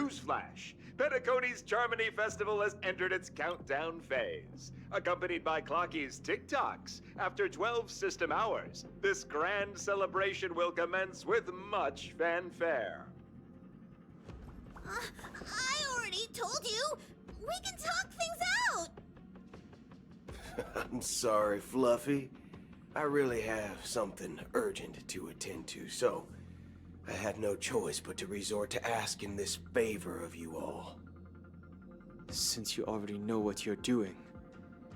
Newsflash! Penacony's Charmony Festival has entered its countdown phase. Accompanied by Clocky's TikToks, after 12 system hours, this grand celebration will commence with much fanfare. I already told you! We can talk things out! I'm sorry, Fluffy. I really have something urgent to attend to, so I had no choice but to resort to asking this favor of you all. Since you already know what you're doing,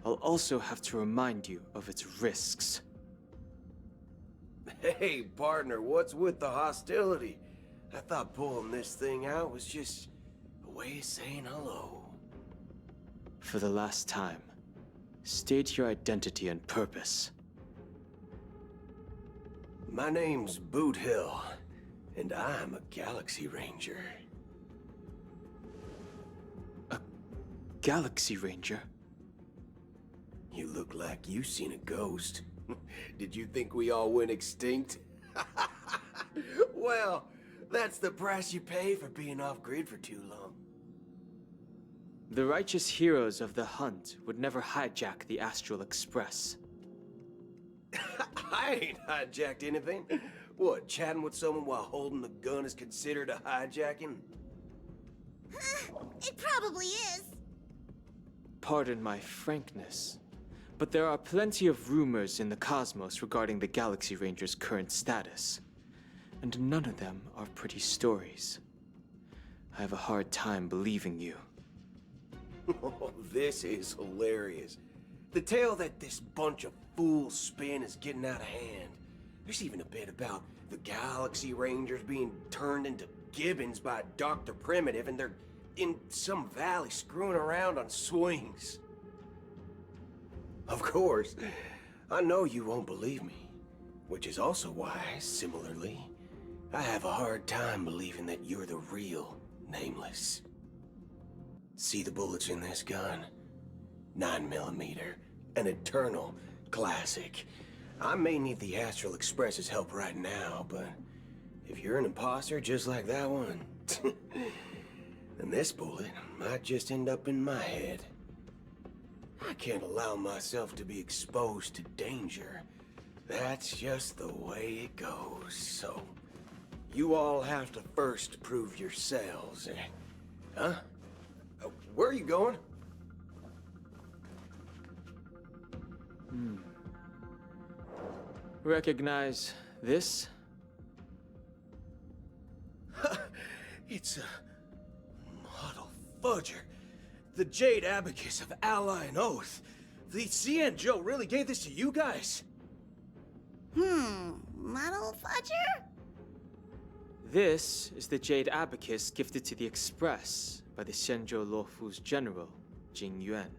I'll also have to remind you of its risks. Hey, partner, what's with the hostility? I thought pulling this thing out was just a way of saying hello. For the last time, state your identity and purpose. My name's Boot Hill, and I'm a Galaxy Ranger. A Galaxy Ranger? You look like you seen a ghost. Did you think we all went extinct? Well, that's the price you pay for being off-grid for too long. The righteous heroes of the hunt would never hijack the Astral Express. I ain't hijacked anything. What, chatting with someone while holding the gun is considered a hijacking? It probably is. Pardon my frankness, but there are plenty of rumors in the cosmos regarding the Galaxy Ranger's current status, and none of them are pretty stories. I have a hard time believing you. Oh, this is hilarious. The tale that this bunch of fools spin is getting out of hand. There's even a bit about the Galaxy Rangers being turned into gibbons by Dr. Primitive, and they're in some valley screwing around on swings. Of course, I know you won't believe me, which is also why, similarly, I have a hard time believing that you're the real Nameless. See the bullets in this gun? 9mm, an eternal classic. I may need the Astral Express's help right now, but if you're an imposter just like that one, then this bullet might just end up in my head. I can't allow myself to be exposed to danger. That's just the way it goes, so you all have to first prove yourselves. Huh? Where are you going? Recognize this? It's a model fudger. The Jade Abacus of Ally and Oath. The CN Joe really gave this to you guys? Model fudger? This is the Jade Abacus gifted to the Express by the Shenzhou Luofu's general, Jing Yuan.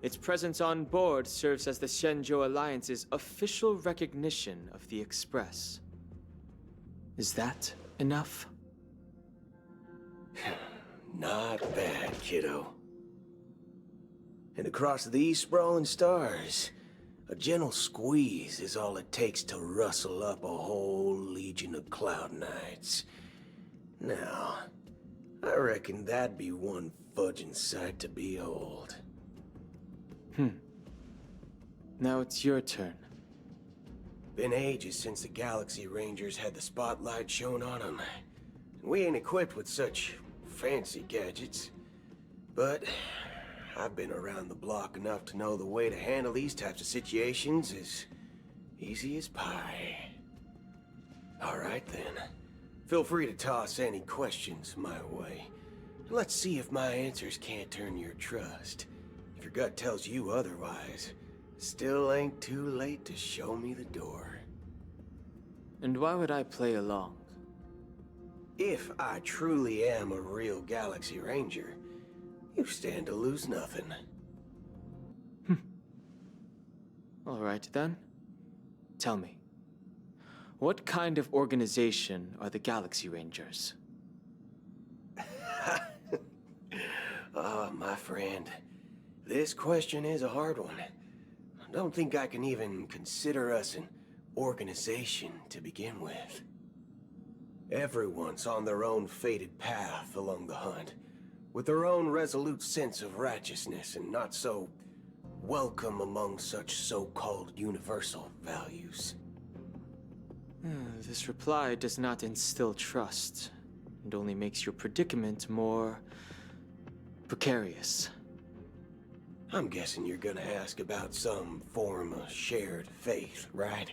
Its presence on board serves as the Shenzhou Alliance's official recognition of the Express. Is that enough? Not bad, kiddo. And across these sprawling stars, a gentle squeeze is all it takes to rustle up a whole legion of Cloud Knights. Now, I reckon that'd be one fudging sight to behold. Now it's your turn. Been ages since the Galaxy Rangers had the spotlight shown on them. We ain't equipped with such fancy gadgets. But I've been around the block enough to know the way to handle these types of situations is easy as pie. Alright then. Feel free to toss any questions my way. Let's see if my answers can't turn your trust. If your gut tells you otherwise, still ain't too late to show me the door. And why would I play along? If I truly am a real Galaxy Ranger, you stand to lose nothing. All right then. Tell me, what kind of organization are the Galaxy Rangers? My friend, this question is a hard one. I don't think I can even consider us an organization to begin with. Everyone's on their own fated path along the hunt, with their own resolute sense of righteousness and not so welcome among such so-called universal values. This reply does not instill trust, and only makes your predicament more precarious. I'm guessing you're gonna ask about some form of shared faith, right?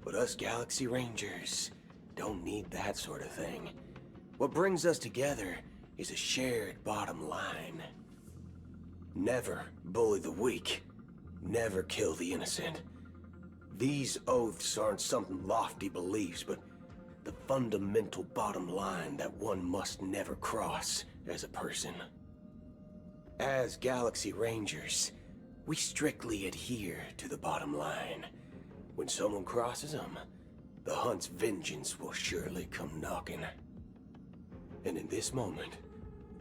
But us Galaxy Rangers don't need that sort of thing. What brings us together is a shared bottom line. Never bully the weak. Never kill the innocent. These oaths aren't some lofty beliefs, but the fundamental bottom line that one must never cross as a person. As Galaxy Rangers, we strictly adhere to the bottom line. When someone crosses them, the hunt's vengeance will surely come knocking. And in this moment,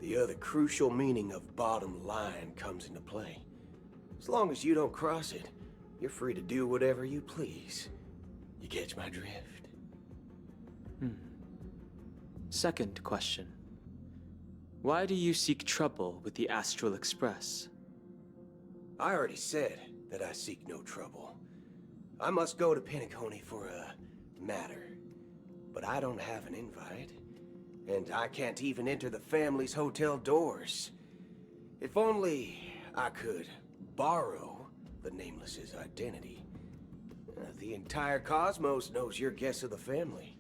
the other crucial meaning of bottom line comes into play. As long as you don't cross it, you're free to do whatever you please. You catch my drift? Second question. Why do you seek trouble with the Astral Express? I already said that I seek no trouble. I must go to Penacony for a matter. But I don't have an invite. And I can't even enter the family's hotel doors. If only I could borrow the Nameless's identity. The entire cosmos knows you're guest of the family.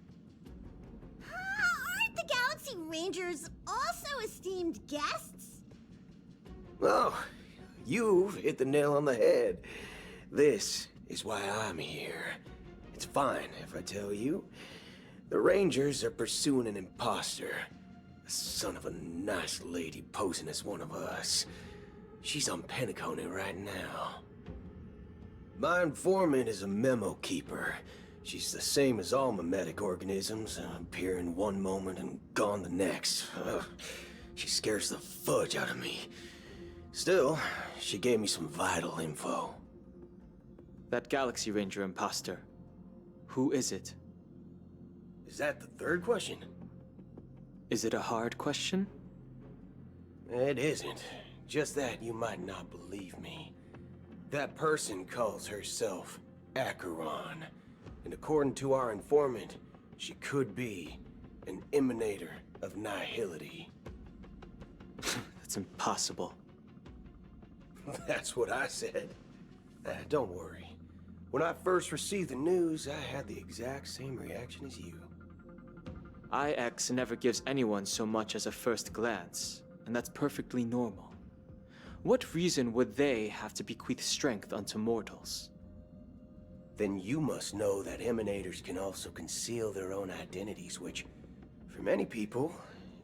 Aren't the Galaxy Rangers also esteemed guests? Oh, you've hit the nail on the head. This is why I'm here. It's fine if I tell you. The Rangers are pursuing an imposter. A son of a nice lady posing as one of us. She's on Penacony right now. My informant is a memo keeper. She's the same as all mimetic organisms, appearing one moment and gone the next. She scares the fudge out of me. Still, she gave me some vital info. That Galaxy Ranger imposter. Who is it? Is that the third question? Is it a hard question? It isn't. Just that you might not believe me. That person calls herself Acheron. And according to our informant, she could be an emanator of nihility. That's impossible. That's what I said. Don't worry. When I first received the news, I had the exact same reaction as you. IX never gives anyone so much as a first glance, and that's perfectly normal. What reason would they have to bequeath strength unto mortals? Then you must know that emanators can also conceal their own identities, which, for many people,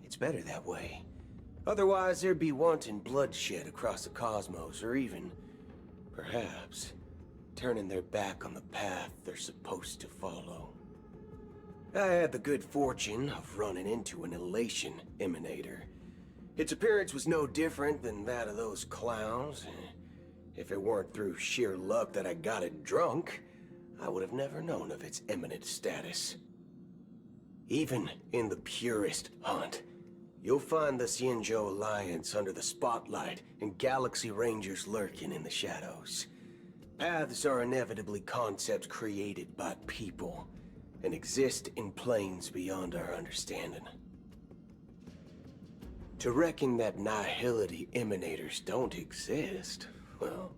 it's better that way. Otherwise, there'd be wanton bloodshed across the cosmos, or even, perhaps, turning their back on the path they're supposed to follow. I had the good fortune of running into an elation emanator. Its appearance was no different than that of those clowns. If it weren't through sheer luck that I got it drunk, I would have never known of its eminent status. Even in the purest hunt, you'll find the Xianzhou Alliance under the spotlight and Galaxy Rangers lurking in the shadows. Paths are inevitably concepts created by people and exist in planes beyond our understanding. To reckon that nihility emanators don't exist, well,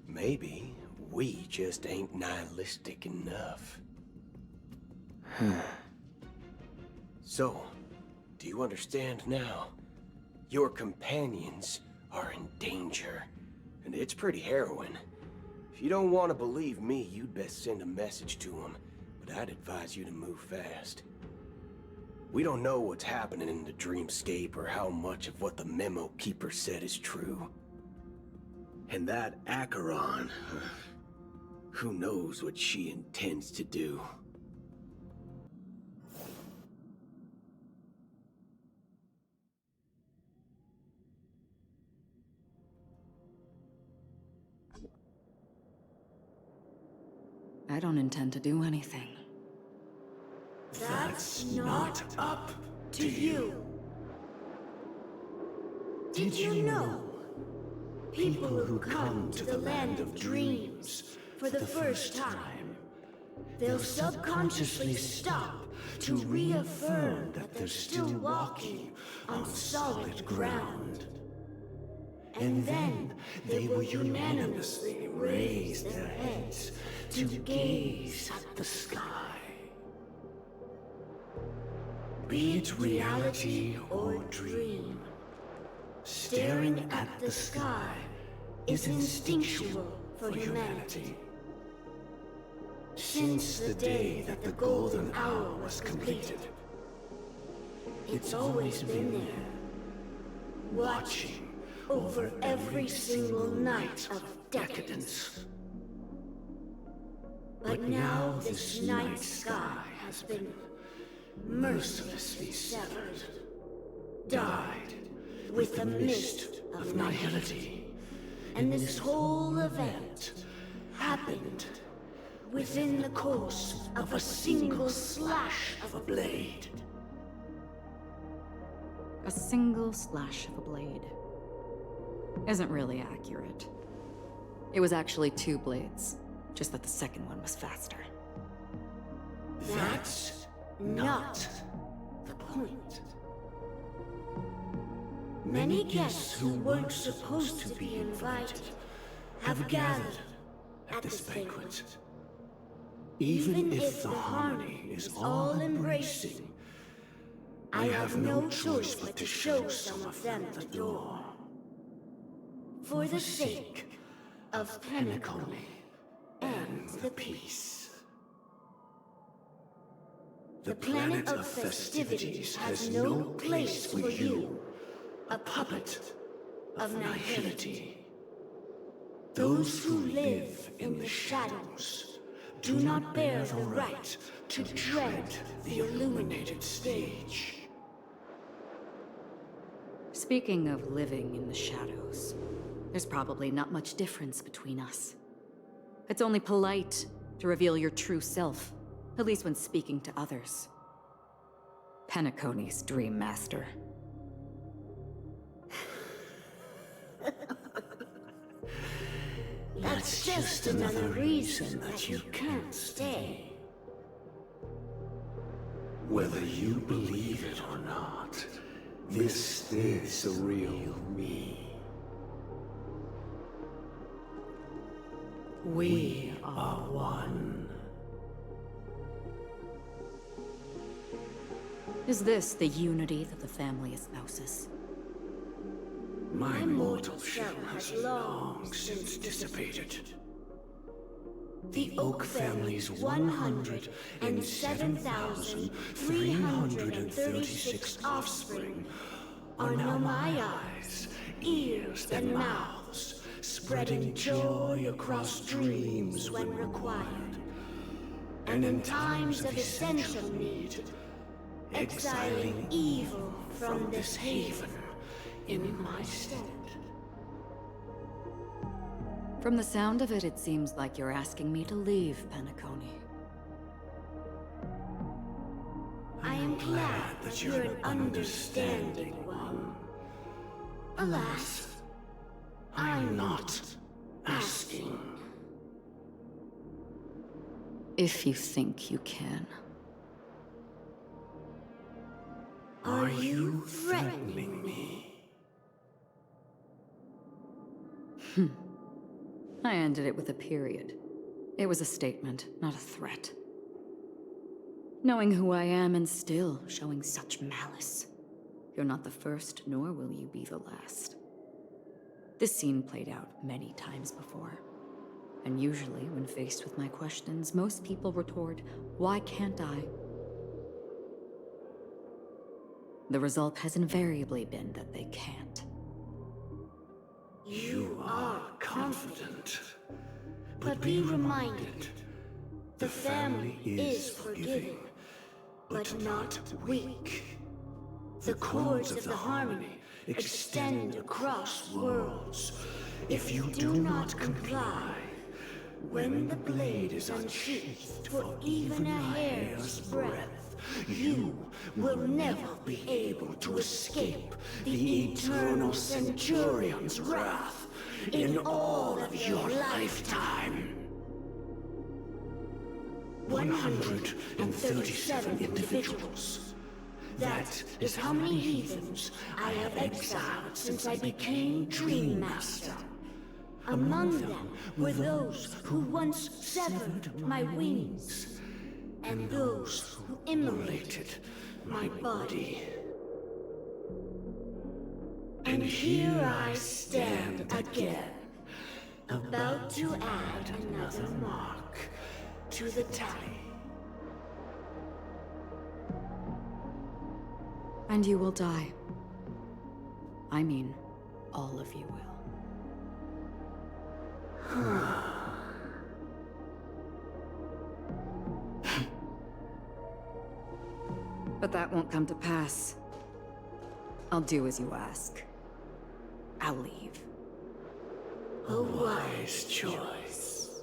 maybe we just ain't nihilistic enough. So, do you understand now? Your companions are in danger, and it's pretty harrowing. If you don't want to believe me, you'd best send a message to them, but I'd advise you to move fast. We don't know what's happening in the dreamscape or how much of what the memo keeper said is true. And that Acheron, who knows what she intends to do. I don't intend to do anything. That's not up to you. Did you know? People who come to the land of dreams for the first time, they'll subconsciously stop to reaffirm that they're still walking on solid ground. And then they will unanimously raise their heads to gaze at the sky. Be it reality or dream, staring at the sky is instinctual for humanity. Since the day that the golden hour was completed, it's always been there, watching over every single night of decadence. But now this night sky has been mercilessly severed, dyed with a mist of nihility. And this whole event happened within the course of a single slash of a blade. A single slash of a blade isn't really accurate. It was actually 2 blades, just that the second one was faster. That's not the point. Many guests who weren't supposed to be invited have gathered at this banquet. Even if the harmony is all-embracing, I have no choice but to show some of them the door. For the sake of Penacony and the peace. The planet of festivities has no place for you, a puppet of nihility. Those who live in the shadows do not bear the right to tread the illuminated stage. Speaking of living in the shadows, there's probably not much difference between us. It's only polite to reveal your true self, at least when speaking to others. Penacony's Dream Master. That's just another reason that you can't stay. Whether you believe it or not, this is the real me. We are one. Is this the unity that the family espouses? My mortal shell has long since dissipated. The Oak family's 107,336 offspring are now my eyes, ears, and mouths, spreading joy across dreams when required, and in times of essential need, exiling evil from this haven in my stead. From the sound of it, it seems like you're asking me to leave Penacony. I am glad that you're an understanding one. Alas, I'm not asking. If you think you can. Are you threatening me? I ended it with a period. It was a statement, not a threat. Knowing who I am and still showing such malice. You're not the first, nor will you be the last. This scene played out many times before. And usually, when faced with my questions, most people retort, "Why can't I?" The result has invariably been that they can't. You are confident. But be reminded, the family is forgiving, but not weak. The cords of the harmony extend across worlds. If you do not comply, when the blade is unsheathed for even a hair's breadth, you will never be able to escape the eternal Centurion's wrath in all of your lifetime. 137 individuals. That is how many heathens I have exiled since I became Dream Master. Among them were those who once severed my wings, and those who immolated my body. And here I stand again, about to add another mark to the tally. And you will die. I mean, all of you will. But that won't come to pass. I'll do as you ask. I'll leave. A wise choice.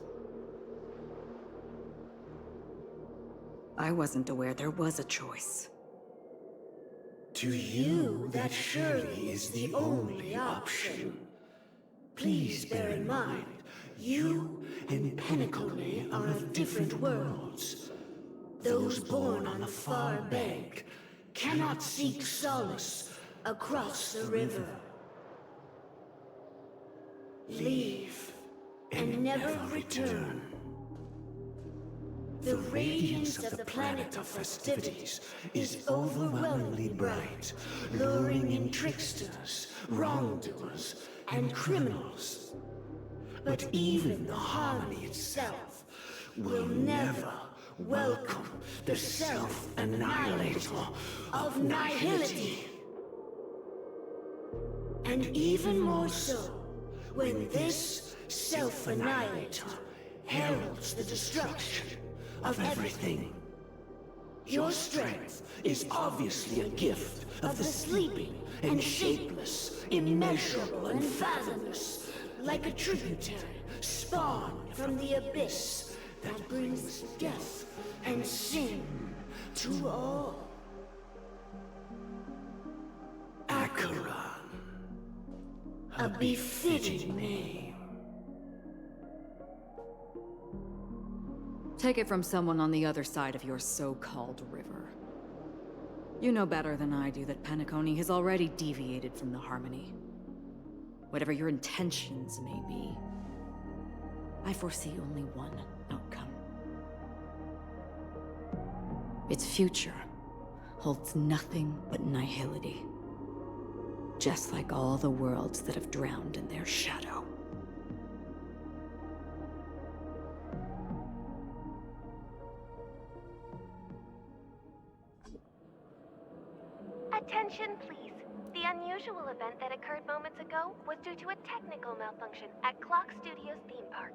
I wasn't aware there was a choice. To you, that surely is the only option. Please bear in mind, you and Pentacone are of different worlds. Those born on the far bank cannot seek solace across the river. Leave and never return. The radiance of the planet of festivities is overwhelmingly bright, luring in tricksters, wrongdoers, and criminals. But even the harmony itself will never welcome the self-annihilator of nihility. And even more so, when this self-annihilator heralds the destruction of everything. Your strength is obviously a gift of the sleeping and shapeless, immeasurable and fathomless, like a tributary spawned from the abyss that brings death and sin to all. Acheron, a befitting name. Take it from someone on the other side of your so-called river. You know better than I do that Pentacone has already deviated from the harmony. Whatever your intentions may be, I foresee only one outcome. Its future holds nothing but nihility. Just like all the worlds that have drowned in their shadow. Attention, please. The unusual event that occurred moments ago was due to a technical malfunction at Clock Studios theme park.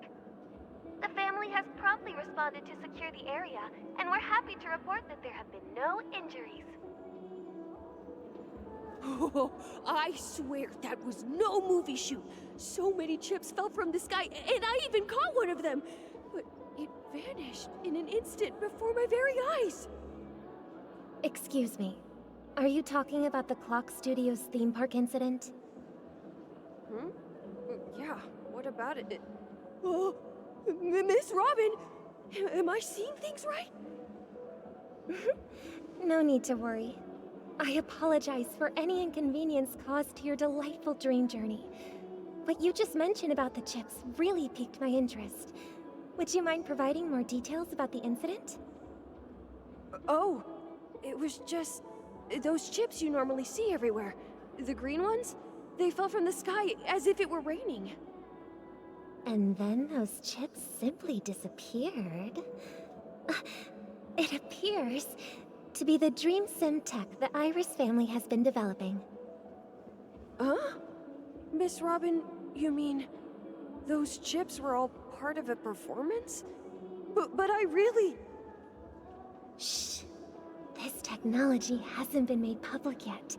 The family has promptly responded to secure the area, and we're happy to report that there have been no injuries. Oh, I swear that was no movie shoot. So many chips fell from the sky, and I even caught one of them. But it vanished in an instant before my very eyes. Excuse me. Are you talking about the Clock Studios theme park incident? Yeah, what about it? Oh, Miss Robin! Am I seeing things right? No need to worry. I apologize for any inconvenience caused to your delightful dream journey. What you just mentioned about the chips really piqued my interest. Would you mind providing more details about the incident? Oh, it was just those chips you normally see everywhere. The green ones? They fell from the sky as if it were raining. And then those chips simply disappeared. It appears to be the Dream Sim tech the Iris family has been developing. Huh? Miss Robin, you mean those chips were all part of a performance? But I really... Shh. This technology hasn't been made public yet.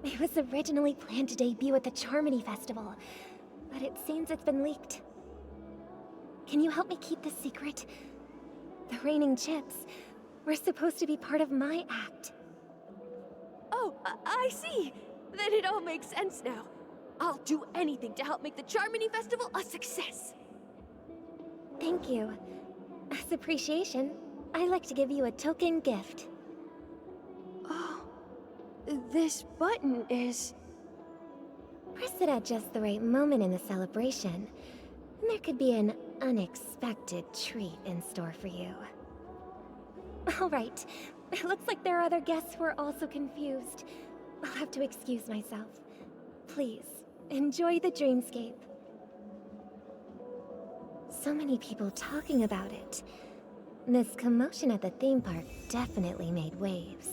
It was originally planned to debut at the Charmony Festival, but it seems it's been leaked. Can you help me keep this secret? The raining chips, We're supposed to be part of my act. Oh, I see. Then it all makes sense now. I'll do anything to help make the Charmony Festival a success. Thank you. As appreciation, I'd like to give you a token gift. Oh, this button is... Press it at just the right moment in the celebration, and there could be an unexpected treat in store for you. All right. It looks like there are other guests who are also confused. I'll have to excuse myself. Please, enjoy the dreamscape. So many people talking about it. This commotion at the theme park definitely made waves.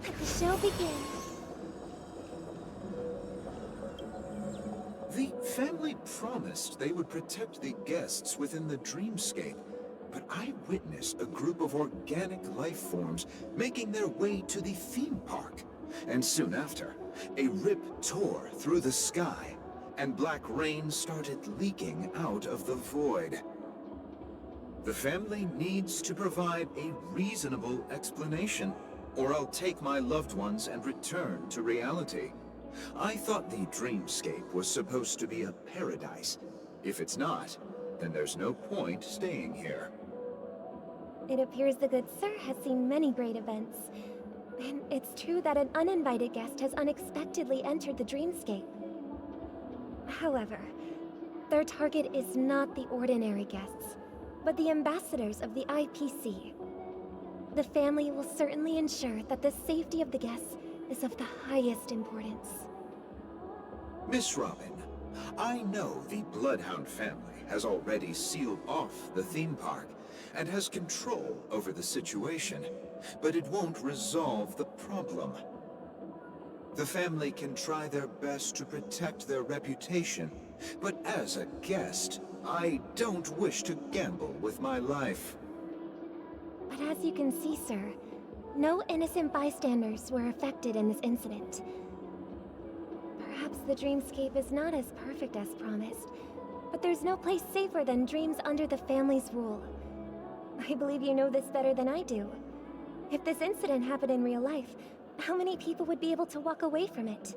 Let the show begin. The family promised they would protect the guests within the dreamscape, but I witnessed a group of organic life forms making their way to the theme park. And soon after, a rip tore through the sky, and black rain started leaking out of the void. The family needs to provide a reasonable explanation, or I'll take my loved ones and return to reality. I thought the dreamscape was supposed to be a paradise. If it's not, then there's no point staying here. It appears the good sir has seen many great events. And it's true that an uninvited guest has unexpectedly entered the dreamscape. However, their target is not the ordinary guests, but the ambassadors of the IPC. The family will certainly ensure that the safety of the guests is of the highest importance. Miss Robin, I know the Bloodhound family has already sealed off the theme park and has control over the situation, but it won't resolve the problem. The family can try their best to protect their reputation, but as a guest, I don't wish to gamble with my life. But as you can see, sir, no innocent bystanders were affected in this incident. Perhaps the dreamscape is not as perfect as promised, but there's no place safer than dreams under the family's rule. I believe you know this better than I do. If this incident happened in real life, how many people would be able to walk away from it?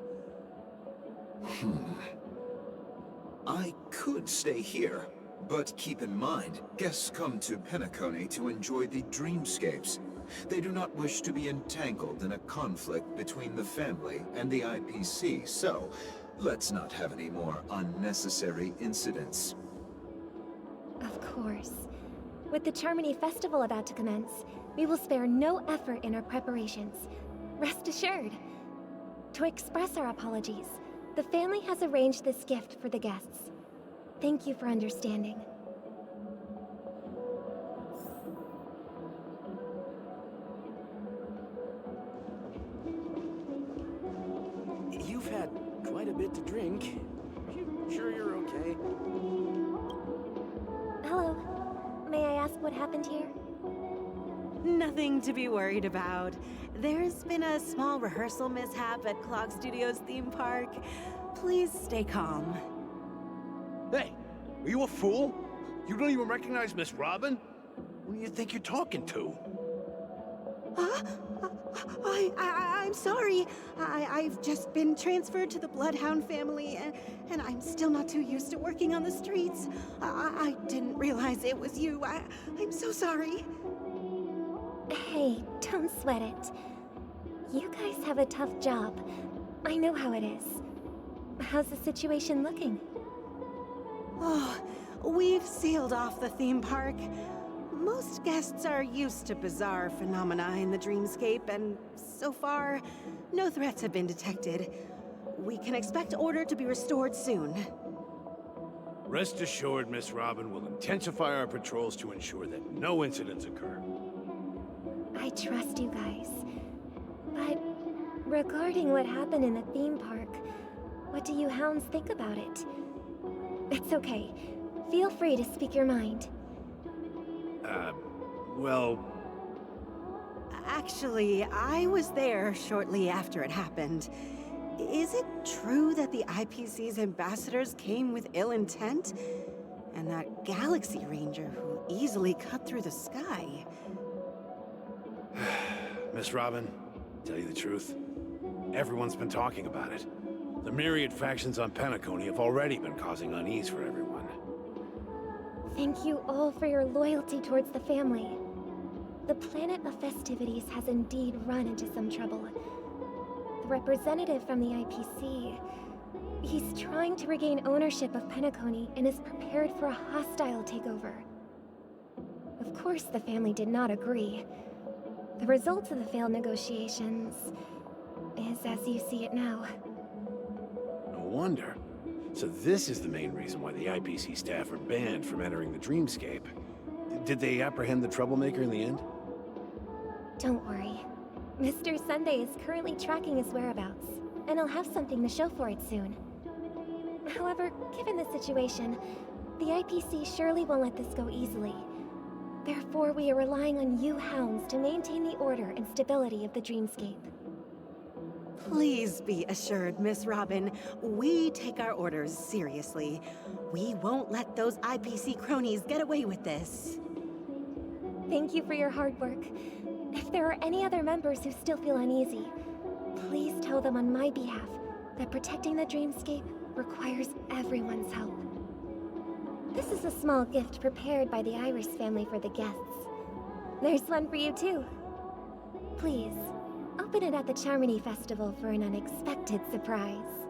I could stay here, but keep in mind, guests come to Penacony to enjoy the dreamscapes. They do not wish to be entangled in a conflict between the family and the IPC, so let's not have any more unnecessary incidents. Of course. With the Charmony Festival about to commence, we will spare no effort in our preparations. Rest assured. To express our apologies, the family has arranged this gift for the guests. Thank you for understanding. You've had quite a bit to drink. You sure you're okay? Hello. May I ask what happened here? Nothing to be worried about. There's been a small rehearsal mishap at Clock Studios theme park. Please stay calm. Hey, are you a fool? You don't even recognize Miss Robin? Who do you think you're talking to? I'm sorry. I've just been transferred to the Bloodhound family, and I'm still not too used to working on the streets. I didn't realize it was you. I'm so sorry. Hey, don't sweat it. You guys have a tough job. I know how it is. How's the situation looking? Oh, we've sealed off the theme park. Most guests are used to bizarre phenomena in the dreamscape, and so far, no threats have been detected. We can expect order to be restored soon. Rest assured, Miss Robin will intensify our patrols to ensure that no incidents occur. I trust you guys. But regarding what happened in the theme park, what do you hounds think about it? It's okay. Feel free to speak your mind. Well... Actually, I was there shortly after it happened. Is it true that the IPC's ambassadors came with ill intent? And that Galaxy Ranger who easily cut through the sky? Miss Robin, tell you the truth, everyone's been talking about it. The myriad factions on Penacony have already been causing unease for everyone. Thank you all for your loyalty towards the family. The planet of festivities has indeed run into some trouble. The representative from the IPC, he's trying to regain ownership of Penacony and is prepared for a hostile takeover. Of course, the family did not agree. The result of the failed negotiations is as you see it now. No wonder. So this is the main reason why the IPC staff are banned from entering the dreamscape. Did they apprehend the troublemaker in the end? Don't worry. Mr. Sunday is currently tracking his whereabouts, and I'll have something to show for it soon. However, given the situation, the IPC surely won't let this go easily. Therefore, we are relying on you hounds to maintain the order and stability of the dreamscape. Please be assured, Miss Robin, we take our orders seriously. We won't let those IPC cronies get away with this. Thank you for your hard work. If there are any other members who still feel uneasy, please tell them on my behalf that protecting the dreamscape requires everyone's help. This is a small gift prepared by the Iris family for the guests. There's one for you too. Please, open it at the Charmony Festival for an unexpected surprise.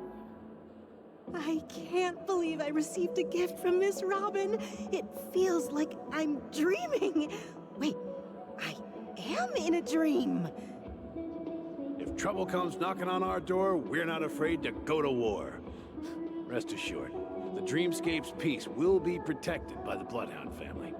I can't believe I received a gift from Miss Robin. It feels like I'm dreaming. Wait, I am in a dream. If trouble comes knocking on our door, we're not afraid to go to war. Rest assured, the dreamscape's peace will be protected by the Bloodhound family.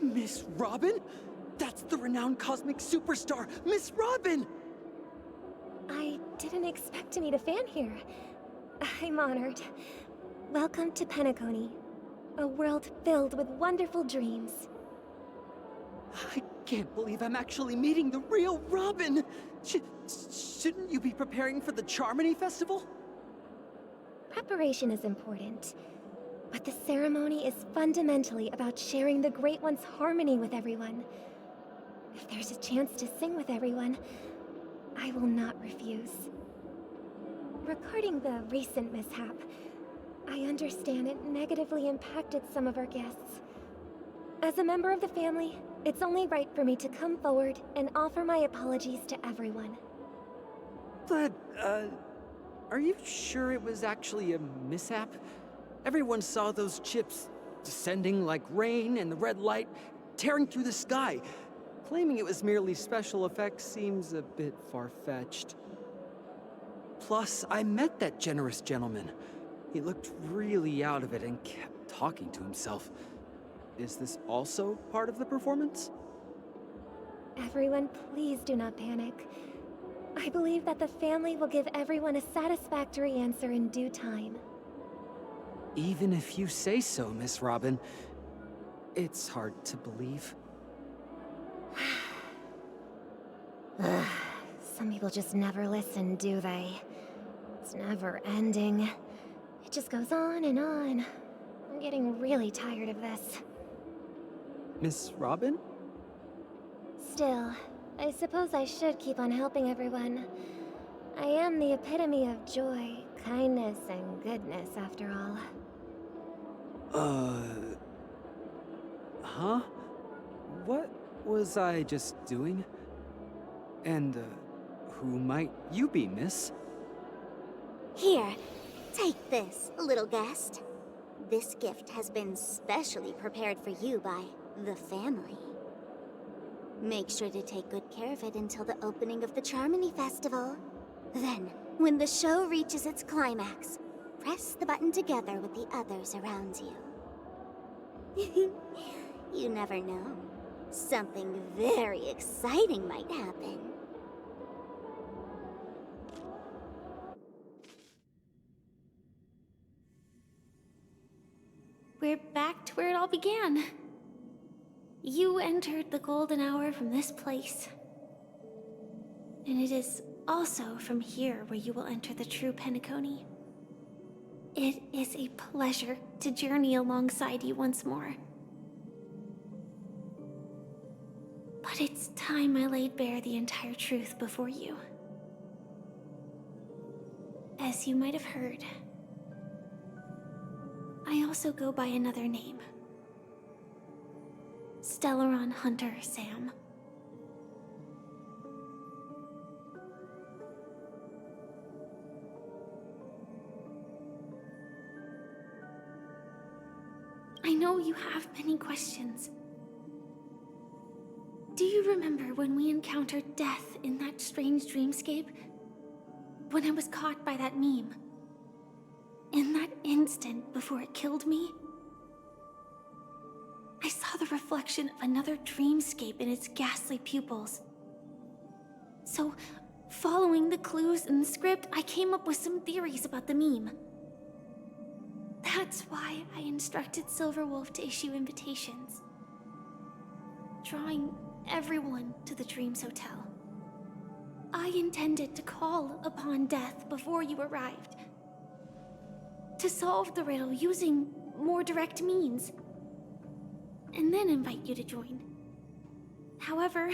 Miss Robin? That's the renowned cosmic superstar, Miss Robin! I didn't expect to meet a fan here. I'm honored. Welcome to Penacony, a world filled with wonderful dreams. I can't believe I'm actually meeting the real Robin! Shouldn't you be preparing for the Charmony Festival? Preparation is important, but the ceremony is fundamentally about sharing the Great One's harmony with everyone. If there's a chance to sing with everyone, I will not refuse. Regarding the recent mishap, I understand it negatively impacted some of our guests. As a member of the family, it's only right for me to come forward and offer my apologies to everyone. But, are you sure it was actually a mishap? Everyone saw those chips descending like rain and the red light tearing through the sky. Claiming it was merely special effects seems a bit far-fetched. Plus, I met that generous gentleman. He looked really out of it and kept talking to himself. Is this also part of the performance? Everyone, please do not panic. I believe that the family will give everyone a satisfactory answer in due time. Even if you say so, Miss Robin, it's hard to believe. Some people just never listen, do they? It's never ending. It just goes on and on. I'm getting really tired of this. Miss Robin? Still, I suppose I should keep on helping everyone. I am the epitome of joy, kindness, and goodness, after all. Huh? What was I just doing? And, who might you be, miss? Here, take this, little guest. This gift has been specially prepared for you by the family. Make sure to take good care of it until the opening of the Charmony Festival. Then, when the show reaches its climax, press the button together with the others around you. You never know. Something very exciting might happen. We're back to where it all began. You entered the golden hour from this place. And it is also from here where you will enter the true Penacony. It is a pleasure to journey alongside you once more. But it's time I laid bare the entire truth before you. As you might have heard, I also go by another name. Stellaron Hunter Sam. I know you have many questions. Do you remember when we encountered death in that strange dreamscape? When I was caught by that meme? In that instant before it killed me? I saw the reflection of another dreamscape in its ghastly pupils. So, following the clues in the script, I came up with some theories about the meme. That's why I instructed Silverwolf to issue invitations, drawing everyone to the Dreams Hotel. I intended to call upon death before you arrived, to solve the riddle using more direct means, and then invite you to join. However,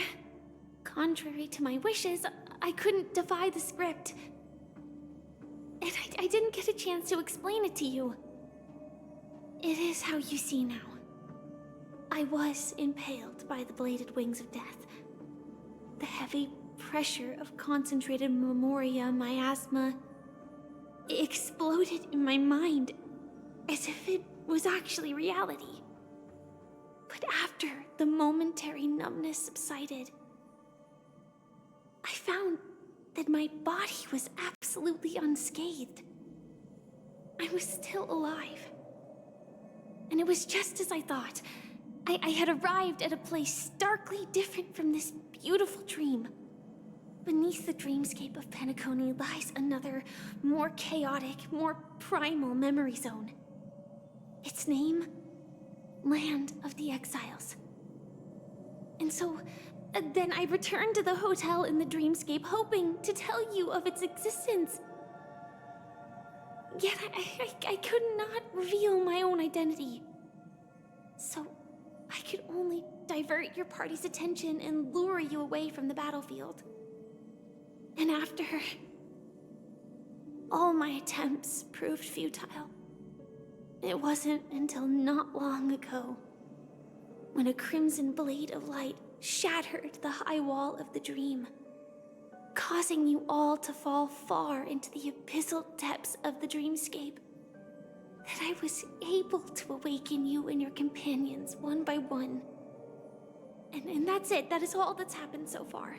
contrary to my wishes, I couldn't defy the script, and I didn't get a chance to explain it to you. It is how you see now. I was impaled by the bladed wings of death. The heavy pressure of concentrated memoria miasma exploded in my mind as if it was actually reality. But after the momentary numbness subsided, I found that my body was absolutely unscathed. I was still alive. And it was just as I thought. I had arrived at a place starkly different from this beautiful dream. Beneath the dreamscape of Penacony lies another, more chaotic, more primal memory zone. Its name? Land of the Exiles. And so, then I returned to the hotel in the dreamscape, hoping to tell you of its existence. Yet I could not reveal my own identity. So, I could only divert your party's attention and lure you away from the battlefield. And after, all my attempts proved futile. It wasn't until not long ago, when a crimson blade of light shattered the high wall of the dream, causing you all to fall far into the abyssal depths of the dreamscape, that I was able to awaken you and your companions one by one. And that's it. That is all that's happened so far.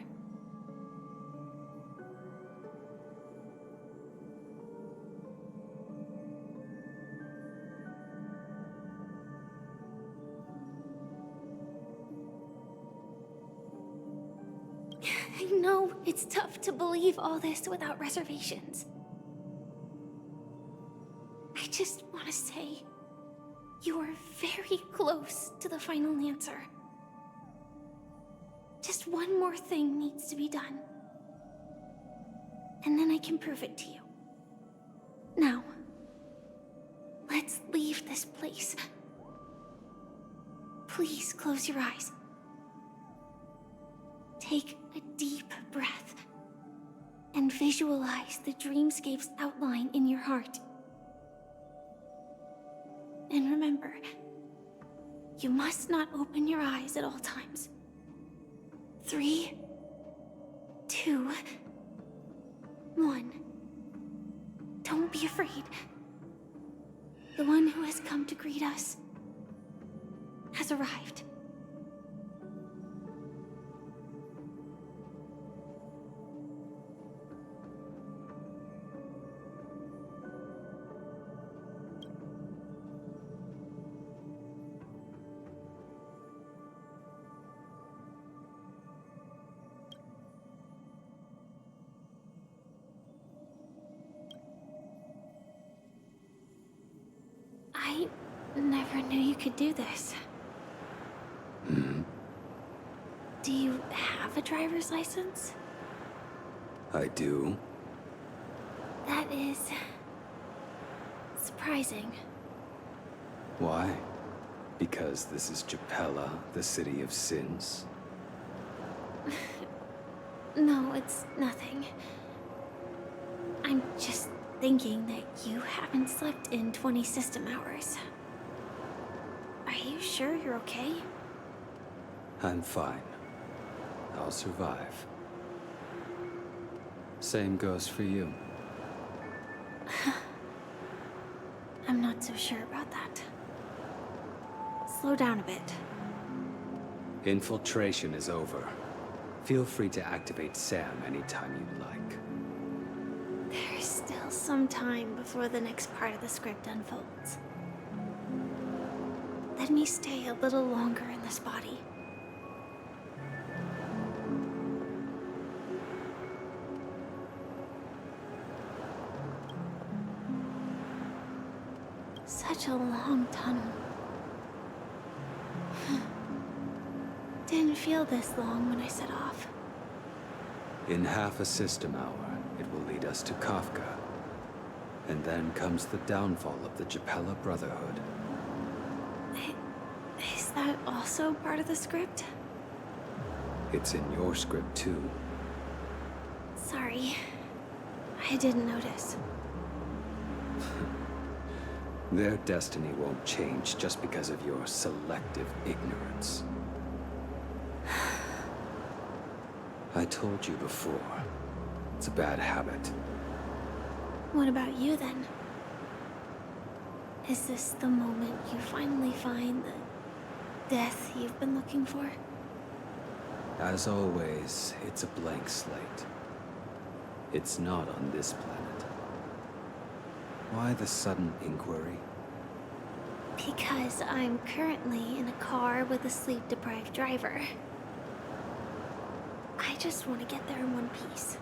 I know it's tough to believe all this without reservations. I just want to say, you are very close to the final answer. Just one more thing needs to be done. And then I can prove it to you. Now, place. Please close your eyes. Take a deep breath and visualize the dreamscape's outline in your heart. And remember, you must not open your eyes at all times. 3, 2, 1. Don't be afraid. The one who has come to greet us has arrived. I never knew you could do this. Do you have a driver's license? I do. That is surprising. Why? Because this is Japella, the city of sins? No, it's nothing. I'm just thinking that you haven't slept in 20 system hours. Are you sure you're okay? I'm fine. I'll survive. Same goes for you. I'm not so sure about that. Slow down a bit. Infiltration is over. Feel free to activate Sam anytime you like. There's still some time before the next part of the script unfolds. Let me stay a little longer in this body. Such a long tunnel. Didn't feel this long when I set off. In half a system hour, it will lead us to Kafka. And then comes the downfall of the Japella Brotherhood. Is that also part of the script? It's in your script too. Sorry. I didn't notice. Their destiny won't change just because of your selective ignorance. I told you before, it's a bad habit. What about you then? Is this the moment you finally find the death you've been looking for? As always, it's a blank slate. It's not on this planet. Why the sudden inquiry? Because I'm currently in a car with a sleep-deprived driver. I just want to get there in one piece.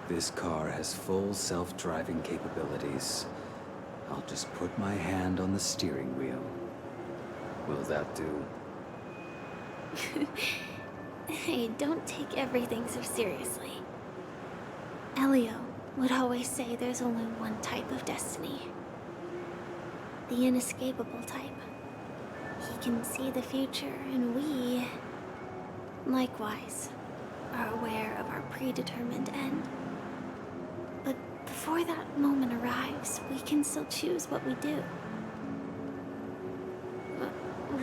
This car has full self-driving capabilities. I'll just put my hand on the steering wheel. Will that do? Hey, don't take everything so seriously. Elio would always say there's only one type of destiny. The inescapable type. He can see the future, and we, likewise, are aware of our predetermined end. But before that moment arrives, we can still choose what we do.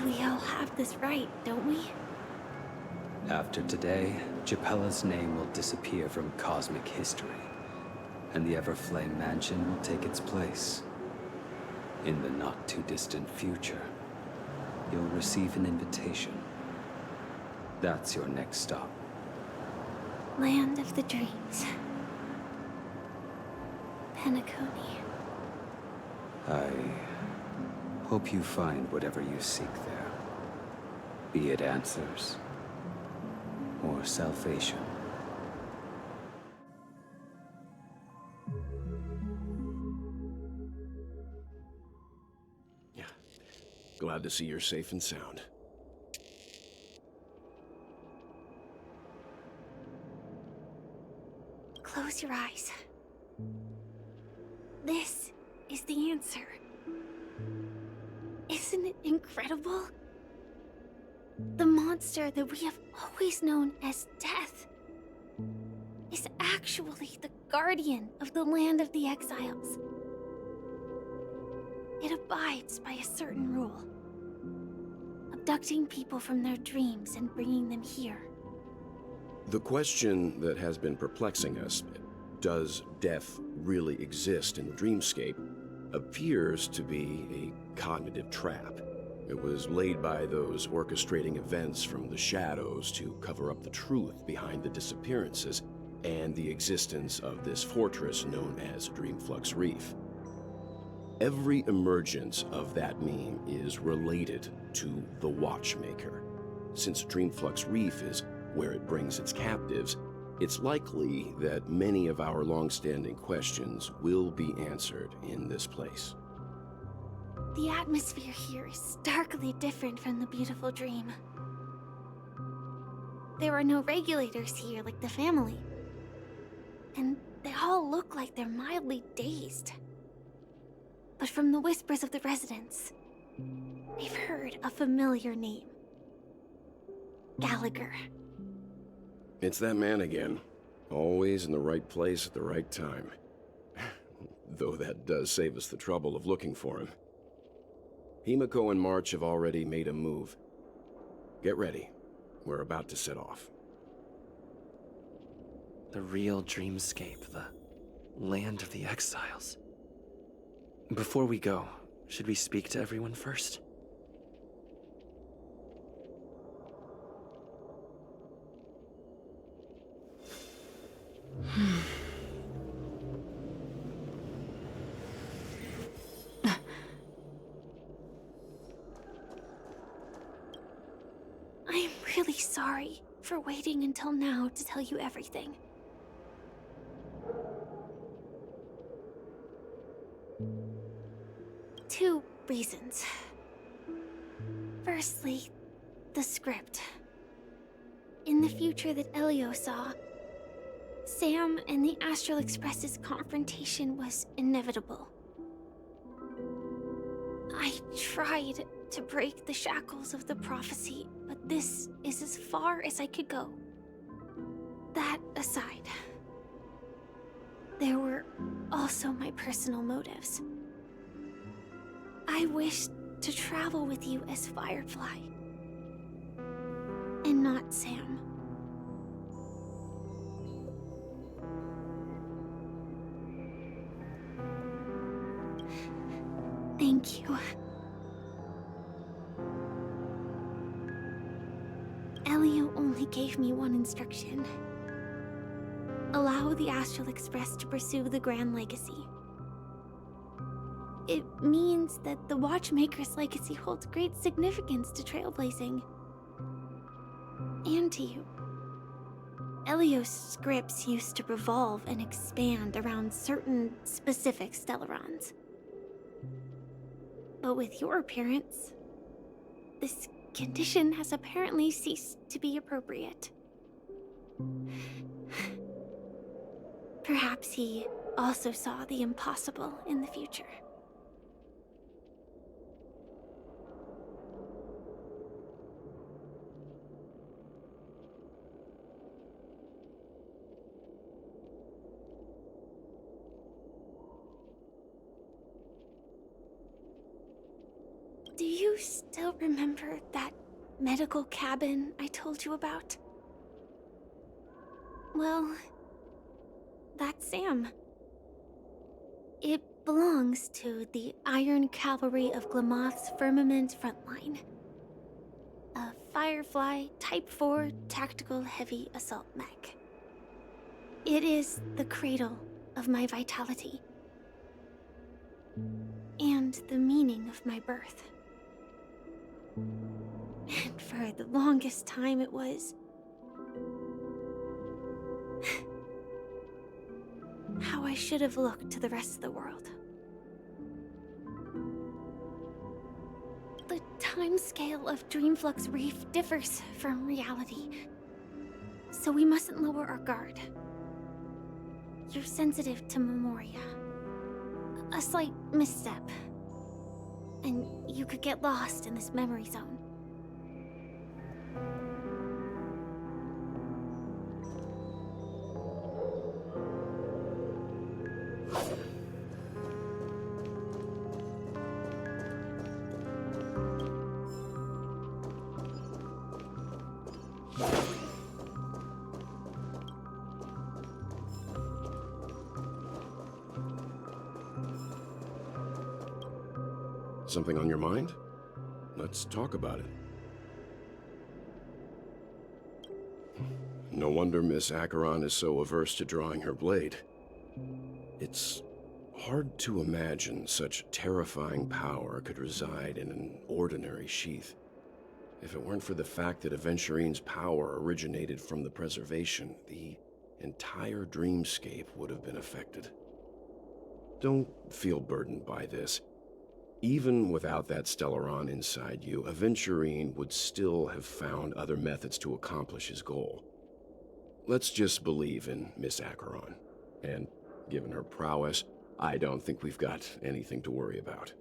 We all have this right, don't we? After today, Japella's name will disappear from cosmic history, and the Everflame Mansion will take its place. In the not-too-distant future, you'll receive an invitation. That's your next stop. Land of the Dreams. Penacony. I hope you find whatever you seek there. Be it answers or salvation. Yeah. Glad to see you're safe and sound. Close your eyes. This is the answer. Isn't it incredible? The monster that we have always known as Death is actually the guardian of the land of the exiles. It abides by a certain rule, abducting people from their dreams and bringing them here. The question that has been perplexing us, does death really exist in the dreamscape, appears to be a cognitive trap. It was laid by those orchestrating events from the shadows to cover up the truth behind the disappearances and the existence of this fortress known as Dreamflux Reef. Every emergence of that meme is related to the Watchmaker. Since Dreamflux Reef is where it brings its captives, it's likely that many of our long-standing questions will be answered in this place. The atmosphere here is starkly different from the beautiful dream. There are no regulators here like the family. And they all look like they're mildly dazed. But from the whispers of the residents, they've heard a familiar name. Gallagher. It's that man again. Always in the right place at the right time. Though that does save us the trouble of looking for him. Himiko and March have already made a move. Get ready. We're about to set off. The real dreamscape, the land of the exiles. Before we go, should we speak to everyone first? I'm really sorry for waiting until now to tell you everything. Two reasons. Firstly, the script. In the future that Elio saw, Sam and the Astral Express's confrontation was inevitable. I tried to break the shackles of the prophecy, but this is as far as I could go. That aside, there were also my personal motives. I wished to travel with you as Firefly, and not Sam. Thank you. Elio only gave me one instruction. Allow the Astral Express to pursue the Grand Legacy. It means that the Watchmaker's legacy holds great significance to trailblazing. And to you. Elio's scripts used to revolve and expand around certain specific Stellarons. But with your appearance, this condition has apparently ceased to be appropriate. Perhaps he also saw the impossible in the future. Do you still remember that medical cabin I told you about? Well, that's Sam. It belongs to the Iron Cavalry of Glamoth's Firmament Frontline. A Firefly Type 4 Tactical Heavy Assault Mech. It is the cradle of my vitality. And the meaning of my birth. And for the longest time it was how I should have looked to the rest of the world. The timescale of Dreamflux Reef differs from reality, so we mustn't lower our guard. You're sensitive to Memoria. A slight misstep. And you could get lost in this memory zone. Something on your mind? Let's talk about it. No wonder Miss Acheron is so averse to drawing her blade. It's hard to imagine such terrifying power could reside in an ordinary sheath. If it weren't for the fact that Aventurine's power originated from the preservation, the entire dreamscape would have been affected. Don't feel burdened by this. Even without that Stellaron inside you, Aventurine would still have found other methods to accomplish his goal. Let's just believe in Miss Acheron. And given her prowess, I don't think we've got anything to worry about.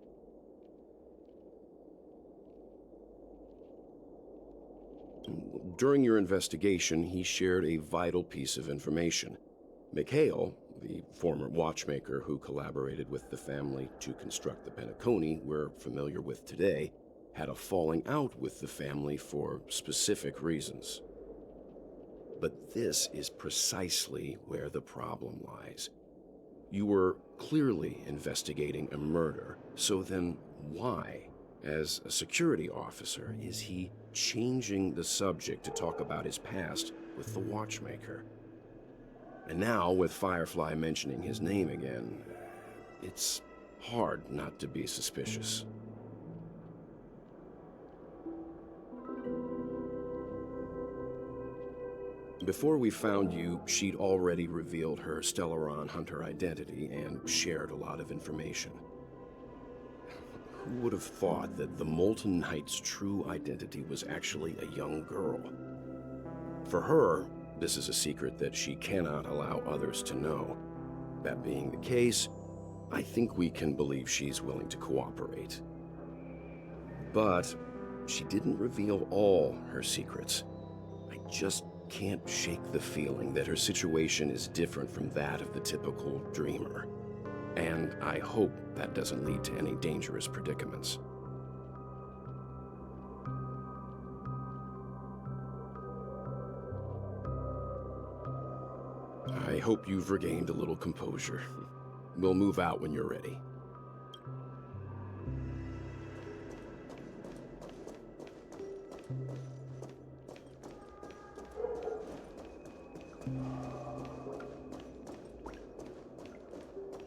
During your investigation, he shared a vital piece of information. Mikhail, the former watchmaker who collaborated with the family to construct the Penacony we're familiar with today, had a falling out with the family for specific reasons. But this is precisely where the problem lies. You were clearly investigating a murder, so then why, as a security officer, is he changing the subject to talk about his past with the watchmaker? And now, with Firefly mentioning his name again, it's hard not to be suspicious. Before we found you, she'd already revealed her Stellaron hunter identity and shared a lot of information. Who would have thought that the Molten Knight's true identity was actually a young girl? For her, this is a secret that she cannot allow others to know. That being the case, I think we can believe she's willing to cooperate. But she didn't reveal all her secrets. I just can't shake the feeling that her situation is different from that of the typical dreamer. And I hope that doesn't lead to any dangerous predicaments. I hope you've regained a little composure. We'll move out when you're ready.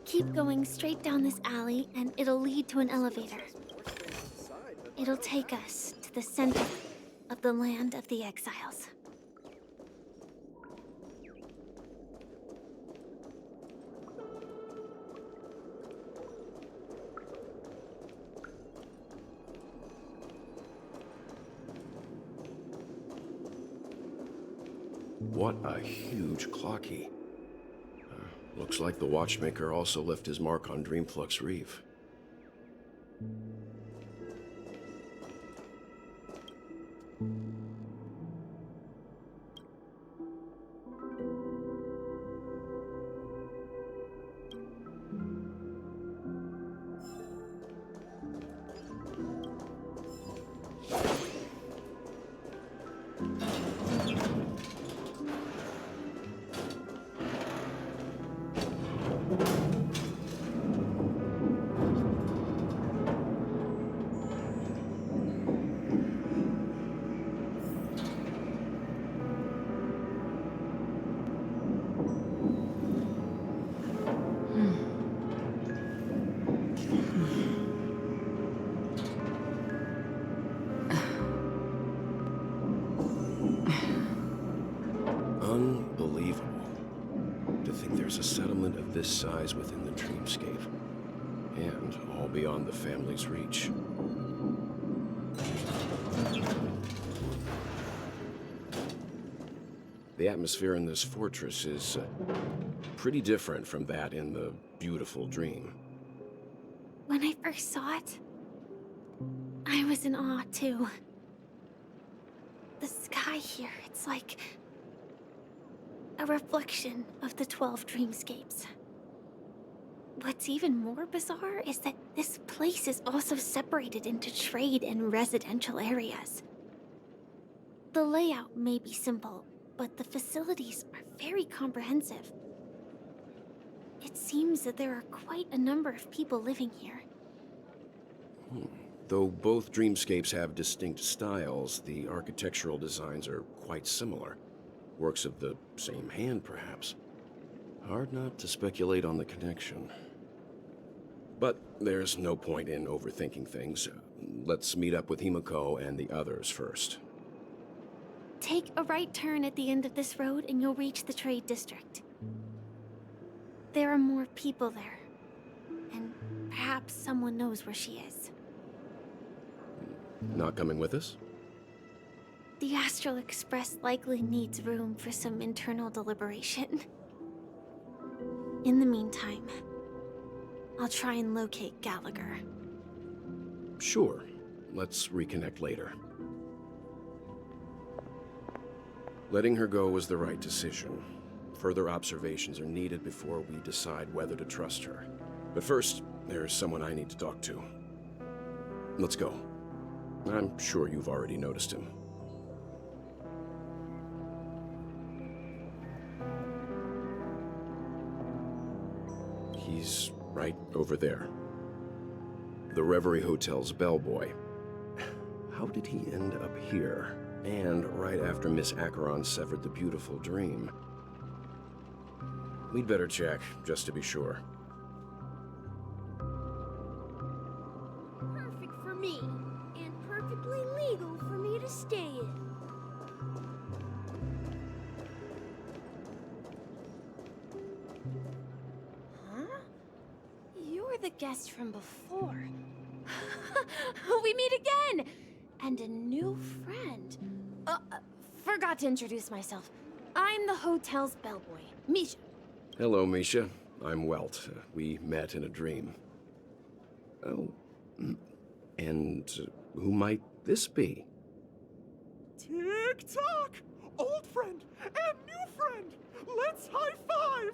Keep going straight down this alley, and it'll lead to an elevator. It'll take us to the center of the land of the exiles. What a huge clock key. Looks like the watchmaker also left his mark on Dreamflux Reef. Unbelievable. To think there's a settlement of this size within the dreamscape. And all beyond the family's reach. The atmosphere in this fortress is pretty different from that in the beautiful dream. When I first saw it, I was in awe too. The sky here, it's like a reflection of the 12 dreamscapes. What's even more bizarre is that this place is also separated into trade and residential areas. The layout may be simple, but the facilities are very comprehensive. It seems that there are quite a number of people living here. Though both dreamscapes have distinct styles, the architectural designs are quite similar. Works of the same hand, perhaps. Hard not to speculate on the connection. But there's no point in overthinking things. Let's meet up with Himiko and the others first. Take a right turn at the end of this road and you'll reach the trade district. There are more people there. And perhaps someone knows where she is. Not coming with us? The Astral Express likely needs room for some internal deliberation. In the meantime, I'll try and locate Gallagher. Sure. Let's reconnect later. Letting her go was the right decision. Further observations are needed before we decide whether to trust her. But first, there's someone I need to talk to. Let's go. I'm sure you've already noticed him. He's right over there. The Reverie Hotel's bellboy. How did he end up here? And right after Miss Acheron severed the beautiful dream. We'd better check, just to be sure. Perfect for me, and perfectly legal for me to stay in. Huh? You're the guest from before. We meet again! And a new friend. Forgot to introduce myself. I'm the hotel's bellboy, Misha. Hello, Misha. I'm Welt. We met in a dream. Oh, and who might this be? Tick-tock! Old friend and new friend! Let's high-five!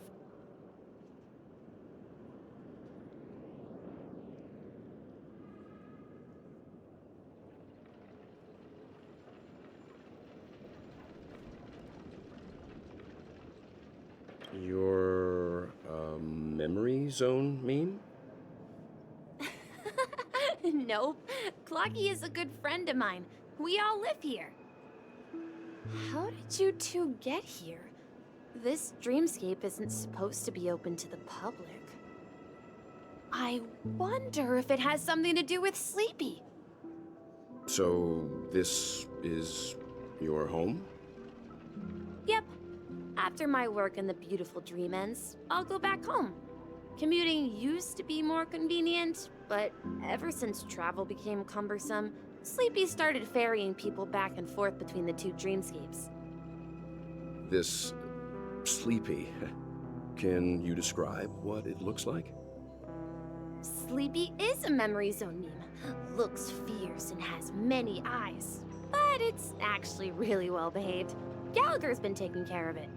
Your, memory zone meme? Nope. Clocky is a good friend of mine. We all live here. How did you two get here? This dreamscape isn't supposed to be open to the public. I wonder if it has something to do with Sleepy. So, this is your home? Yep. After my work in the beautiful dream ends, I'll go back home. Commuting used to be more convenient, but ever since travel became cumbersome, Sleepy started ferrying people back and forth between the two dreamscapes. This Sleepy. Can you describe what it looks like? Sleepy is a memory zone meme. Looks fierce and has many eyes. But it's actually really well behaved. Gallagher's been taking care of it.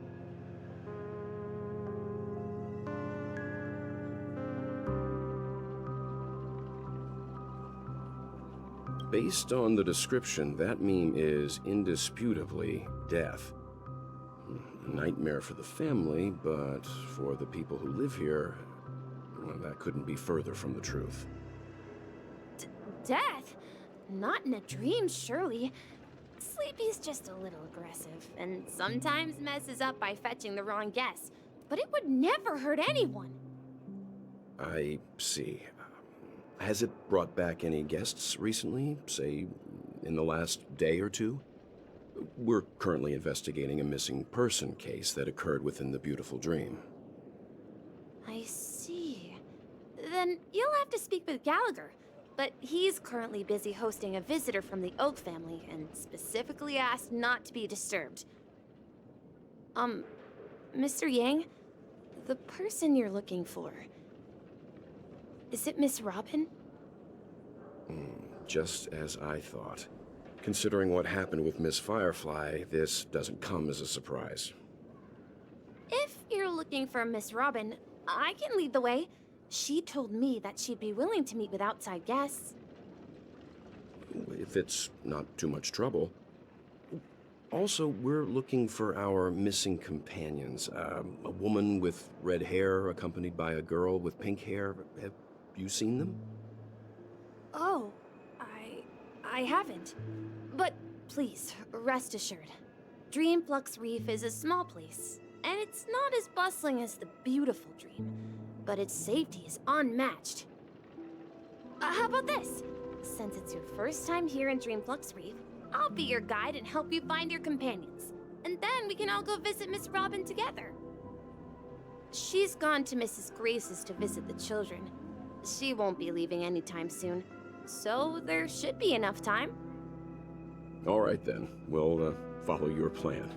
Based on the description, that meme is indisputably death. A nightmare for the family, but for the people who live here, well, that couldn't be further from the truth. Death? Not in a dream, surely. Sleepy's just a little aggressive, and sometimes messes up by fetching the wrong guess. But it would never hurt anyone. I see. Has it brought back any guests recently, say, in the last day or two? We're currently investigating a missing person case that occurred within the beautiful dream. I see. Then you'll have to speak with Gallagher. But he's currently busy hosting a visitor from the Oak family and specifically asked not to be disturbed. Mr. Yang, the person you're looking for, Is it Miss Robin? Just as I thought. Considering what happened with Miss Firefly, this doesn't come as a surprise. If you're looking for Miss Robin, I can lead the way. She told me that she'd be willing to meet with outside guests. If it's not too much trouble. Also, we're looking for our missing companions. A woman with red hair accompanied by a girl with pink hair. Have you seen them? Oh, I haven't. But please, rest assured. Dreamflux Reef is a small place, and it's not as bustling as the beautiful Dream, but its safety is unmatched. How about this? Since it's your first time here in Dreamflux Reef, I'll be your guide and help you find your companions. And then we can all go visit Miss Robin together. She's gone to Mrs. Grace's to visit the children. She won't be leaving anytime soon, so there should be enough time. All right then, we'll follow your plan.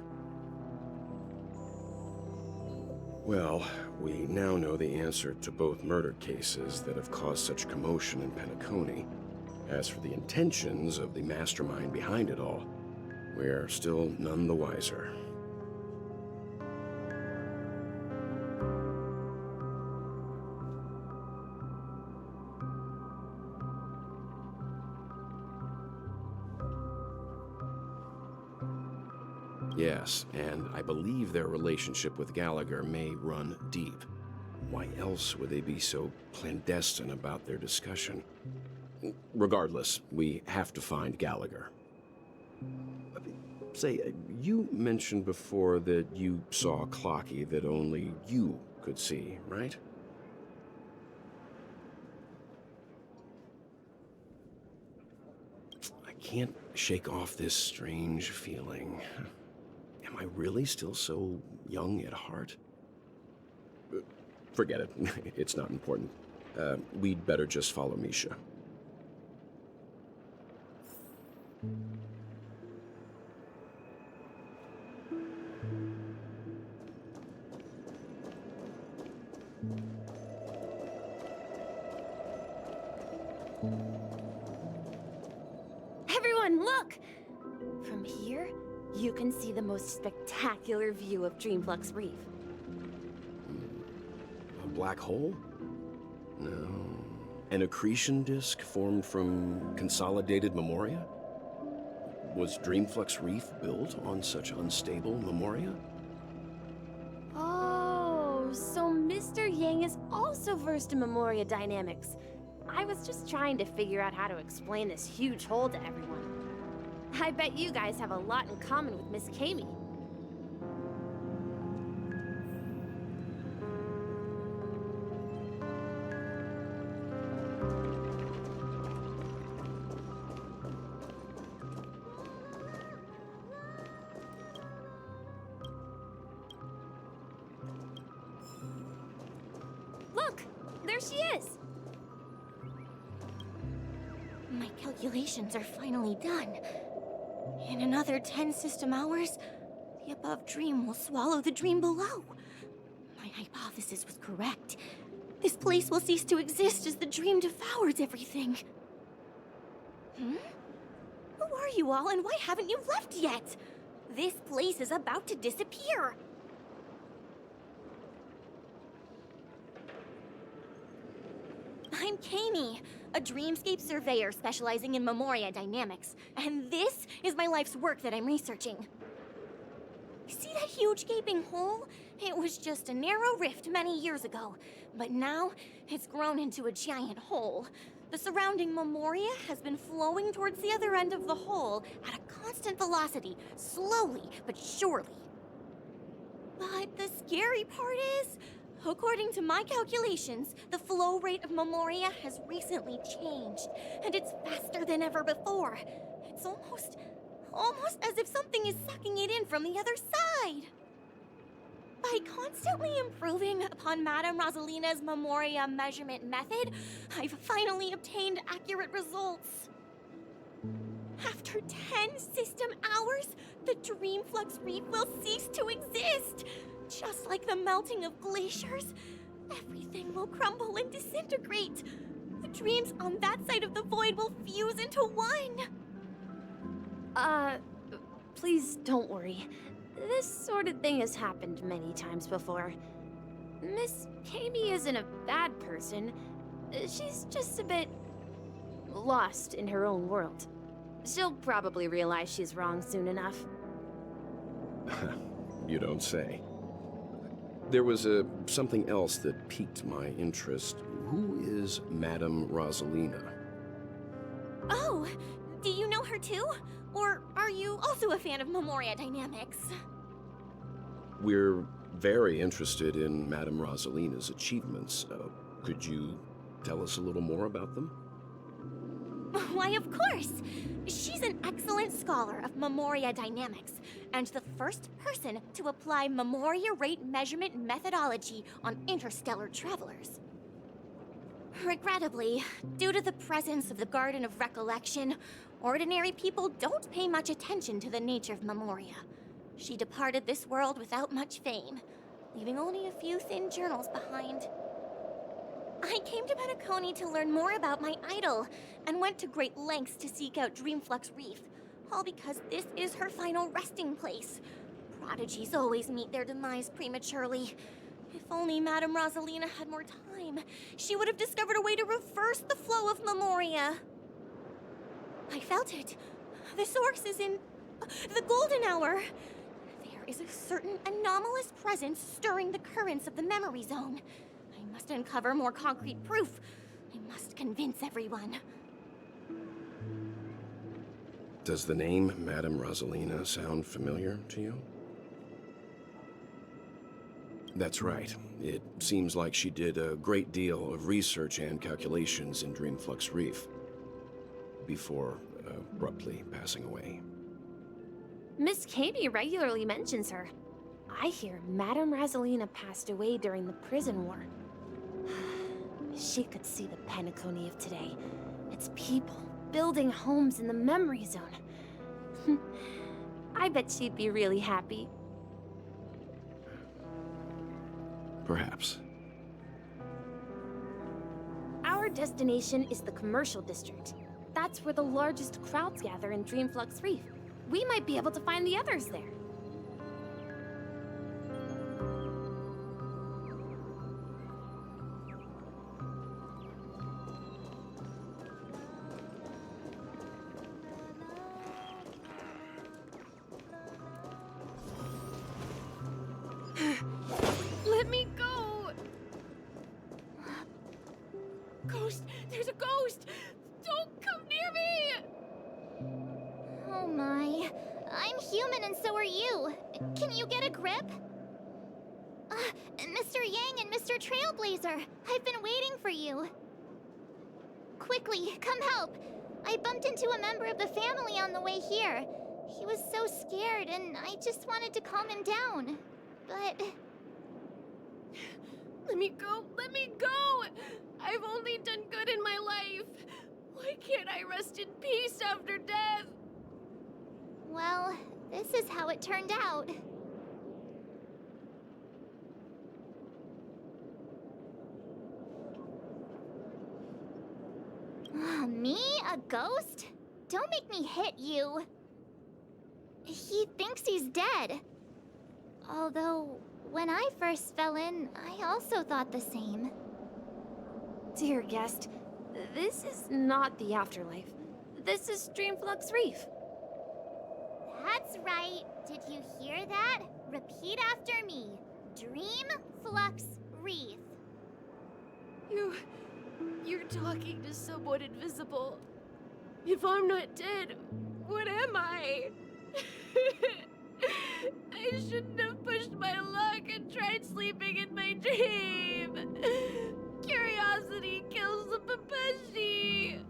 Well, we now know the answer to both murder cases that have caused such commotion in Penacony. As for the intentions of the mastermind behind it all, we're still none the wiser. Yes, and I believe their relationship with Gallagher may run deep. Why else would they be so clandestine about their discussion? Regardless, we have to find Gallagher. Say, you mentioned before that you saw Clocky that only you could see, right? I can't shake off this strange feeling. Am I really still so young at heart? Forget it. It's not important. We'd better just follow Misha. Everyone, look! From here, you can see the most spectacular view of Dreamflux Reef. A black hole? No. An accretion disk formed from consolidated memoria? Was Dreamflux Reef built on such unstable memoria? Oh, so Mr. Yang is also versed in memoria dynamics. I was just trying to figure out how to explain this huge hole to everyone. I bet you guys have a lot in common with Miss Kami. Look! There she is! My calculations are finally done. In another 10 system hours, the above dream will swallow the dream below. My hypothesis was correct. This place will cease to exist as the dream devours everything. Who are you all, and why haven't you left yet? This place is about to disappear. I'm Kami, a dreamscape surveyor specializing in memoria dynamics, and this is my life's work that I'm researching. See that huge gaping hole? It was just a narrow rift many years ago, but now it's grown into a giant hole. The surrounding memoria has been flowing towards the other end of the hole at a constant velocity, slowly but surely. But the scary part is, according to my calculations, the flow rate of memoria has recently changed, and it's faster than ever before. It's almost as if something is sucking it in from the other side. By constantly improving upon Madame Rosalina's memoria measurement method, I've finally obtained accurate results. After 10 system hours, the Dreamflux Reef will cease to exist. Just like the melting of glaciers, everything will crumble and disintegrate. dreams on that side of the void will fuse into one. Please don't worry. This sort of thing has happened many times before. Miss Kami isn't a bad person. She's just a bit lost in her own world. She'll probably realize she's wrong soon enough. You don't say. There was something else that piqued my interest. Who is Madame Rosalina? Oh, do you know her too? Or are you also a fan of Memoria Dynamics? We're very interested in Madame Rosalina's achievements. Could you tell us a little more about them? Why, of course! She's an excellent scholar of Memoria Dynamics, and the first person to apply Memoria rate measurement methodology on interstellar travelers. Regrettably, due to the presence of the Garden of Recollection, ordinary people don't pay much attention to the nature of Memoria. She departed this world without much fame, leaving only a few thin journals behind. I came to Penacony to learn more about my idol, and went to great lengths to seek out Dreamflux Reef, all because this is her final resting place. Prodigies always meet their demise prematurely. If only Madame Rosalina had more time, she would have discovered a way to reverse the flow of Memoria. I felt it. The source is in the golden hour. There is a certain anomalous presence stirring the currents of the memory zone. I must uncover more concrete proof. I must convince everyone. Does the name Madame Rosalina sound familiar to you? That's right. It seems like she did a great deal of research and calculations in Dreamflux Reef before abruptly passing away. Miss Kami regularly mentions her. I hear Madame Rosalina passed away during the prison war. She could see the Penacony of today. Its people building homes in the memory zone. I bet she'd be really happy. Perhaps. Our destination is the commercial district. That's where the largest crowds gather in Dreamflux Reef. We might be able to find the others there. Let me go! Ghost! There's a ghost! Don't come near me! Oh my. I'm human and so are you. Can you get a grip? Mr. Yang and Mr. Trailblazer, I've been waiting for you. Quickly, come help. I bumped into a member of the family on the way here. He was so scared and I just wanted to calm him down. But... Let me go! Let me go! I've only done good in my life. Why can't I rest in peace after death? Well, this is how it turned out. Me? A ghost? Don't make me hit you. He thinks he's dead. Although, when I first fell in, I also thought the same. Dear guest, this is not the afterlife. This is Dreamflux Reef. That's right. Did you hear that? Repeat after me. Dreamflux Reef. You're talking to someone invisible. If I'm not dead, what am I? I shouldn't have pushed my luck and tried sleeping in my dream. Curiosity kills the Papeshi.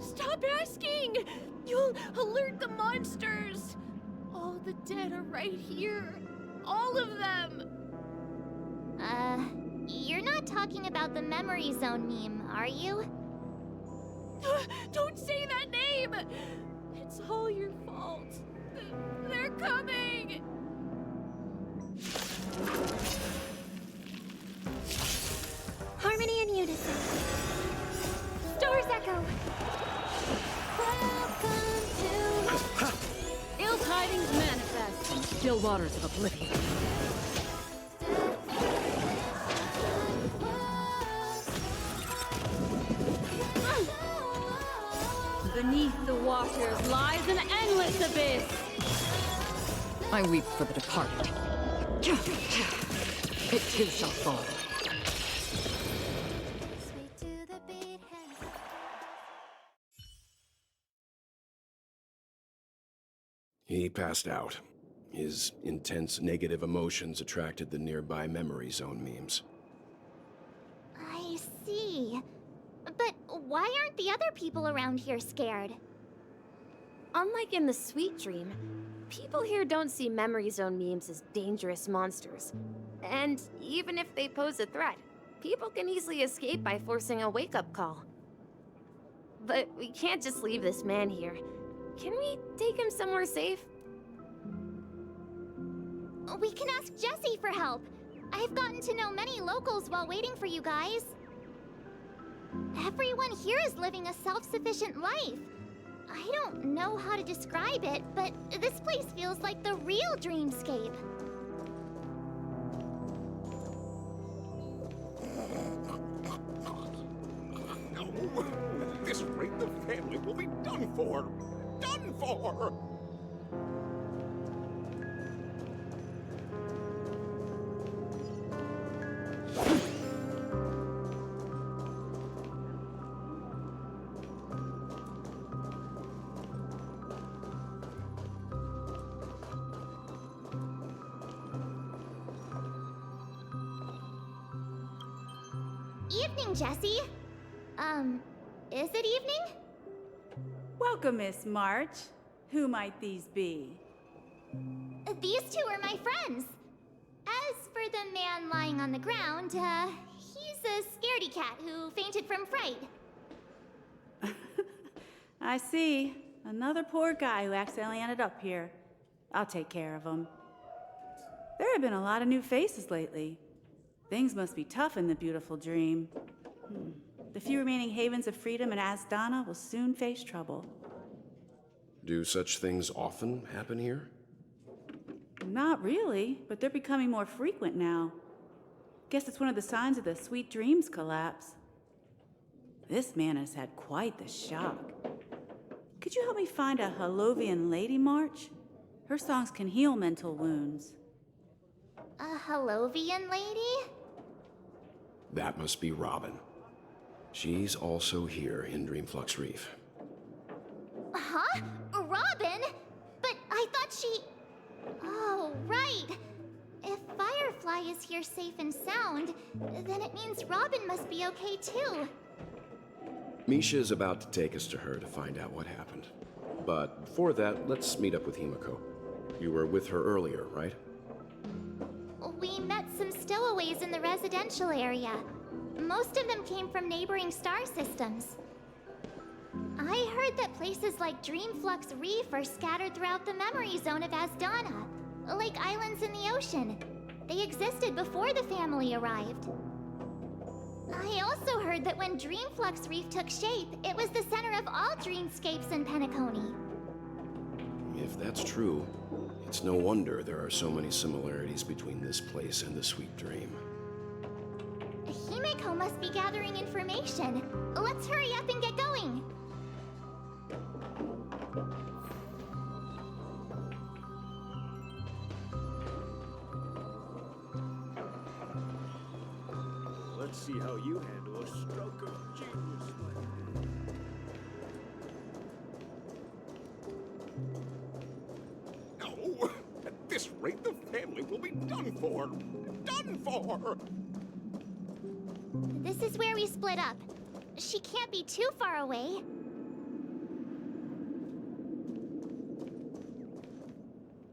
Stop asking! You'll alert the monsters. All the dead are right here. All of them. You're not talking about the memory zone meme, are you? Don't say that name! It's all your fault. They're coming! still waters of oblivion. Beneath the waters lies an endless abyss. I weep for the departed. It too shall fall. He passed out. His intense negative emotions attracted the nearby memory zone memes. I see. But why aren't the other people around here scared? Unlike in the Sweet Dream, people here don't see memory zone memes as dangerous monsters. And even if they pose a threat, people can easily escape by forcing a wake-up call. But we can't just leave this man here. Can we take him somewhere safe? We can ask Jessie for help. I've gotten to know many locals while waiting for you guys. Everyone here is living a self-sufficient life. I don't know how to describe it, but this place feels like the real dreamscape. No, at this rate the family will be done for. Done for! Evening, Jessie. Is it evening? Welcome, Miss March. Who might these be? These two are my friends. As for the man lying on the ground, he's a scaredy cat who fainted from fright. I see. Another poor guy who accidentally ended up here. I'll take care of him. There have been a lot of new faces lately. Things must be tough in the beautiful dream. The few remaining havens of freedom in Asdana will soon face trouble. Do such things often happen here? Not really, but they're becoming more frequent now. Guess it's one of the signs of the Sweet Dreams collapse. This man has had quite the shock. Could you help me find a Halovian lady, March? Her songs can heal mental wounds. A Halovian lady? That must be Robin. She's also here in Dreamflux Reef. Huh? Robin? But I thought she... Oh, right. If Firefly is here safe and sound, then it means Robin must be okay too. Misha's about to take us to her to find out what happened. But before that, let's meet up with Himiko. You were with her earlier, right? We met some stowaways in the residential area. Most of them came from neighboring star systems. I heard that places like Dreamflux Reef are scattered throughout the memory zone of Asdana, like islands in the ocean. They existed before the family arrived. I also heard that when Dreamflux Reef took shape, it was the center of all dreamscapes in Penacony. If that's true, it's no wonder there are so many similarities between this place and the Sweet Dream. Himiko must be gathering information. Let's hurry up and get going. Let's see how you handle a stroke of genius. No, at this rate the family will be done for. Done for! This is where we split up. She can't be too far away.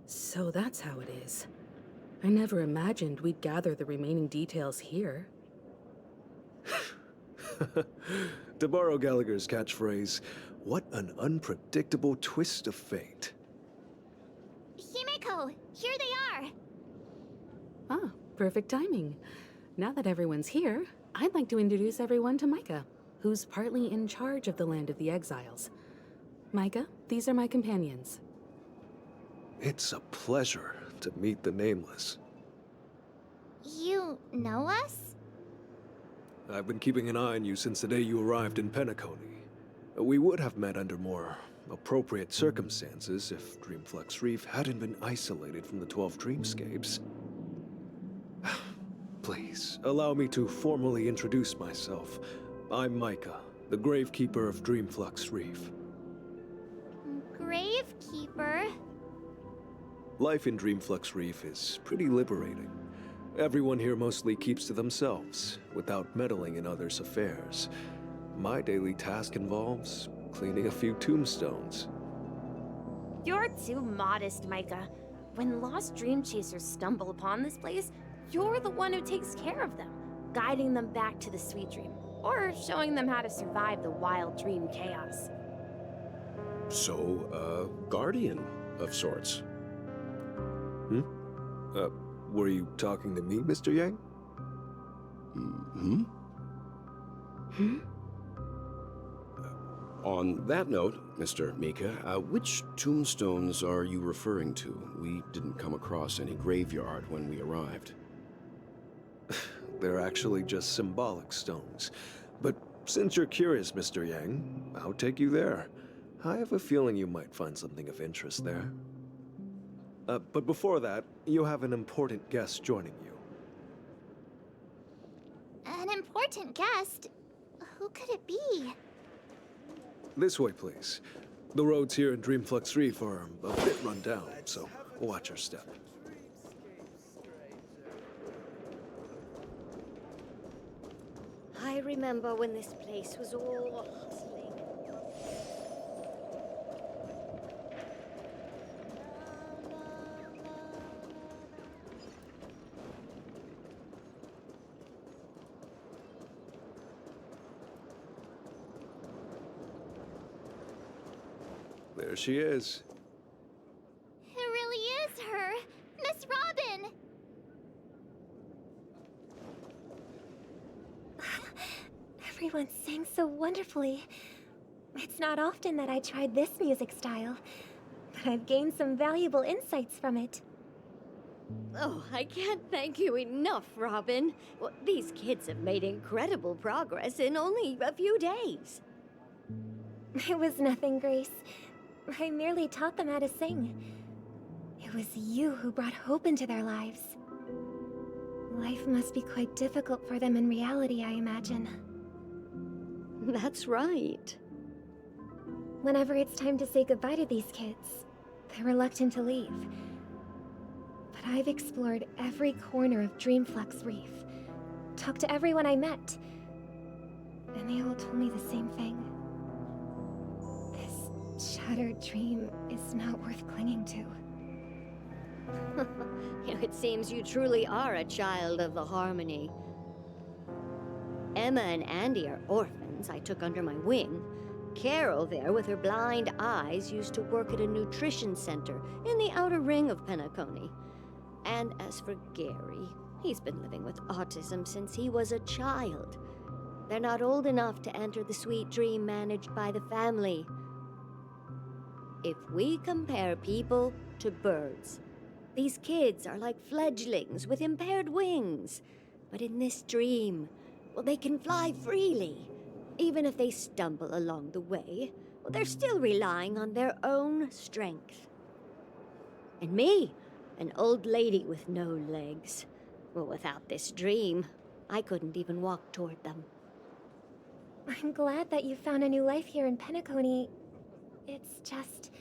So that's how it is. I never imagined we'd gather the remaining details here. To borrow Gallagher's catchphrase, what an unpredictable twist of fate. Himiko, here they are. Ah, perfect timing. Now that everyone's here, I'd like to introduce everyone to Micah, who's partly in charge of the Land of the Exiles. Micah, these are my companions. It's a pleasure. to meet the Nameless. You know us? I've been keeping an eye on you since the day you arrived in Penacony. We would have met under more appropriate circumstances if Dreamflux Reef hadn't been isolated from the 12 Dreamscapes. Please, allow me to formally introduce myself. I'm Micah, the Gravekeeper of Dreamflux Reef. Gravekeeper? Life in Dreamflux Reef is pretty liberating. Everyone here mostly keeps to themselves, without meddling in others' affairs. My daily task involves cleaning a few tombstones. You're too modest, Micah. When lost dream chasers stumble upon this place, you're the one who takes care of them, guiding them back to the sweet dream, or showing them how to survive the wild dream chaos. So, guardian of sorts. Were you talking to me, Mr. Yang? On that note, Mr. Mika, which tombstones are you referring to? We didn't come across any graveyard when we arrived. They're actually just symbolic stones. But since you're curious, Mr. Yang, I'll take you there. I have a feeling you might find something of interest there. But before that, you have an important guest joining you. An important guest? Who could it be? This way, please. The roads here in Dreamflux Reef are a bit run down, so watch your step. I remember when this place was all hustling. There she is. It really is her! Miss Robin! Everyone sang so wonderfully. It's not often that I tried this music style, but I've gained some valuable insights from it. Oh, I can't thank you enough, Robin. Well, these kids have made incredible progress in only a few days. It was nothing, Grace. I merely taught them how to sing. It was you who brought hope into their lives. Life must be quite difficult for them in reality, I imagine. That's right. Whenever it's time to say goodbye to these kids, they're reluctant to leave. But I've explored every corner of Dreamflux Reef, talked to everyone I met, and they all told me the same thing. This shattered dream is not worth clinging to. It seems you truly are a child of the Harmony. Emma and Andy are orphans I took under my wing. Carol there, with her blind eyes, used to work at a nutrition center in the outer ring of Penacony. And as for Gary, he's been living with autism since he was a child. They're not old enough to enter the sweet dream managed by the family. If we compare people to birds, these kids are like fledglings with impaired wings. But in this dream, well, they can fly freely. Even if they stumble along the way, well, they're still relying on their own strength. And me, an old lady with no legs. Well, without this dream, I couldn't even walk toward them. I'm glad that you found a new life here in Penacony. It's just...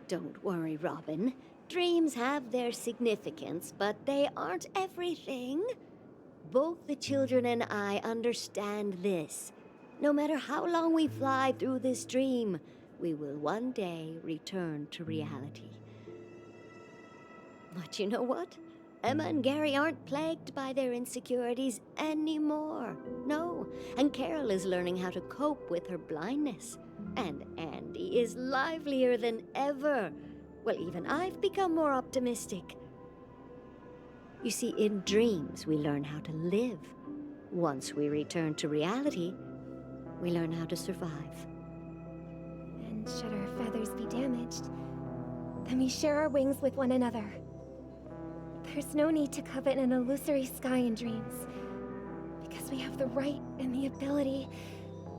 Don't worry, Robin. Dreams have their significance, but they aren't everything. Both the children and I understand this. No matter how long we fly through this dream, we will one day return to reality. But you know what? Emma and Gary aren't plagued by their insecurities anymore. No, and Carol is learning how to cope with her blindness. And Andy is livelier than ever. Well, even I've become more optimistic. You see, in dreams, we learn how to live. Once we return to reality, we learn how to survive. And should our feathers be damaged, then we share our wings with one another. There's no need to covet an illusory sky in dreams, because we have the right and the ability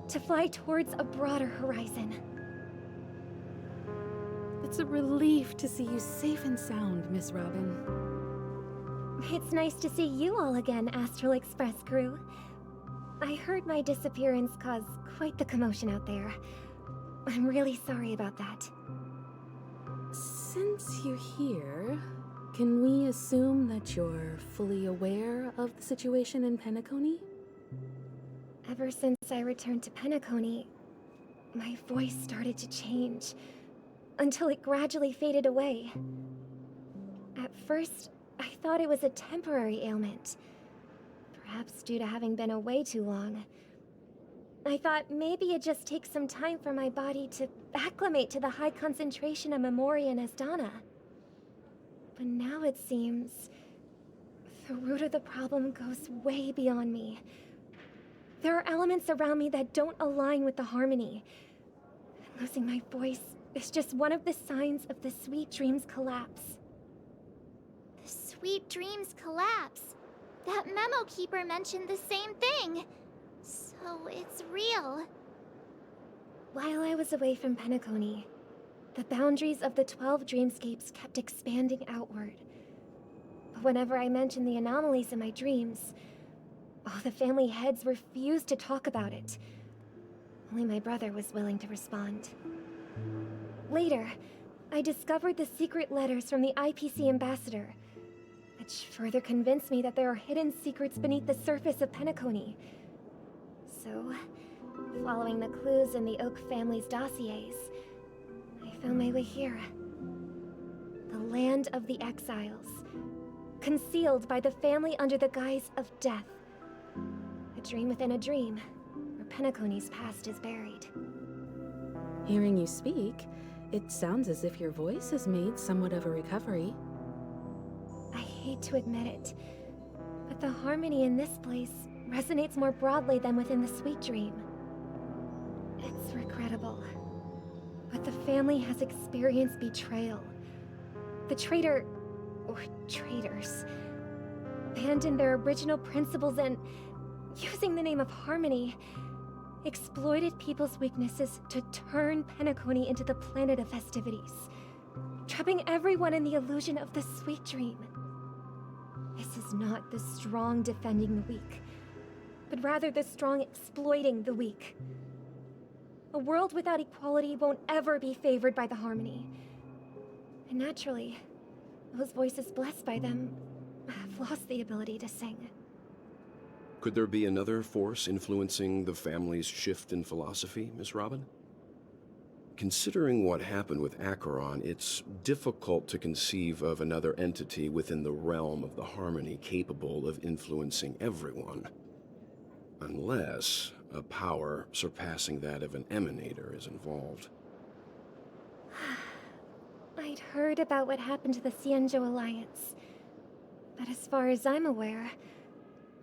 to fly towards a broader horizon. It's a relief to see you safe and sound, Miss Robin. It's nice to see you all again, Astral Express crew. I heard my disappearance caused quite the commotion out there. I'm really sorry about that. Since you're here, can we assume that you're fully aware of the situation in Penacony? Ever since I returned to Penacony, my voice started to change, until it gradually faded away. At first, I thought it was a temporary ailment, perhaps due to having been away too long. I thought maybe it just takes some time for my body to acclimate to the high concentration of Memoria and Asdana. But now it seems the root of the problem goes way beyond me. There are elements around me that don't align with the harmony. Losing my voice is just one of the signs of the Sweet Dreams collapse. The Sweet Dreams collapse. That memo keeper mentioned the same thing. So it's real. While I was away from Penacony, the boundaries of the 12 dreamscapes kept expanding outward. But whenever I mentioned the anomalies in my dreams, all the family heads refused to talk about it. Only my brother was willing to respond. Later, I discovered the secret letters from the IPC ambassador, which further convinced me that there are hidden secrets beneath the surface of Penacony. So, following the clues in the Oak family's dossiers, I found my way here. The land of the exiles, concealed by the family under the guise of death. A dream within a dream, where Penacony's past is buried. Hearing you speak, it sounds as if your voice has made somewhat of a recovery. I hate to admit it, but the harmony in this place resonates more broadly than within the Sweet Dream. It's regrettable, but the family has experienced betrayal. The traitor, or traitors, abandoned their original principles and, using the name of harmony, exploited people's weaknesses to turn Penacony into the planet of festivities, trapping everyone in the illusion of the Sweet Dream. This is not the strong defending the weak, but rather the strong exploiting the weak. A world without equality won't ever be favored by the harmony. And naturally, those voices blessed by them have lost the ability to sing. Could there be another force influencing the family's shift in philosophy, Miss Robin? Considering what happened with Acheron, it's difficult to conceive of another entity within the realm of the harmony capable of influencing everyone. Unless a power surpassing that of an emanator is involved. I'd heard about what happened to the Xianzhou Alliance, but as far as I'm aware,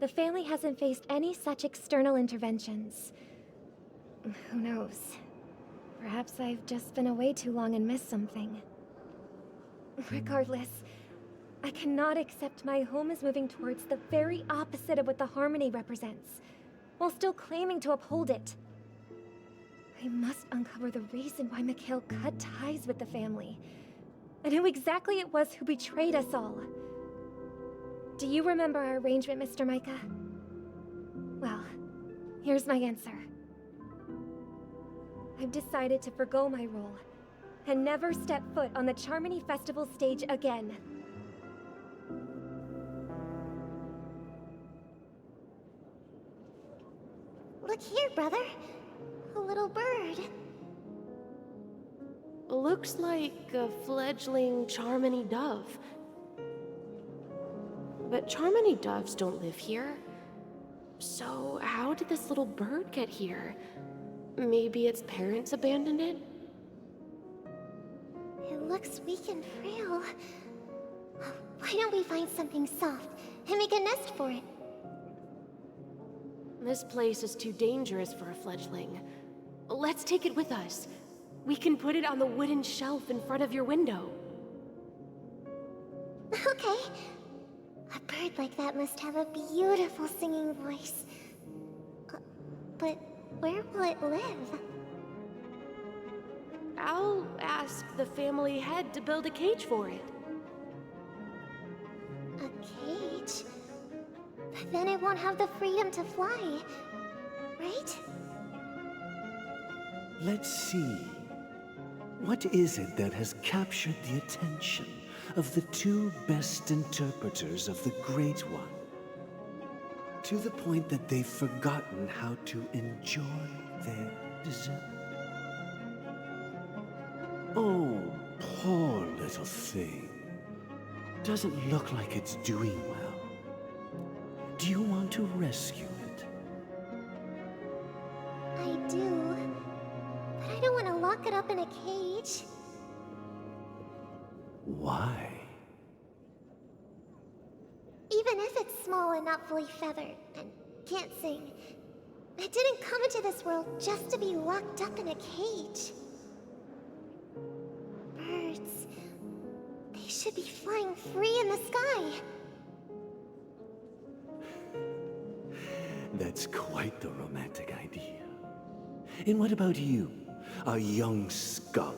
the family hasn't faced any such external interventions. Who knows? Perhaps I've just been away too long and missed something. Regardless, I cannot accept my home is moving towards the very opposite of what the harmony represents, while still claiming to uphold it. I must uncover the reason why Mikhail cut ties with the family, and who exactly it was who betrayed us all. Do you remember our arrangement, Mr. Micah? Well, here's my answer. I've decided to forgo my role, and never step foot on the Charmony Festival stage again. Look here, brother. A little bird. Looks like a fledgling Charmony dove. But Charmony doves don't live here. So how did this little bird get here? Maybe its parents abandoned it? It looks weak and frail. Why don't we find something soft and make a nest for it? This place is too dangerous for a fledgling. Let's take it with us. We can put it on the wooden shelf in front of your window. Okay. A bird like that must have a beautiful singing voice. But where will it live? I'll ask the family head to build a cage for it. A cage? But then it won't have the freedom to fly, right? Let's see. What is it that has captured the attention of the two best interpreters of the Great One? To the point that they've forgotten how to enjoy their dessert. Oh, poor little thing. Doesn't look like it's doing well. Do you want to rescue it? I do. But I don't want to lock it up in a cage. Why? Even if it's small and not fully feathered and can't sing, it didn't come into this world just to be locked up in a cage. Birds, they should be flying free in the sky. That's quite the romantic idea. And what about you, a young scholar?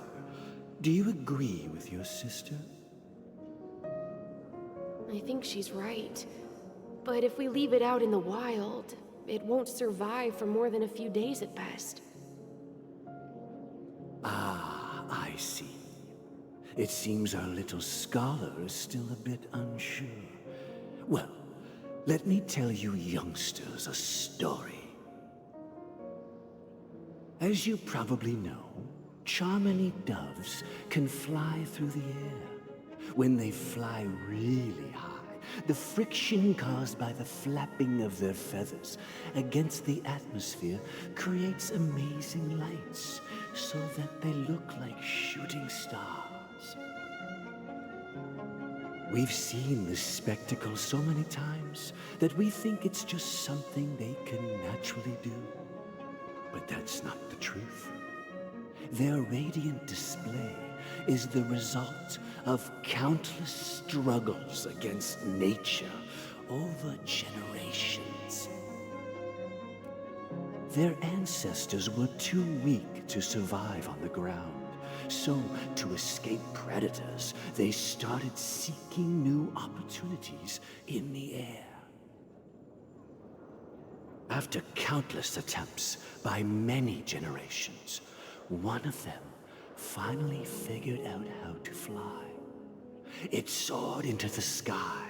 Do you agree with your sister? I think she's right. But if we leave it out in the wild, it won't survive for more than a few days at best. Ah, I see. It seems our little scholar is still a bit unsure. Well, let me tell you youngsters a story. As you probably know, Charmony doves can fly through the air. When they fly really high, the friction caused by the flapping of their feathers against the atmosphere creates amazing lights, so that they look like shooting stars. We've seen this spectacle so many times that we think it's just something they can naturally do. But that's not the truth. Their radiant display is the result of countless struggles against nature over generations. Their ancestors were too weak to survive on the ground, so to escape predators, they started seeking new opportunities in the air. After countless attempts by many generations, one of them finally figured out how to fly. It soared into the sky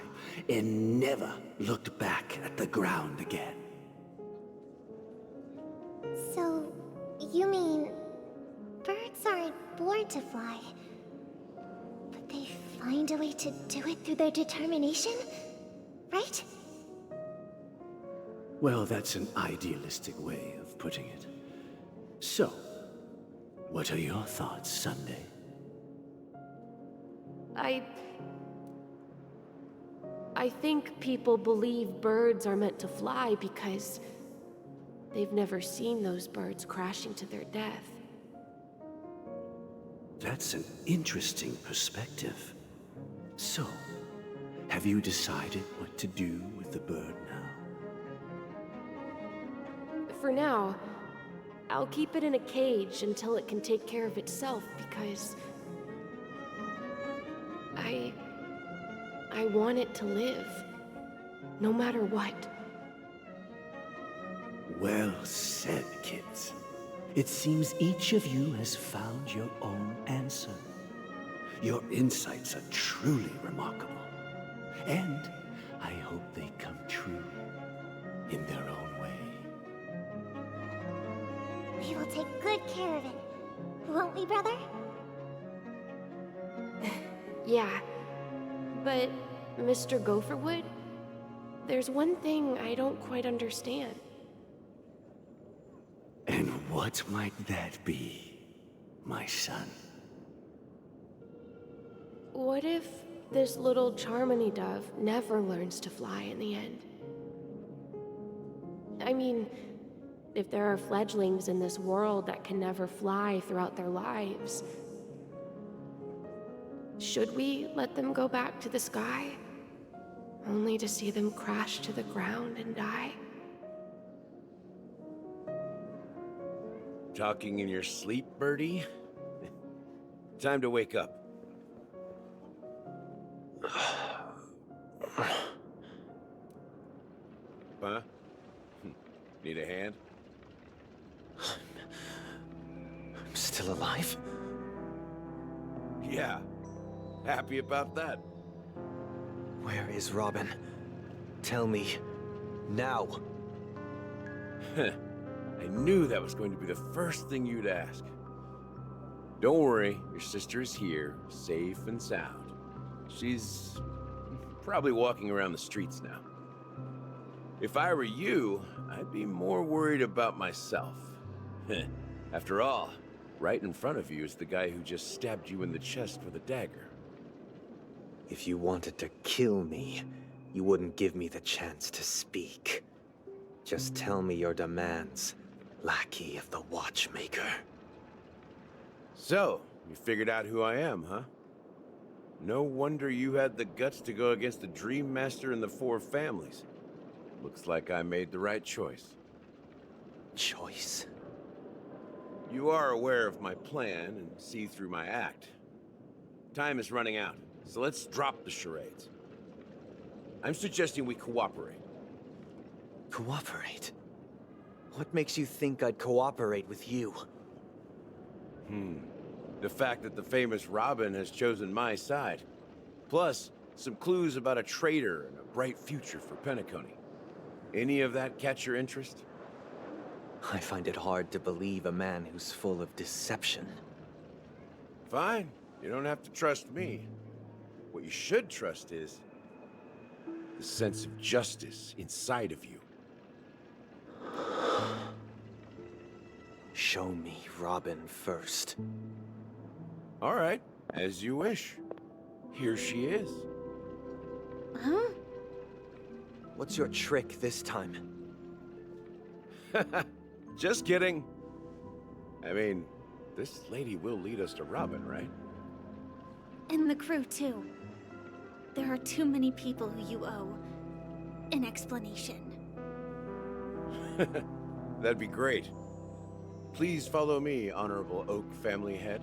and never looked back at the ground again. So, you mean birds aren't born to fly, but they find a way to do it through their determination, right? Well, that's an idealistic way of putting it. So, what are your thoughts, Sunday? I think people believe birds are meant to fly because they've never seen those birds crashing to their death. That's an interesting perspective. So, have you decided what to do with the bird now? For now, I'll keep it in a cage until it can take care of itself because I want it to live, no matter what. Well said, kids. It seems each of you has found your own answer. Your insights are truly remarkable. And I hope they come true in their own way. We will take good care of it, won't we, brother? Yeah, but Mr. Gopherwood, there's one thing I don't quite understand. And what might that be, my son? What if this little Charmony dove never learns to fly in the end? I mean, if there are fledglings in this world that can never fly throughout their lives, Should we let them go back to the sky? Only to see them crash to the ground and die? Talking in your sleep, Birdie? Time to wake up. Huh? Need a hand? I'm still alive? Yeah. Happy about that. Where is Robin? Tell me. Now. I knew that was going to be the first thing you'd ask. Don't worry, your sister is here, safe and sound. She's probably walking around the streets now. If I were you, I'd be more worried about myself. After all, right in front of you is the guy who just stabbed you in the chest with a dagger. If you wanted to kill me, you wouldn't give me the chance to speak. Just tell me your demands, lackey of the Watchmaker. So, you figured out who I am, huh? No wonder you had the guts to go against the Dream Master and the Four Families. Looks like I made the right choice. Choice? You are aware of my plan and see through my act. Time is running out, so let's drop the charades. I'm suggesting we cooperate. Cooperate? What makes you think I'd cooperate with you? The fact that the famous Robin has chosen my side. Plus, some clues about a traitor and a bright future for Penacony. Any of that catch your interest? I find it hard to believe a man who's full of deception. Fine. You don't have to trust me. What you should trust is the sense of justice inside of you. Show me Robin first. All right, as you wish. Here she is. Huh? What's your trick this time? Just kidding. I mean, this lady will lead us to Robin, right? And the crew, too. There are too many people who you owe an explanation. That'd be great. Please follow me, Honorable Oak Family Head.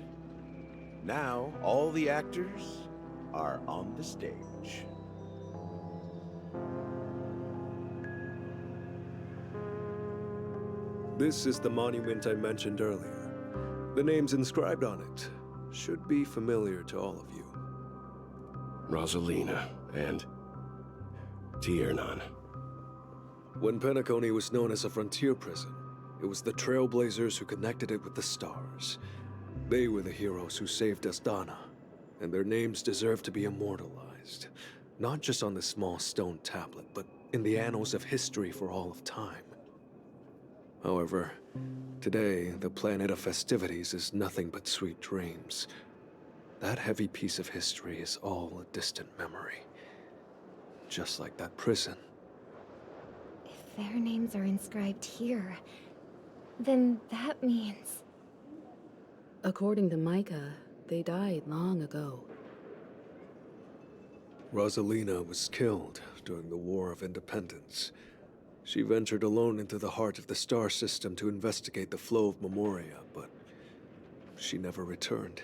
Now, all the actors are on the stage. This is the monument I mentioned earlier. The names inscribed on it should be familiar to all of you. Rosalina and Tiernan. When Penacony was known as a frontier prison, it was the Trailblazers who connected it with the stars. They were the heroes who saved Asdana, and their names deserve to be immortalized, not just on this small stone tablet, but in the annals of history for all of time. However, today, the planet of festivities is nothing but sweet dreams. That heavy piece of history is all a distant memory. Just like that prison. If their names are inscribed here, then that means... According to Micah, they died long ago. Rosalina was killed during the War of Independence. She ventured alone into the heart of the star system to investigate the flow of Memoria, but she never returned.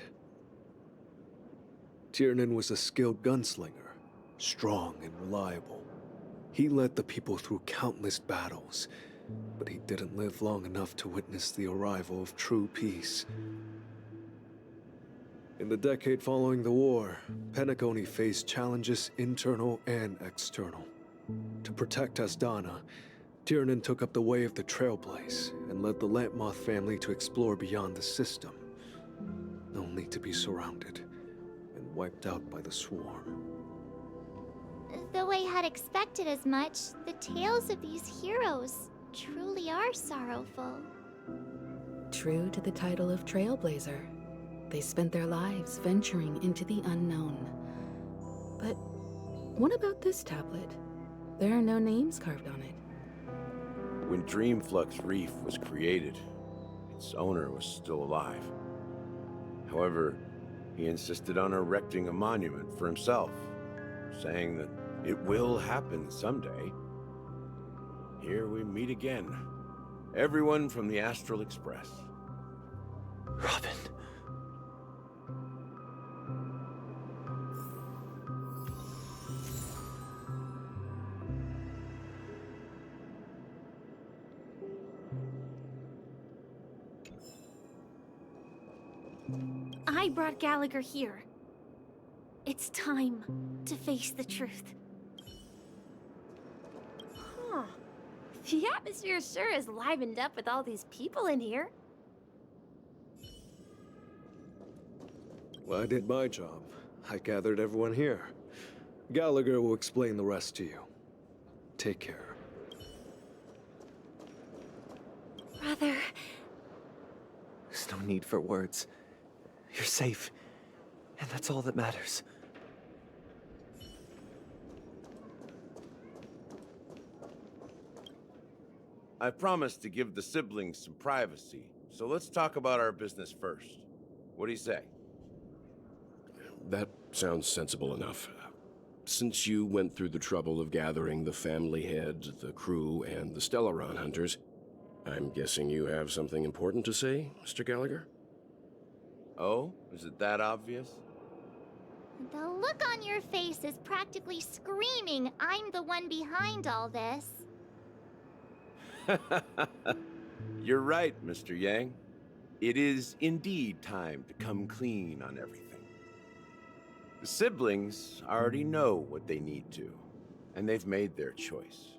Tiernan was a skilled gunslinger, strong and reliable. He led the people through countless battles, but he didn't live long enough to witness the arrival of true peace. In the decade following the war, Penacony faced challenges internal and external. To protect Asdana, Tiernan took up the way of the Trailblaze and led the Lampmoth family to explore beyond the system, only to be surrounded and wiped out by the Swarm. Though I had expected as much, the tales of these heroes truly are sorrowful. True to the title of Trailblazer, they spent their lives venturing into the unknown. But what about this tablet? There are no names carved on it. When Dreamflux Reef was created, its owner was still alive. However, He insisted on erecting a monument for himself, saying that it will happen someday. Here we meet again. Everyone from the Astral Express. Robin. I brought Gallagher here. It's time to face the truth. Huh. The atmosphere sure is livened up with all these people in here. Well, I did my job. I gathered everyone here. Gallagher will explain the rest to you. Take care. Brother. There's no need for words. You're safe, and that's all that matters. I promised to give the siblings some privacy, so let's talk about our business first. What do you say? That sounds sensible enough. Since you went through the trouble of gathering the family head, the crew, and the Stellaron hunters, I'm guessing you have something important to say, Mr. Gallagher? Oh? Is it that obvious? The look on your face is practically screaming, I'm the one behind all this. You're right, Mr. Yang. It is indeed time to come clean on everything. The siblings already know what they need to, and they've made their choice.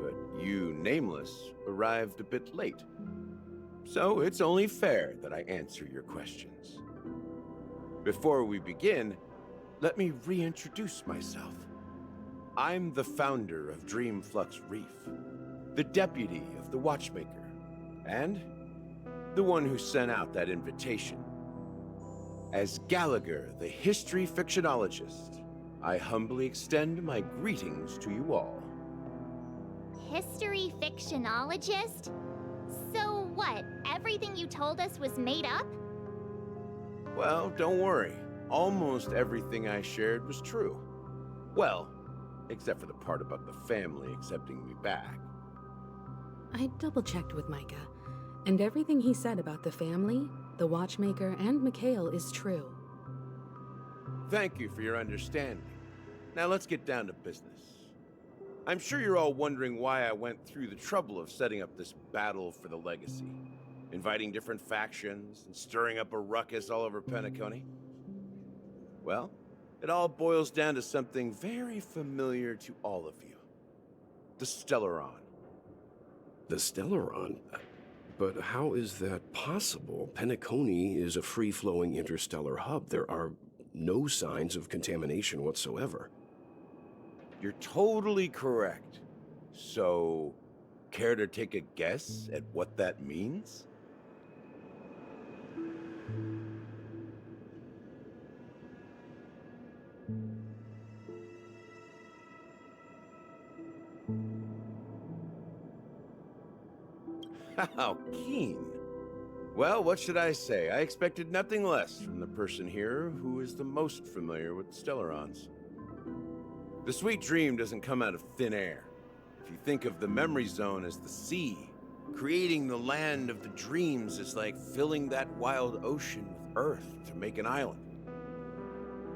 But you, Nameless, arrived a bit late. So it's only fair that I answer your questions. Before we begin, let me reintroduce myself. I'm the founder of Dreamflux Reef, the deputy of the Watchmaker, and the one who sent out that invitation. As Gallagher, the history fictionologist, I humbly extend my greetings to you all. History fictionologist? So what, everything you told us was made up? Well, don't worry. Almost everything I shared was true. Well, except for the part about the family accepting me back. I double-checked with Micah, and everything he said about the family, the Watchmaker, and Mikhail is true. Thank you for your understanding. Now let's get down to business. I'm sure you're all wondering why I went through the trouble of setting up this battle for the legacy, inviting different factions and stirring up a ruckus all over Penacony. Well, it all boils down to something very familiar to all of you. The Stellaron. The Stellaron? But how is that possible? Penacony is a free-flowing interstellar hub. There are no signs of contamination whatsoever. You're totally correct. So, care to take a guess at what that means? How keen. Well, what should I say? I expected nothing less from the person here who is the most familiar with Stellarons. The sweet dream doesn't come out of thin air. If you think of the memory zone as the sea, creating the land of the dreams is like filling that wild ocean with earth to make an island.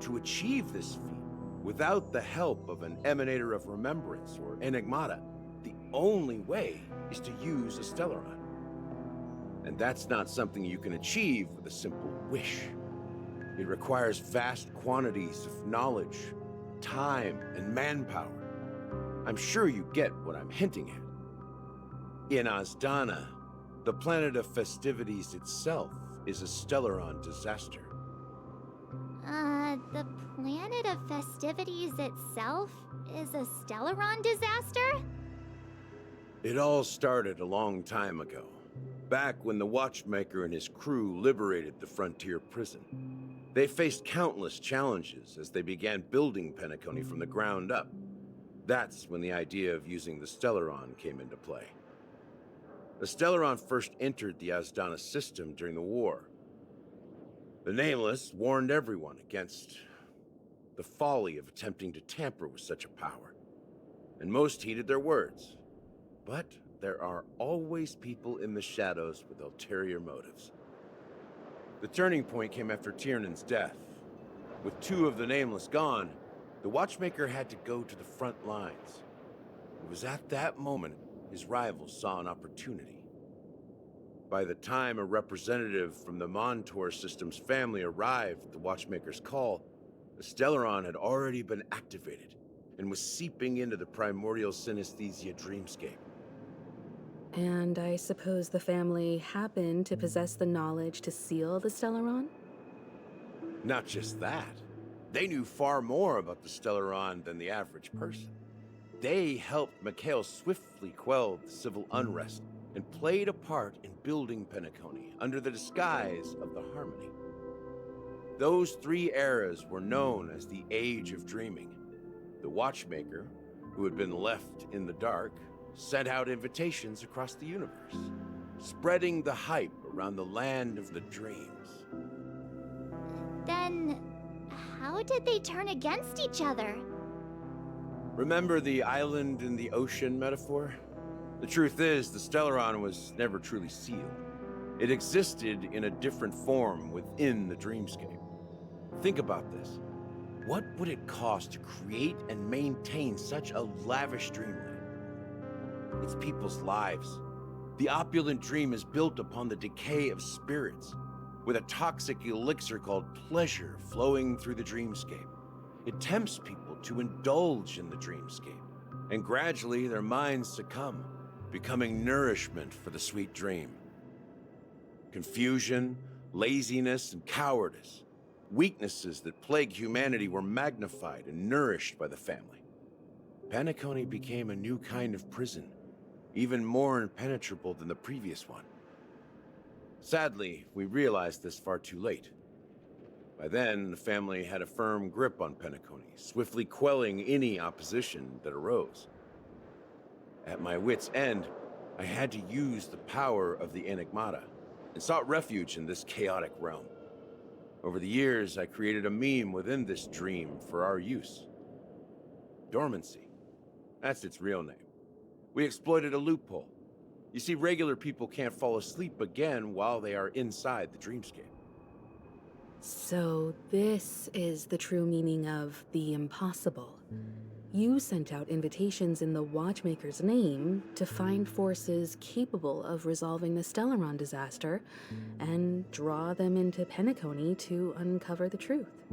To achieve this feat, without the help of an emanator of remembrance or enigmata, the only way is to use a Stellaron. And that's not something you can achieve with a simple wish. It requires vast quantities of knowledge, time, and manpower. I'm sure you get what I'm hinting at. In Azdana, the planet of festivities itself is a Stellaron disaster. The planet of festivities itself is a Stellaron disaster? It all started a long time ago, back when the Watchmaker and his crew liberated the frontier prison. They faced countless challenges as they began building Penacony from the ground up. That's when the idea of using the Stellaron came into play. The Stellaron first entered the Azdana system during the war. The Nameless warned everyone against the folly of attempting to tamper with such a power, and most heeded their words. But there are always people in the shadows with ulterior motives. The turning point came after Tiernan's death. With two of the Nameless gone, the Watchmaker had to go to the front lines. It was at that moment his rivals saw an opportunity. By the time a representative from the Montour Systems family arrived at the Watchmaker's call, the Stellaron had already been activated and was seeping into the primordial synesthesia dreamscape. And I suppose the family happened to possess the knowledge to seal the Stellaron? Not just that. They knew far more about the Stellaron than the average person. They helped Mikhail swiftly quell the civil unrest and played a part in building Penacony under the disguise of the Harmony. Those 3 eras were known as the Age of Dreaming. The Watchmaker, who had been left in the dark, sent out invitations across the universe, spreading the hype around the land of the dreams. Then, how did they turn against each other? Remember the island in the ocean metaphor? The truth is, the Stellaron was never truly sealed. It existed in a different form within the dreamscape. Think about this. What would it cost to create and maintain such a lavish dreamland? It's people's lives. The opulent dream is built upon the decay of spirits, with a toxic elixir called pleasure flowing through the dreamscape. It tempts people to indulge in the dreamscape, and gradually their minds succumb, becoming nourishment for the sweet dream. Confusion, laziness, and cowardice, weaknesses that plague humanity, were magnified and nourished by the family. Penacony became a new kind of prison, even more impenetrable than the previous one. Sadly, we realized this far too late. By then, the family had a firm grip on Penacony, swiftly quelling any opposition that arose. At my wit's end, I had to use the power of the Enigmata, and sought refuge in this chaotic realm. Over the years, I created a meme within this dream for our use. Dormancy. That's its real name. We exploited a loophole. You see, regular people can't fall asleep again while they are inside the dreamscape. So this is the true meaning of the impossible. You sent out invitations in the Watchmaker's name to find forces capable of resolving the Stellaron disaster and draw them into Penacony to uncover the truth.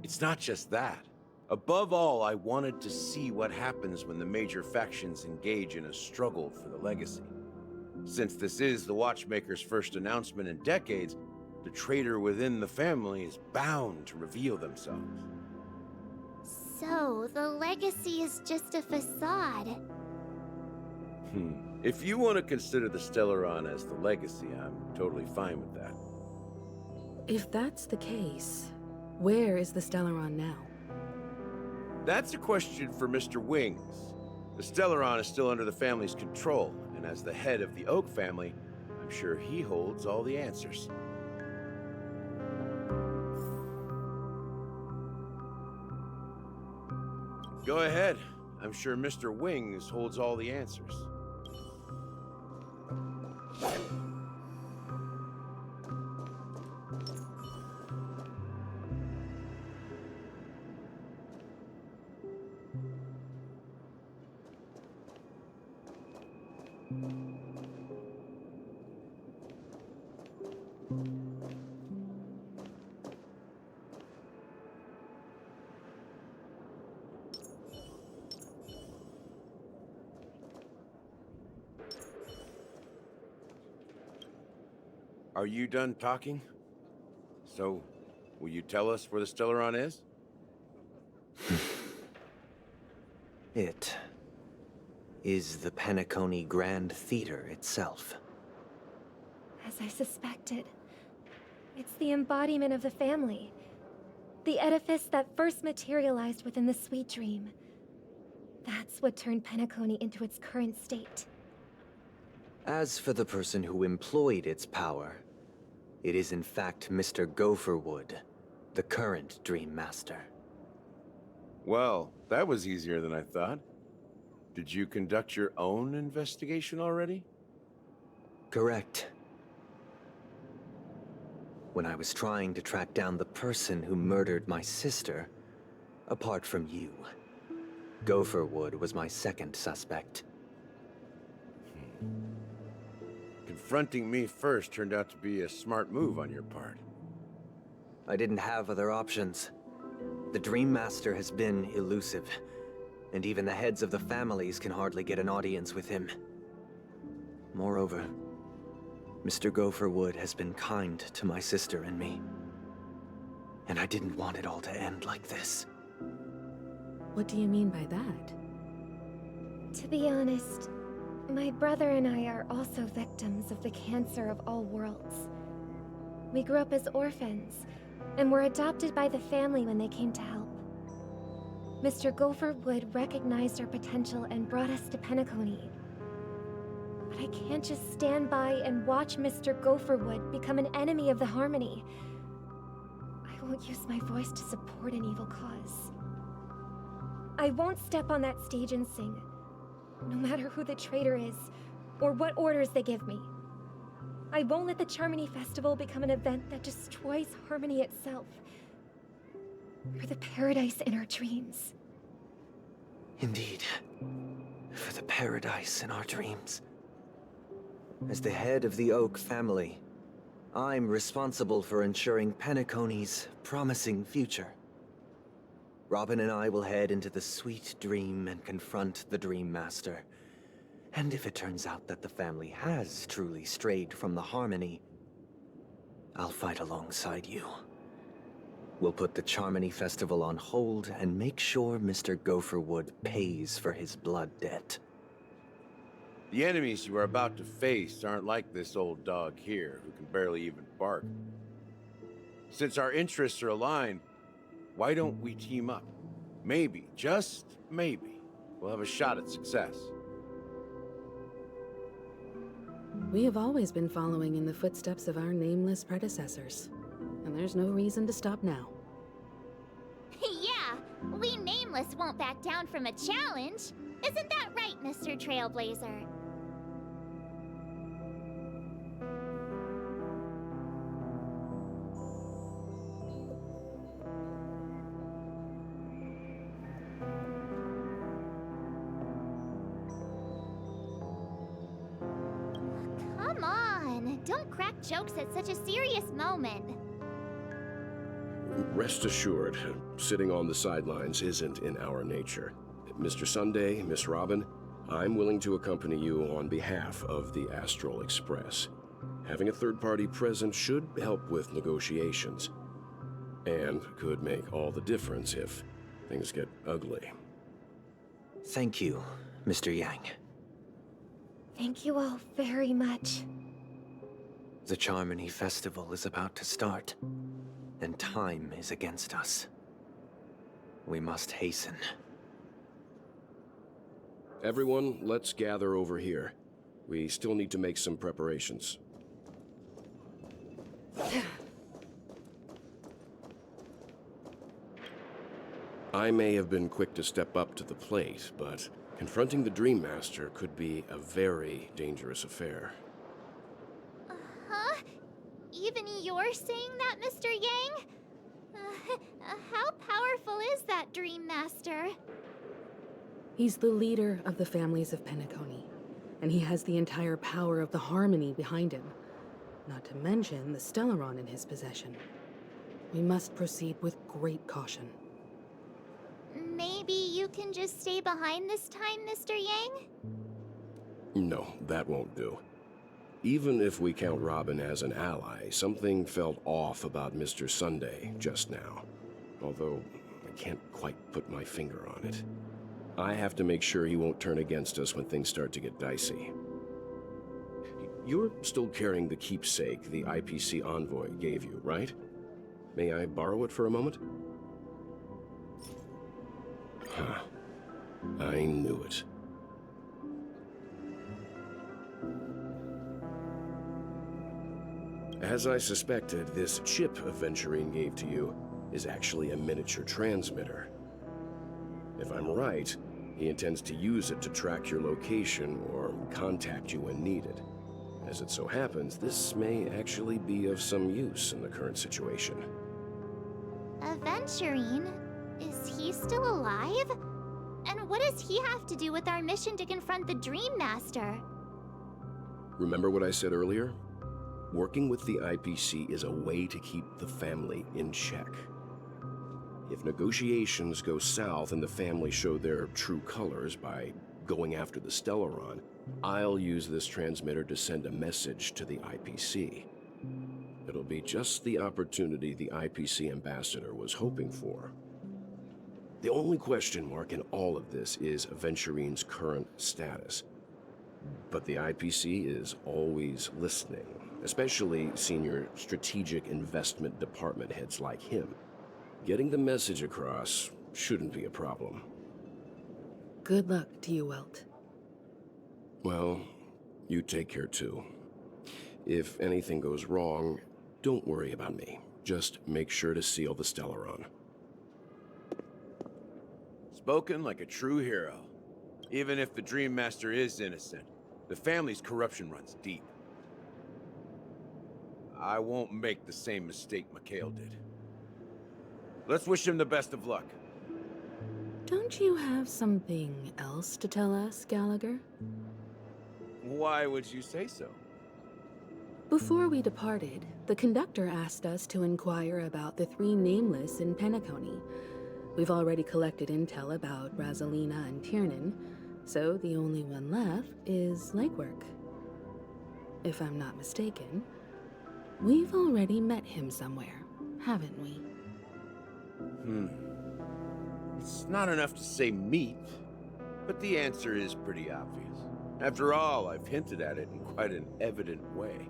It's not just that. Above all, I wanted to see what happens when the major factions engage in a struggle for the legacy. Since this is the Watchmaker's first announcement in decades, the traitor within the family is bound to reveal themselves. So, the legacy is just a facade. If you want to consider the Stellaron as the legacy, I'm totally fine with that. If that's the case, where is the Stellaron now? That's a question for Mr. Wings. The Stellaron is still under the family's control, and as the head of the Oak family, I'm sure he holds all the answers. Go ahead. I'm sure Mr. Wings holds all the answers. Are you done talking? So, will you tell us where the Stellaron is? It is the Penacony Grand Theater itself. As I suspected, it's the embodiment of the family. The edifice that first materialized within the Sweet Dream. That's what turned Penacony into its current state. As for the person who employed its power, It is in fact Mr. Gopherwood, the current Dream Master. Well, that was easier than I thought. Did you conduct your own investigation already? Correct. When I was trying to track down the person who murdered my sister, apart from you, Gopherwood was my second suspect. Confronting me first turned out to be a smart move on your part. I didn't have other options. The Dream Master has been elusive, and even the heads of the families can hardly get an audience with him. Moreover, Mr. Gopherwood has been kind to my sister and me. And I didn't want it all to end like this. What do you mean by that? To be honest, my brother and I are also victims of the cancer of all worlds. We grew up as orphans, and were adopted by the family when they came to help. Mr. Gopherwood recognized our potential and brought us to Penacony. But I can't just stand by and watch Mr. Gopherwood become an enemy of the Harmony. I won't use my voice to support an evil cause. I won't step on that stage and sing, no matter who the traitor is, or what orders they give me. I won't let the Charmony Festival become an event that destroys Harmony itself, or the paradise in our dreams. Indeed. For the paradise in our dreams. As the head of the Oak family, I'm responsible for ensuring Penacony's promising future. Robin and I will head into the Sweet Dream and confront the Dream Master. And if it turns out that the family has truly strayed from the Harmony, I'll fight alongside you. We'll put the Charmony Festival on hold and make sure Mr. Gopherwood pays for his blood debt. The enemies you are about to face aren't like this old dog here, who can barely even bark. Since our interests are aligned, why don't we team up? Maybe, just maybe, we'll have a shot at success. We have always been following in the footsteps of our nameless predecessors, and there's no reason to stop now. Yeah, we Nameless won't back down from a challenge. Isn't that right, Mr. Trailblazer? Come on, don't crack jokes at such a serious moment. Rest assured, sitting on the sidelines isn't in our nature. Mr. Sunday, Miss Robin, I'm willing to accompany you on behalf of the Astral Express. Having a third party present should help with negotiations, and could make all the difference if things get ugly. Thank you, Mr. Yang. Thank you all very much. The Charmony Festival is about to start, and time is against us. We must hasten. Everyone, let's gather over here. We still need to make some preparations. I may have been quick to step up to the plate, but confronting the Dream Master could be a very dangerous affair. Huh? Even you're saying that, Mr. Yang? How powerful is that Dream Master? He's the leader of the families of Penacony, and he has the entire power of the Harmony behind him. Not to mention the Stellaron in his possession. We must proceed with great caution. Maybe you can just stay behind this time, Mr. Yang? No, that won't do. Even if we count Robin as an ally, something felt off about Mr. Sunday just now. Although, I can't quite put my finger on it. I have to make sure he won't turn against us when things start to get dicey. You're still carrying the keepsake the IPC envoy gave you, right? May I borrow it for a moment? Huh. I knew it. As I suspected, this chip Aventurine gave to you is actually a miniature transmitter. If I'm right, he intends to use it to track your location or contact you when needed. As it so happens, this may actually be of some use in the current situation. Aventurine? Is he still alive? And what does he have to do with our mission to confront the Dream Master? Remember what I said earlier? Working with the IPC is a way to keep the family in check. If negotiations go south and the family show their true colors by going after the Stellaron, I'll use this transmitter to send a message to the IPC. It'll be just the opportunity the IPC ambassador was hoping for. The only question mark in all of this is Aventurine's current status. But the IPC is always listening, especially senior strategic investment department heads like him. Getting the message across shouldn't be a problem. Good luck to you, Welt. Well, you take care too. If anything goes wrong, don't worry about me. Just make sure to seal the Stellaron. Spoken like a true hero. Even if the Dream Master is innocent, the family's corruption runs deep. I won't make the same mistake Mikhail did. Let's wish him the best of luck. Don't you have something else to tell us, Gallagher? Why would you say so? Before we departed, the conductor asked us to inquire about the 3 nameless in Penacony. We've already collected intel about Rosalina and Tiernan, so the only one left is Legwork. If I'm not mistaken, we've already met him somewhere, haven't we? It's not enough to say meet, but the answer is pretty obvious. After all, I've hinted at it in quite an evident way.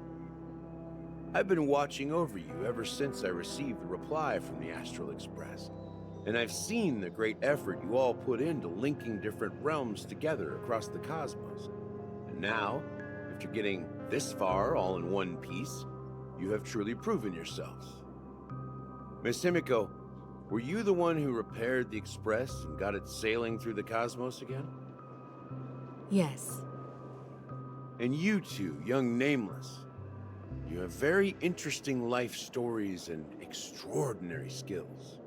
I've been watching over you ever since I received the reply from the Astral Express, and I've seen the great effort you all put into linking different realms together across the cosmos. And now, after getting this far all in one piece, you have truly proven yourselves. Miss Himiko, were you the one who repaired the Express and got it sailing through the cosmos again? Yes. And you two, young Nameless, you have very interesting life stories and extraordinary skills.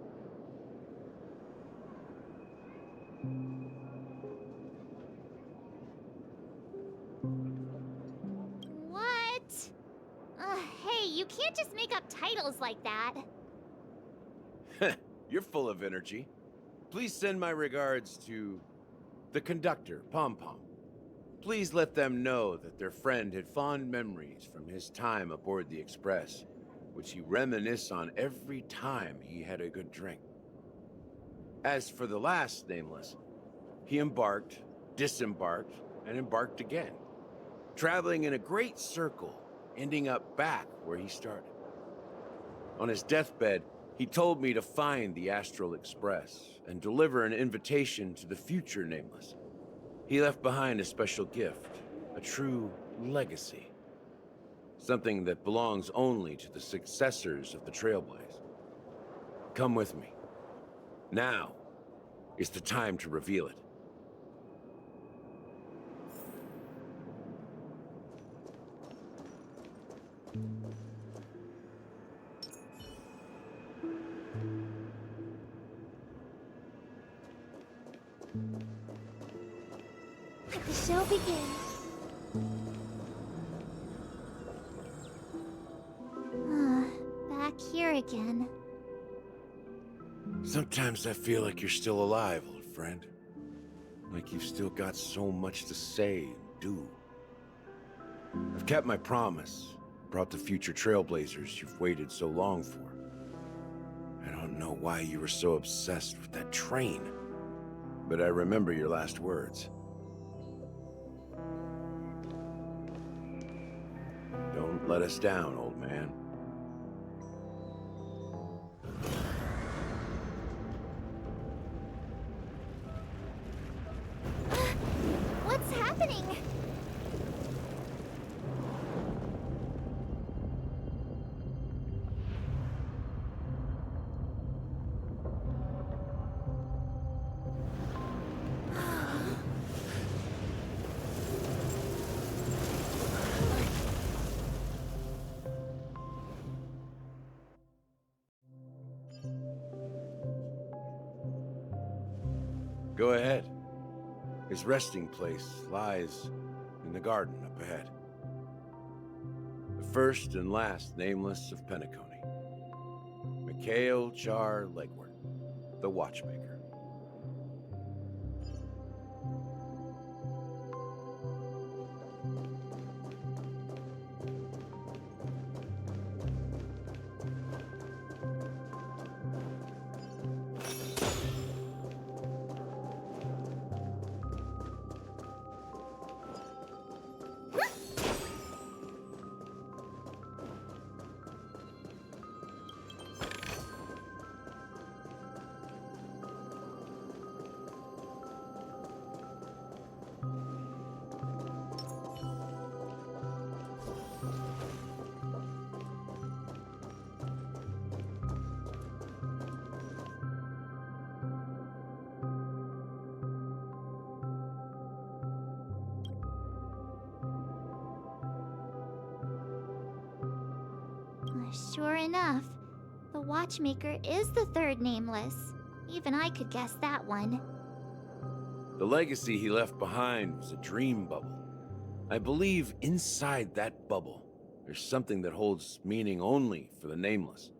What? Hey, you can't just make up titles like that. You're full of energy. Please send my regards to the conductor, Pom Pom. Please let them know that their friend had fond memories from his time aboard the Express, which he reminisced on every time he had a good drink. As for the last Nameless, he embarked, disembarked, and embarked again, traveling in a great circle, ending up back where he started. On his deathbed, he told me to find the Astral Express and deliver an invitation to the future Nameless. He left behind a special gift, a true legacy. Something that belongs only to the successors of the Trailblaze. Come with me. Now is the time to reveal it. Let the show begin. Back here again. Sometimes I feel like you're still alive, old friend. Like you've still got so much to say and do. I've kept my promise, brought the future Trailblazers you've waited so long for. I don't know why you were so obsessed with that train, but I remember your last words. Don't let us down, old man. What's happening? Go ahead. His resting place lies in the garden up ahead. The first and last nameless of Penacony. Mikhail Char Legward, the Watchmaker. Sure enough, the Watchmaker is the third nameless. Even I could guess that one. The legacy he left behind was a dream bubble. I believe inside that bubble, there's something that holds meaning only for the nameless.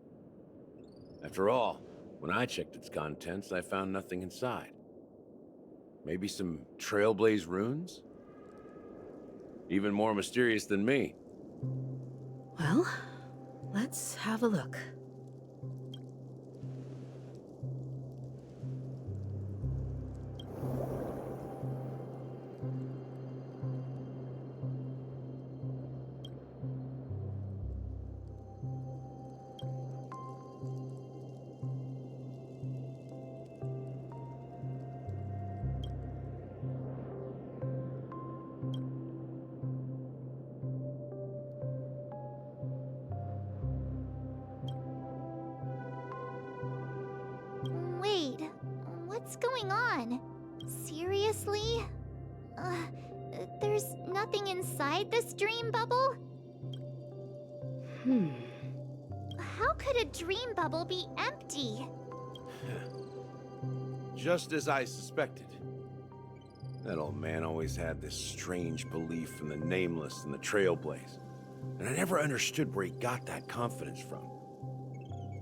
After all, when I checked its contents, I found nothing inside. Maybe some Trailblaze runes? Even more mysterious than me. Well, let's have a look. Wait, what's going on? Seriously? There's nothing inside this dream bubble? How could a dream bubble be empty? Just as I suspected. That old man always had this strange belief in the nameless and the Trailblaze. And I never understood where he got that confidence from.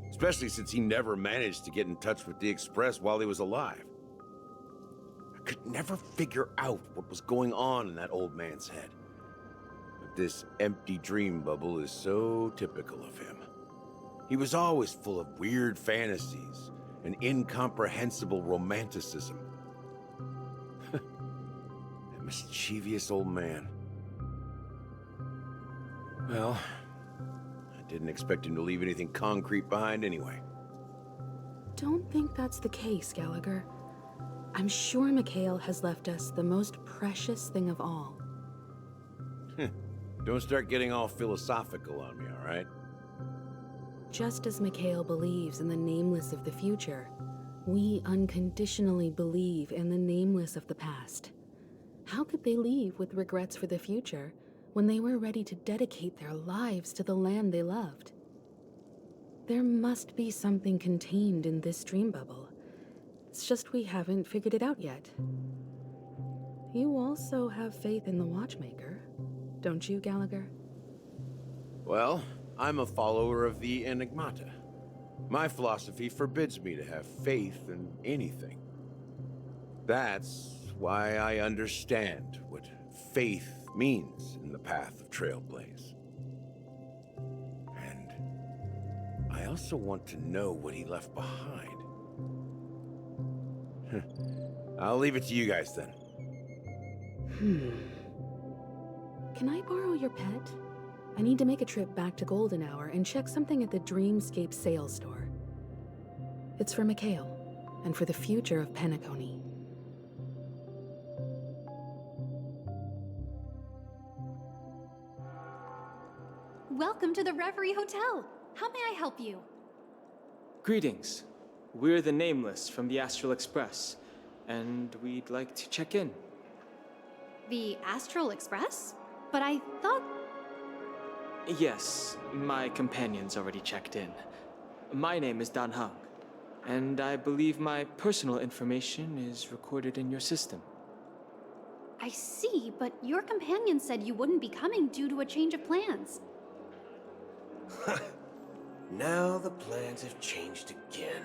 Especially since he never managed to get in touch with the Express while he was alive. I could never figure out what was going on in that old man's head. But this empty dream bubble is so typical of him. He was always full of weird fantasies and incomprehensible romanticism. That mischievous old man. Well, I didn't expect him to leave anything concrete behind anyway. Don't think that's the case, Gallagher. I'm sure Mikhail has left us the most precious thing of all. Don't start getting all philosophical on me, all right? Just as Mikhail believes in the nameless of the future, we unconditionally believe in the nameless of the past. How could they leave with regrets for the future when they were ready to dedicate their lives to the land they loved? There must be something contained in this dream bubble. It's just we haven't figured it out yet. You also have faith in the Watchmaker, don't you, Gallagher? Well, I'm a follower of the Enigmata. My philosophy forbids me to have faith in anything. That's why I understand what faith means in the path of Trailblaze. And I also want to know what he left behind. I'll leave it to you guys then. Can I borrow your pet? I need to make a trip back to Golden Hour and check something at the Dreamscape sales store. It's for Mikhail, and for the future of Penacony. Welcome to the Reverie Hotel. How may I help you? Greetings. We're the Nameless from the Astral Express, and we'd like to check in. The Astral Express? But I thought... Yes, my companion's already checked in. My name is Dan Hung. and I believe my personal information is recorded in your system. I see, but your companion said you wouldn't be coming due to a change of plans. Now the plans have changed again.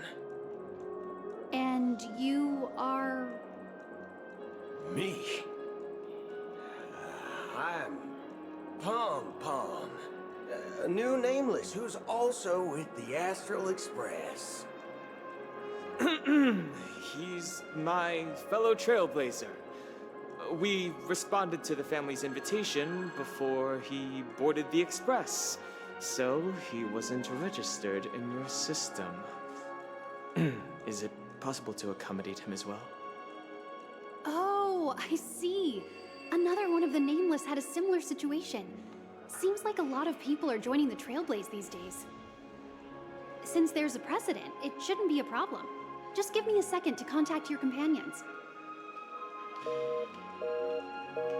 And you are... Me? I'm Pom Pom, a new nameless who's also with the Astral Express. He's my fellow trailblazer. We responded to the family's invitation before he boarded the express, so he wasn't registered in your system. Is it possible to accommodate him as well? Oh, I see. Another one of the Nameless had a similar situation. Seems like a lot of people are joining the Trailblaze these days. Since there's a precedent, it shouldn't be a problem. Just give me a second to contact your companions.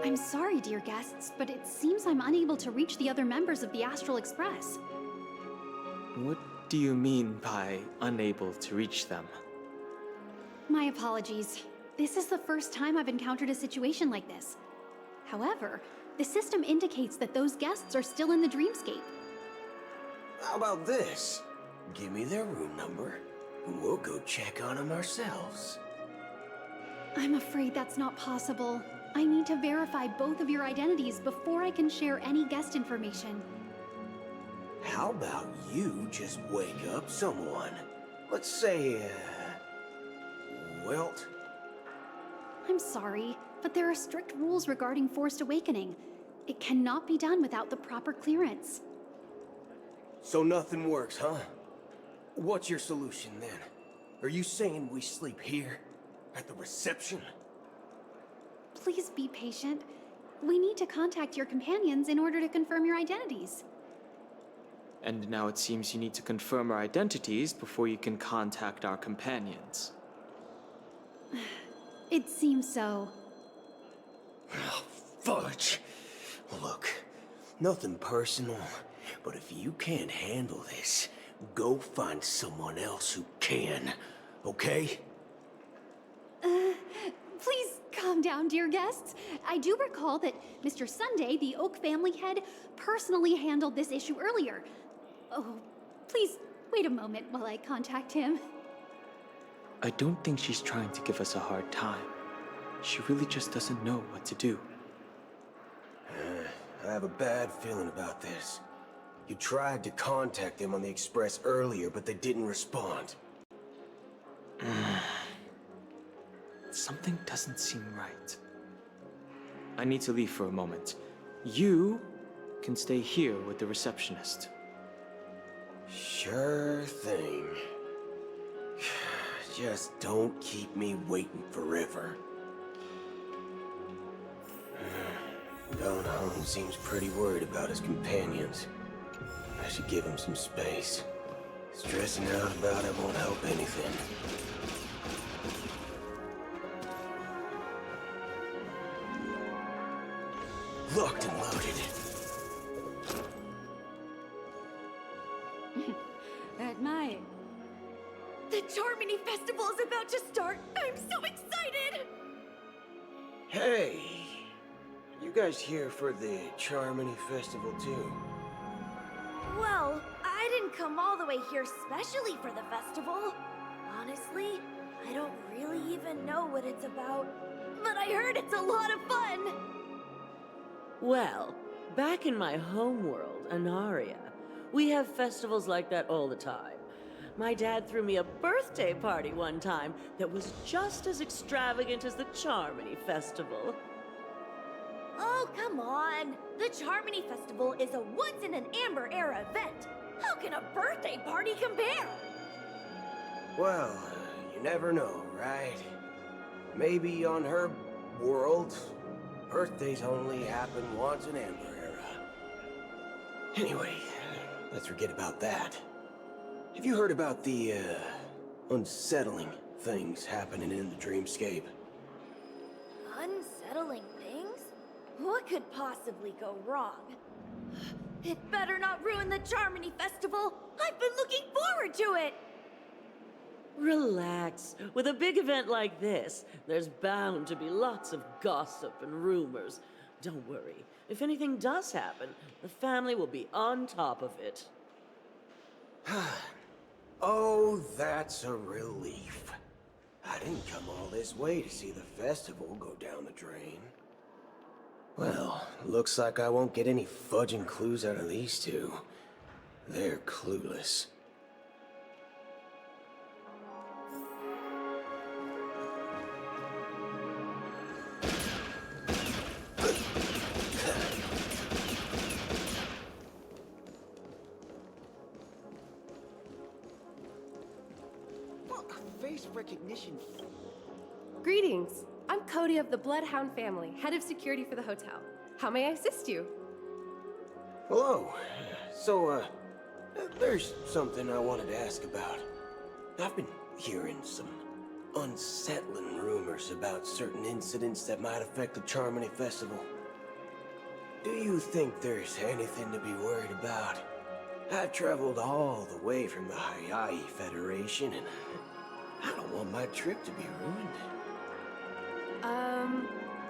I'm sorry, dear guests, but it seems I'm unable to reach the other members of the Astral Express. What do you mean by unable to reach them? My apologies. This is the first time I've encountered a situation like this. However, the system indicates that those guests are still in the dreamscape. How about this? Give me their room number, and we'll go check on them ourselves. I'm afraid that's not possible. I need to verify both of your identities before I can share any guest information. How about you just wake up someone? Let's say, Welt? I'm sorry, but there are strict rules regarding forced awakening. It cannot be done without the proper clearance. So nothing works, huh? What's your solution then? Are you saying we sleep here? At the reception? Please be patient. We need to contact your companions in order to confirm your identities. And now it seems you need to confirm our identities before you can contact our companions. It seems so. Oh, fudge. Look, nothing personal, but if you can't handle this, go find someone else who can, okay? Please calm down, dear guests. I do recall that Mr. Sunday, the Oak family head, personally handled this issue earlier. Oh, please wait a moment while I contact him. I don't think she's trying to give us a hard time. She really just doesn't know what to do. I have a bad feeling about this. You tried to contact them on the Express earlier, but they didn't respond. Something doesn't seem right. I need to leave for a moment. You can stay here with the receptionist. Sure thing. Just don't keep me waiting forever. Don Home seems pretty worried about his companions. I should give him some space. Stressing out about it won't help anything. Locked and loaded. At night. The Charmony Festival is about to start! I'm so excited! Hey! You guys here for the Charmony Festival too? Well, I didn't come all the way here specially for the festival. Honestly, I don't really even know what it's about. But I heard it's a lot of fun! Well, back in my homeworld, Anaria, we have festivals like that all the time. My dad threw me a birthday party one time that was just as extravagant as the Charmony Festival. Oh, come on! The Charmony Festival is a once-in-an-Amber-era event! How can a birthday party compare? Well, you never know, right? Maybe on her world, birthdays only happen once in Amber Era. Anyway, let's forget about that. Have you heard about the, unsettling things happening in the dreamscape? Unsettling things? What could possibly go wrong? It better not ruin the Charmony Festival! I've been looking forward to it! Relax. With a big event like this, there's bound to be lots of gossip and rumors. Don't worry. If anything does happen, the family will be on top of it. Oh, that's a relief. I didn't come all this way to see the festival go down the drain. Well, looks like I won't get any fudging clues out of these two. They're clueless. Face recognition. Greetings. I'm Cody of the Bloodhound family, head of security for the hotel. How may I assist you? Hello. So, there's something I wanted to ask about. I've been hearing some unsettling rumors about certain incidents that might affect the Charmony Festival. Do you think there's anything to be worried about? I've traveled all the way from the Hayaii Federation, and I don't want my trip to be ruined.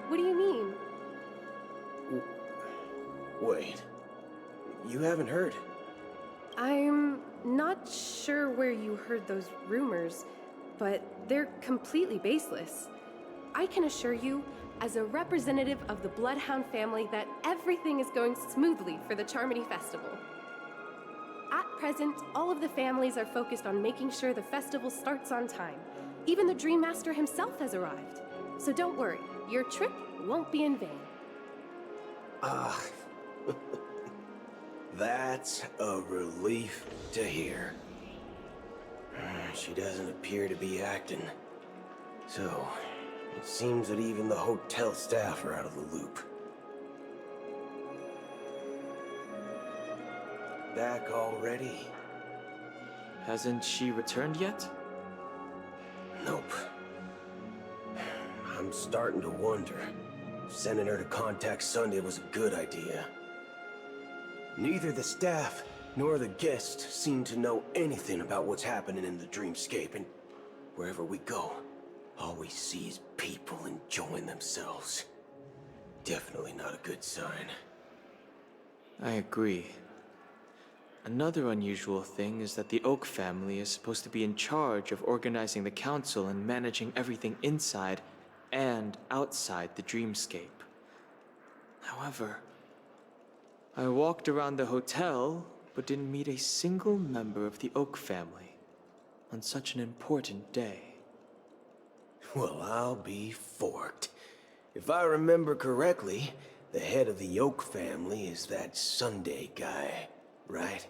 What do you mean? Wait. You haven't heard? I'm not sure where you heard those rumors, but they're completely baseless. I can assure you, as a representative of the Bloodhound family, that everything is going smoothly for the Charmony Festival. At present, all of the families are focused on making sure the festival starts on time. Even the Dream Master himself has arrived. So don't worry, your trip won't be in vain. That's a relief to hear. She doesn't appear to be acting. So, it seems that even the hotel staff are out of the loop. Back already? Hasn't she returned yet? Nope. I'm starting to wonder if sending her to contact Sunday was a good idea. Neither the staff nor the guests seem to know anything about what's happening in the dreamscape, and wherever we go, all we see is people enjoying themselves. Definitely not a good sign. I agree. Another unusual thing is that the Oak family is supposed to be in charge of organizing the council and managing everything inside and outside the dreamscape. However, I walked around the hotel, but didn't meet a single member of the Oak family on such an important day. Well, I'll be forked. If I remember correctly, the head of the Oak family is that Sunday guy, right?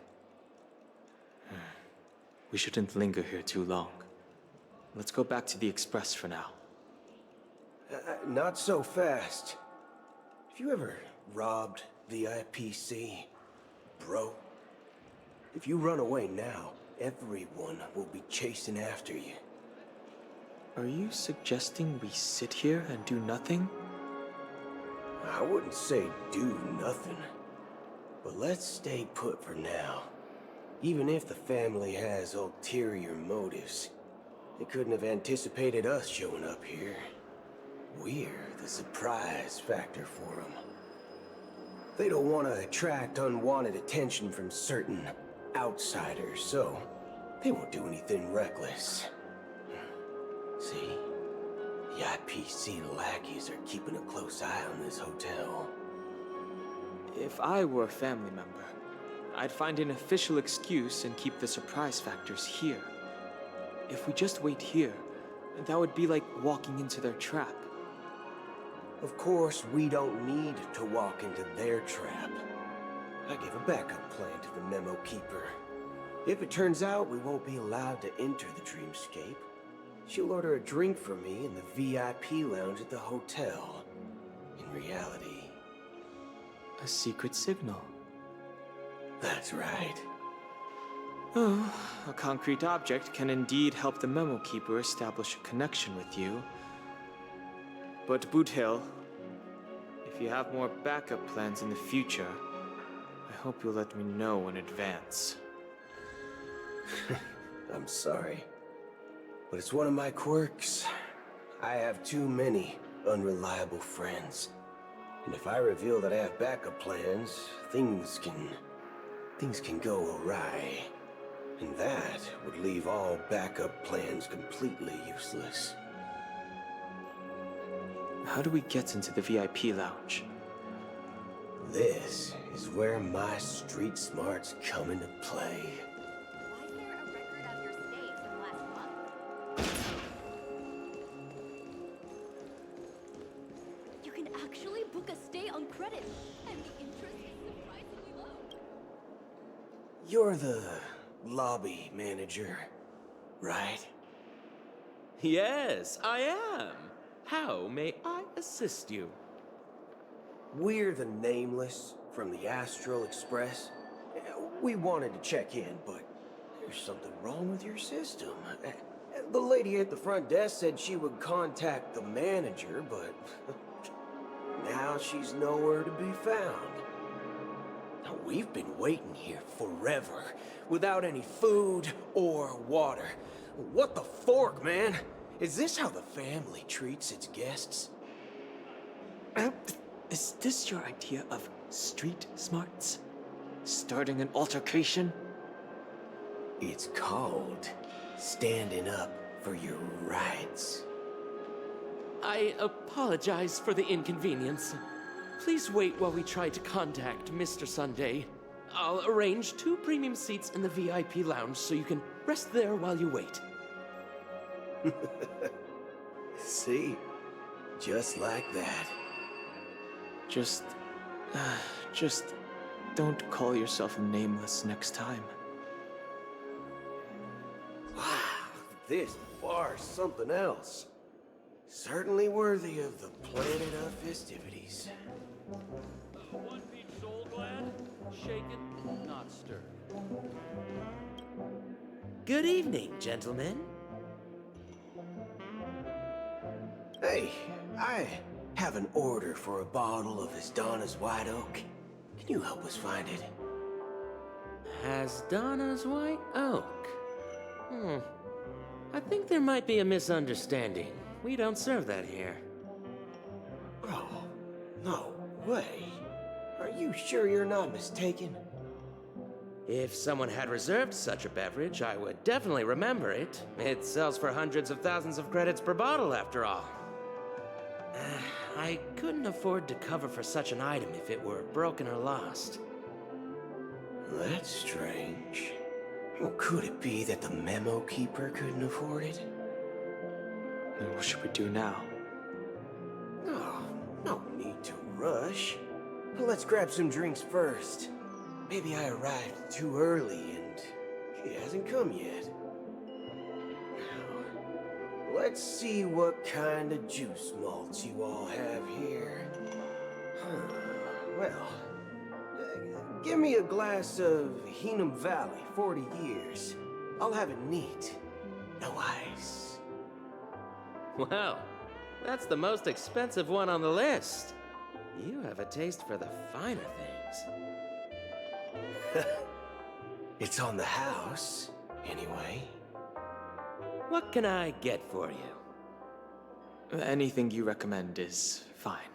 We shouldn't linger here too long. Let's go back to the Express for now. Not so fast. Have you ever robbed the IPC, bro? If you run away now, everyone will be chasing after you. Are you suggesting we sit here and do nothing? I wouldn't say do nothing, but let's stay put for now. Even if the family has ulterior motives, they couldn't have anticipated us showing up here. We're the surprise factor for them. They don't want to attract unwanted attention from certain outsiders, so they won't do anything reckless. See? The IPC lackeys are keeping a close eye on this hotel. If I were a family member, I'd find an official excuse and keep the surprise factors here. If we just wait here, that would be like walking into their trap. Of course, we don't need to walk into their trap. I gave a backup plan to the memo keeper. If it turns out we won't be allowed to enter the dreamscape, she'll order a drink for me in the VIP lounge at the hotel. In reality... a secret signal. That's right. Oh, a concrete object can indeed help the memo keeper establish a connection with you. But Boot Hill, if you have more backup plans in the future, I hope you'll let me know in advance. I'm sorry. But it's one of my quirks. I have too many unreliable friends. And if I reveal that I have backup plans, things can go awry. And that would leave all backup plans completely useless. How do we get into the VIP lounge? This is where my street smarts come into play. You can actually book a stay on credit, and the interest is surprisingly low. You're the lobby manager, right? Yes, I am. How may I assist you? We're the Nameless from the Astral Express. We wanted to check in, but there's something wrong with your system. The lady at the front desk said she would contact the manager, but now she's nowhere to be found. Now, we've been waiting here forever, without any food or water. What the fork, man? Is this how the family treats its guests? Is this your idea of street smarts? Starting an altercation? It's called standing up for your rights. I apologize for the inconvenience. Please wait while we try to contact Mr. Sunday. I'll arrange 2 premium seats in the VIP lounge so you can rest there while you wait. See? Just like that. Just don't call yourself Nameless next time. Wow, this bar's something else. Certainly worthy of the Planet of Festivities. 1-piece soul glad, shaken, not stirred. Good evening, gentlemen. Hey, I have an order for a bottle of Hasdana's White Oak. Can you help us find it? Hasdana's White Oak? I think there might be a misunderstanding. We don't serve that here. Oh, no way. Are you sure you're not mistaken? If someone had reserved such a beverage, I would definitely remember it. It sells for hundreds of thousands of credits per bottle, after all. I couldn't afford to cover for such an item if it were broken or lost. That's strange. Well, could it be that the memo keeper couldn't afford it? Then what should we do now? Oh, no need to rush. Let's grab some drinks first. Maybe I arrived too early and she hasn't come yet. Now, let's see what kind of juice malts you all have here. Well, give me a glass of Heenum Valley, 40 years. I'll have it neat. No ice. Well, that's the most expensive one on the list. You have a taste for the finer things. It's on the house, anyway. What can I get for you? Anything you recommend is fine.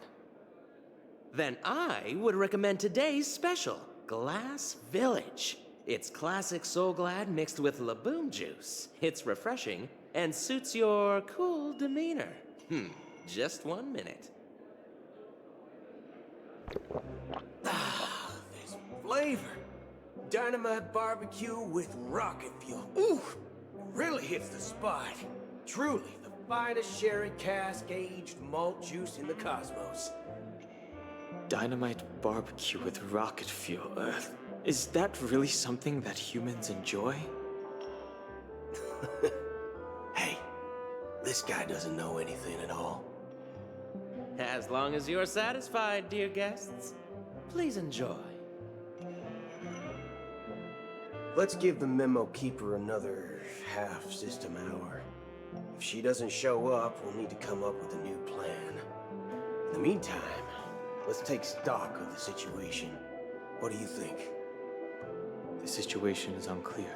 Then I would recommend today's special, Glass Village. It's classic Soul Glad mixed with Laboom juice. It's refreshing and suits your cool demeanor. Just 1 minute. This flavor. Dynamite barbecue with rocket fuel. Ooh, really hits the spot. Truly the finest sherry cask-aged malt juice in the cosmos. Dynamite barbecue with rocket fuel. Is that really something that humans enjoy? Hey, this guy doesn't know anything at all. As long as you're satisfied, dear guests, please enjoy. Let's give the memo keeper another half-system hour. If she doesn't show up, we'll need to come up with a new plan. In the meantime, let's take stock of the situation. What do you think? The situation is unclear.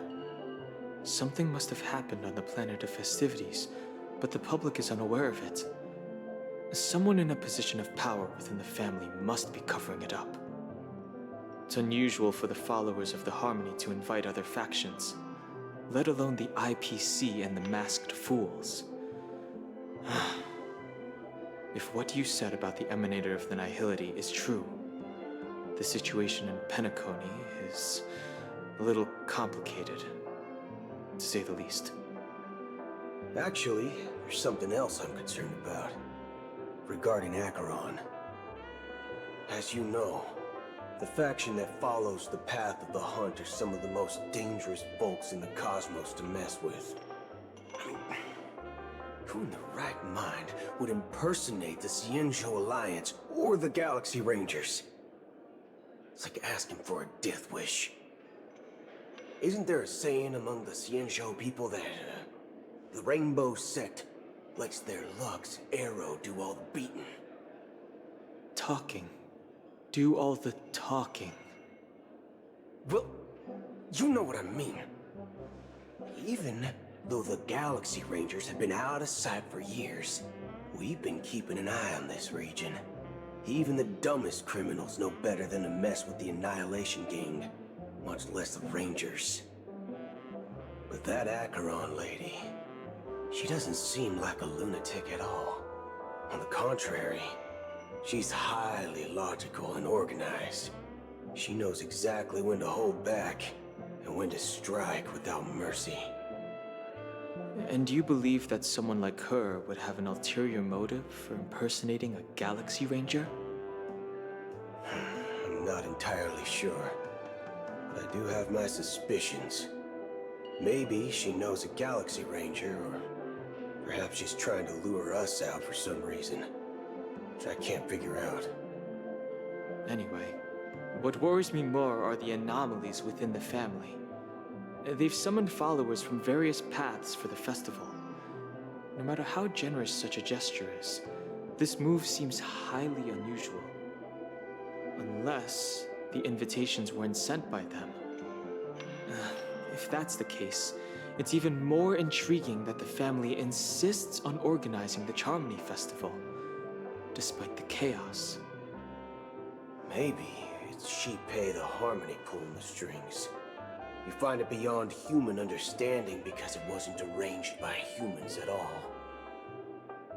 Something must have happened on the planet of festivities, but the public is unaware of it. Someone in a position of power within the family must be covering it up. It's unusual for the followers of the Harmony to invite other factions, let alone the IPC and the Masked Fools. If what you said about the Emanator of the Nihility is true, the situation in Penacony is a little complicated, to say the least. Actually, there's something else I'm concerned about. Regarding Acheron. As you know, the faction that follows the path of the Hunt are some of the most dangerous folks in the cosmos to mess with. I mean, who in the right mind would impersonate the Xianzhou Alliance or the Galaxy Rangers? It's like asking for a death wish. Isn't there a saying among the Xianzhou people that the Rainbow Sect lets their luck's arrow do all the beating? Talking. Do all the talking. Well, you know what I mean. Even though the Galaxy Rangers have been out of sight for years, we've been keeping an eye on this region. Even the dumbest criminals know better than to mess with the Annihilation Gang, much less the Rangers. But that Acheron lady, she doesn't seem like a lunatic at all. On the contrary, she's highly logical and organized. She knows exactly when to hold back and when to strike without mercy. And you believe that someone like her would have an ulterior motive for impersonating a Galaxy Ranger? I'm not entirely sure, but I do have my suspicions. Maybe she knows a Galaxy Ranger, or perhaps she's trying to lure us out for some reason, which I can't figure out. Anyway, what worries me more are the anomalies within the family. They've summoned followers from various paths for the festival. No matter how generous such a gesture is, this move seems highly unusual. Unless the invitations weren't sent by them. If that's the case, it's even more intriguing that the family insists on organizing the Charmony Festival, despite the chaos. Maybe it's Shipei the Harmony pulling the strings. We find it beyond human understanding because it wasn't arranged by humans at all.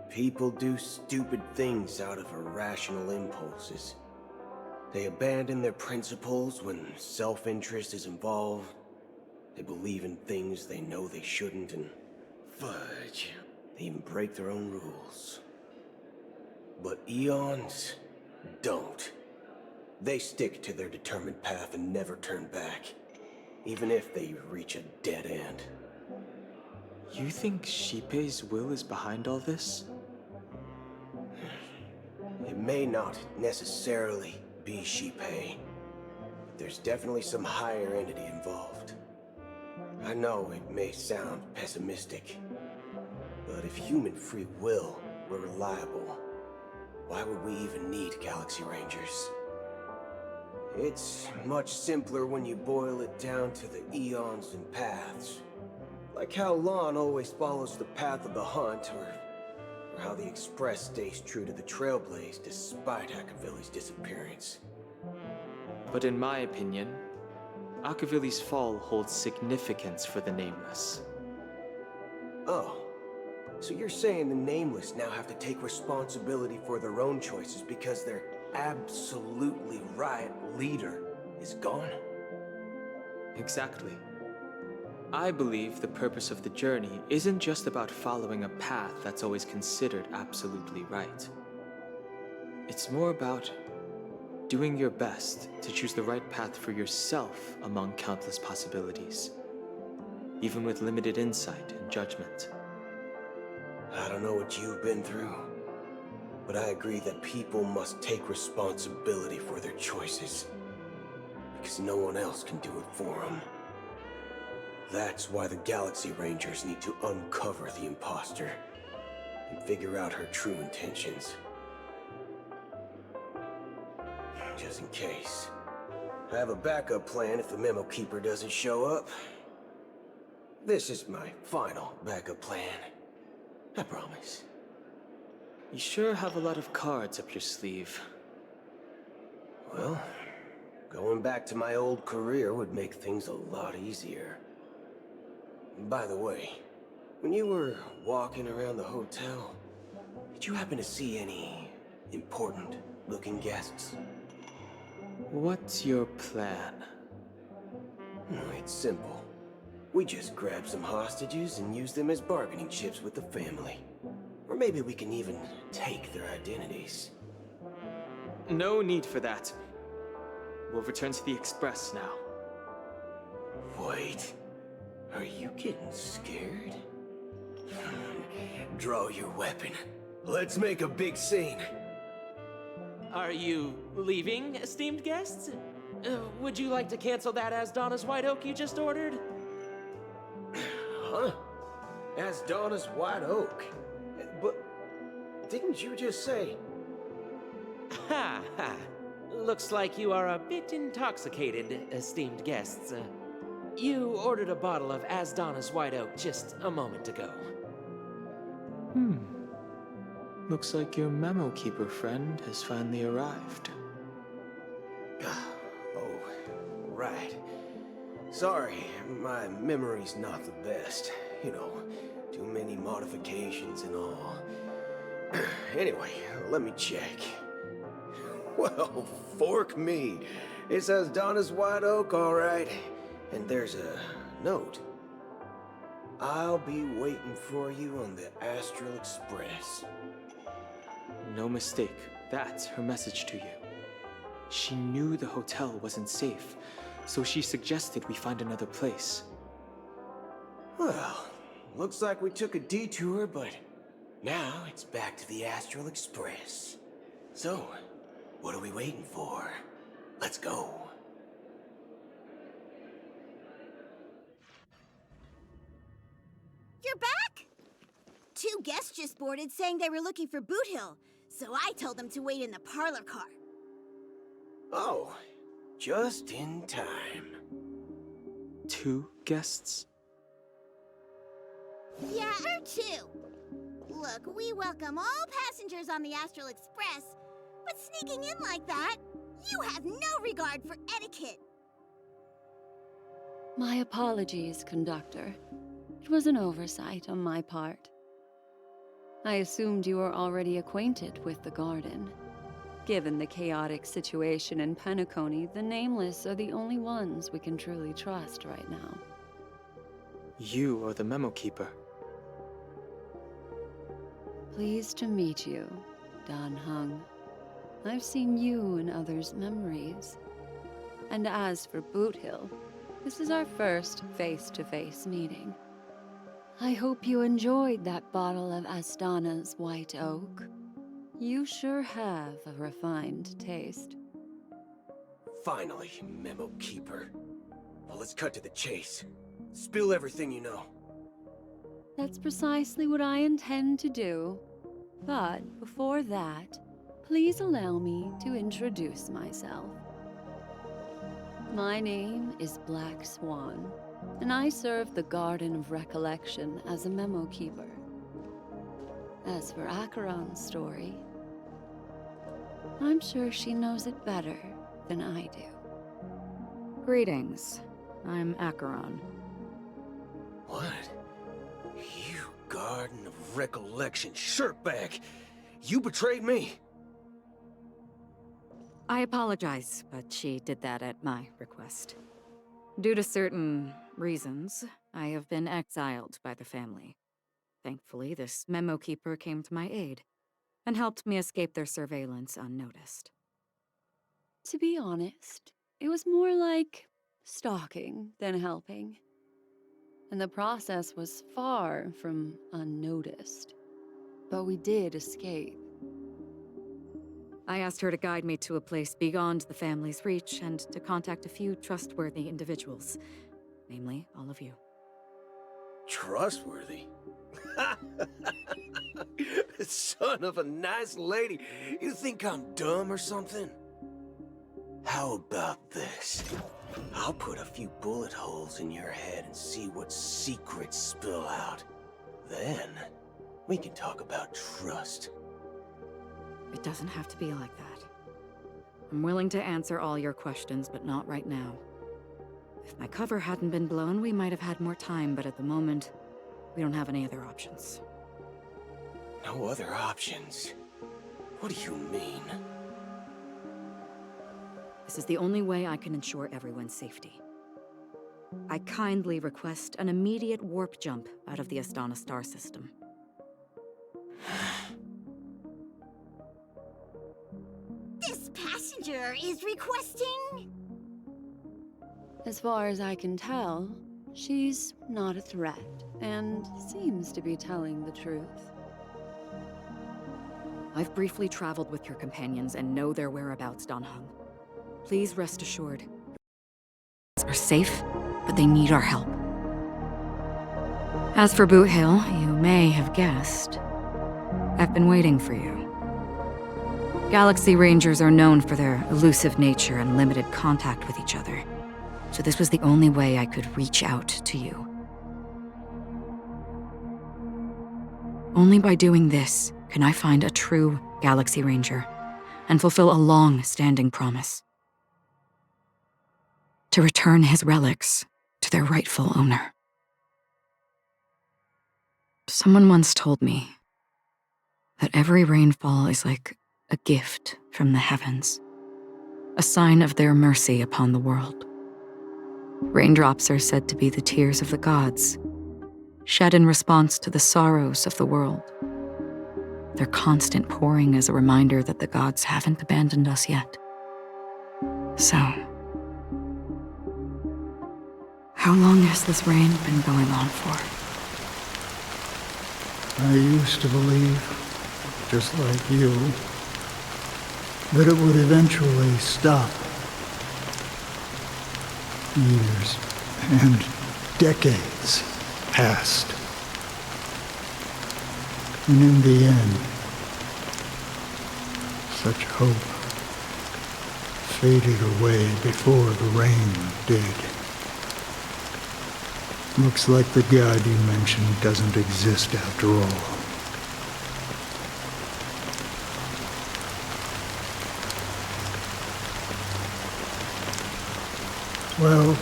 People do stupid things out of irrational impulses. They abandon their principles when self-interest is involved. They believe in things they know they shouldn't, and fudge, they even break their own rules. But Eons don't. They stick to their determined path and never turn back, even if they reach a dead end. You think Shipei's will is behind all this? It may not necessarily be Shipei, but there's definitely some higher entity involved. I know it may sound pessimistic, but if human free will were reliable, why would we even need Galaxy Rangers? It's much simpler when you boil it down to the eons and paths. Like how Lon always follows the path of the Hunt, or how the Express stays true to the Trailblaze despite Akavili's disappearance. But in my opinion, Akavili's fall holds significance for the Nameless. Oh, so you're saying the Nameless now have to take responsibility for their own choices because their absolutely right leader is gone? Exactly. I believe the purpose of the journey isn't just about following a path that's always considered absolutely right. It's more about doing your best to choose the right path for yourself among countless possibilities, even with limited insight and judgment. I don't know what you've been through, but I agree that people must take responsibility for their choices, because no one else can do it for them. That's why the Galaxy Rangers need to uncover the imposter and figure out her true intentions. Just in case. I have a backup plan if the Memo Keeper doesn't show up. This is my final backup plan. I promise. You sure have a lot of cards up your sleeve. Well, going back to my old career would make things a lot easier. By the way, when you were walking around the hotel, did you happen to see any important-looking guests? What's your plan? It's simple. We just grab some hostages and use them as bargaining chips with the family. Or maybe we can even take their identities. No need for that. We'll return to the Express now. Wait. Are you getting scared? Draw your weapon. Let's make a big scene. Are you leaving, esteemed guests? Would you like to cancel that Asdana's White Oak you just ordered? Huh? Asdana's White Oak? But didn't you just say... Ha ha. Looks like you are a bit intoxicated, esteemed guests. You ordered a bottle of Asdana's White Oak just a moment ago. Looks like your memo keeper friend has finally arrived. Oh, right. Sorry, my memory's not the best. You know, too many modifications and all. Anyway, let me check. Well, fork me. It says Donna's White Oak, all right. And there's a note. I'll be waiting for you on the Astral Express. No mistake. That's her message to you. She knew the hotel wasn't safe, so she suggested we find another place. Well, looks like we took a detour, but now it's back to the Astral Express. So, what are we waiting for? Let's go. You're back? Two guests just boarded saying they were looking for Boot Hill, so I told them to wait in the parlor car. Oh, just in time. Two guests? Yeah, or two. Look, we welcome all passengers on the Astral Express, but sneaking in like that, you have no regard for etiquette. My apologies, conductor. It was an oversight on my part. I assumed you were already acquainted with the garden. Given the chaotic situation in Penacony, the Nameless are the only ones we can truly trust right now. You are the memo keeper. Pleased to meet you, Dan Hung. I've seen you in others' memories. And as for Boot Hill, this is our first face-to-face meeting. I hope you enjoyed that bottle of Astana's White Oak. You sure have a refined taste. Finally, Memo Keeper. Well, let's cut to the chase. Spill everything you know. That's precisely what I intend to do. But before that, please allow me to introduce myself. My name is Black Swan, and I serve the Garden of Recollection as a memo keeper. As for Acheron's story, I'm sure she knows it better than I do. Greetings. I'm Acheron. What? You Garden of Recollection shirtbag! You betrayed me! I apologize, but she did that at my request. Due to certain reasons, I have been exiled by the family. Thankfully, this memo keeper came to my aid and helped me escape their surveillance unnoticed. To be honest, it was more like stalking than helping. And the process was far from unnoticed. But we did escape. I asked her to guide me to a place beyond the family's reach and to contact a few trustworthy individuals, namely all of you. Trustworthy? Son of a nice lady. You think I'm dumb or something? How about this? I'll put a few bullet holes in your head and see what secrets spill out. Then, we can talk about trust. It doesn't have to be like that. I'm willing to answer all your questions, but not right now. If my cover hadn't been blown, we might have had more time, but at the moment, we don't have any other options. No other options? What do you mean? This is the only way I can ensure everyone's safety. I kindly request an immediate warp jump out of the Astana star system. This passenger is requesting... As far as I can tell, she's not a threat, and seems to be telling the truth. I've briefly traveled with your companions and know their whereabouts, Dan Heng. Please rest assured, are safe, but they need our help. As for Boot Hill, you may have guessed, I've been waiting for you. Galaxy Rangers are known for their elusive nature and limited contact with each other, so this was the only way I could reach out to you. Only by doing this can I find a true Galaxy Ranger and fulfill a long-standing promise. To return his relics to their rightful owner. Someone once told me that every rainfall is like a gift from the heavens, a sign of their mercy upon the world. Raindrops are said to be the tears of the gods, shed in response to the sorrows of the world. Their constant pouring is a reminder that the gods haven't abandoned us yet. So, how long has this rain been going on for? I used to believe, just like you, that it would eventually stop. Years and decades passed. And in the end, such hope faded away before the rain did. Looks like the god you mentioned doesn't exist after all. Well,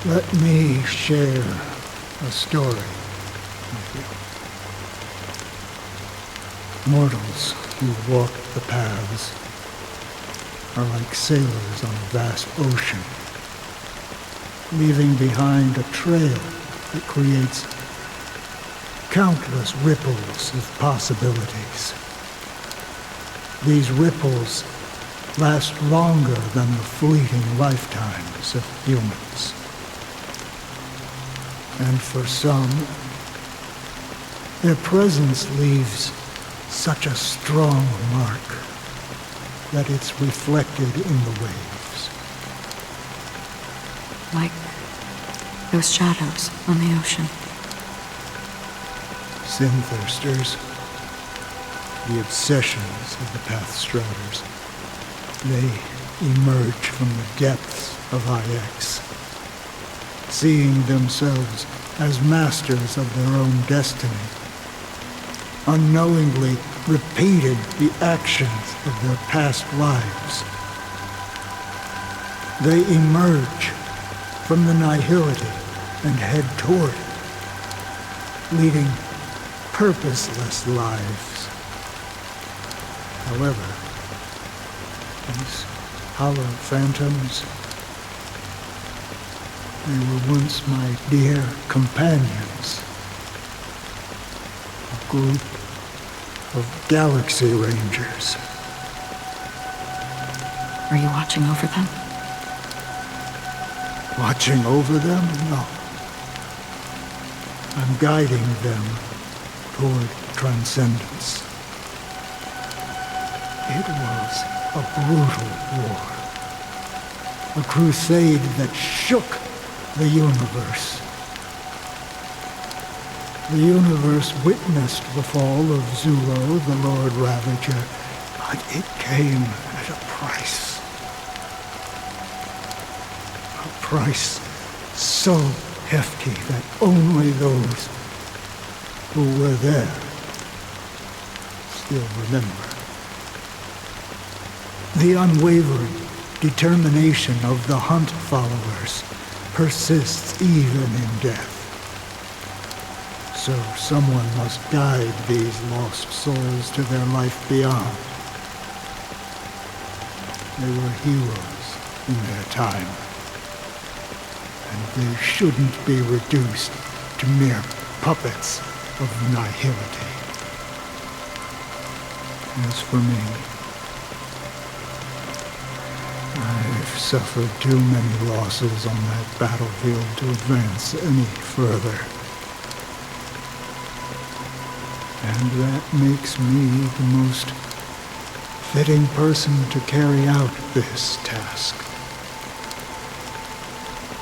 let me share a story with you. Mortals who walk the paths are like sailors on a vast ocean, leaving behind a trail that creates countless ripples of possibilities. These ripples last longer than the fleeting lifetimes of humans. And for some, their presence leaves such a strong mark that it's reflected in the waves. Like those shadows on the ocean. Sin-thirsters, the obsessions of the Pathstriders. They emerge from the depths of IX, seeing themselves as masters of their own destiny, unknowingly repeated the actions of their past lives. They emerge from the nihility and head toward it, leading purposeless lives. However, these hollow phantoms, they were once my dear companions. A group of Galaxy Rangers. Are you watching over them? Watching over them? No. I'm guiding them toward transcendence. It was a brutal war. A crusade that shook the universe. The universe witnessed the fall of Zulo, the Lord Ravager, but it came at a price. price so hefty that only those who were there still remember. The unwavering determination of the Hunt followers persists even in death. So someone must guide these lost souls to their life beyond. They were heroes in their time, and they shouldn't be reduced to mere puppets of nihility. As for me, I've suffered too many losses on that battlefield to advance any further. And that makes me the most fitting person to carry out this task.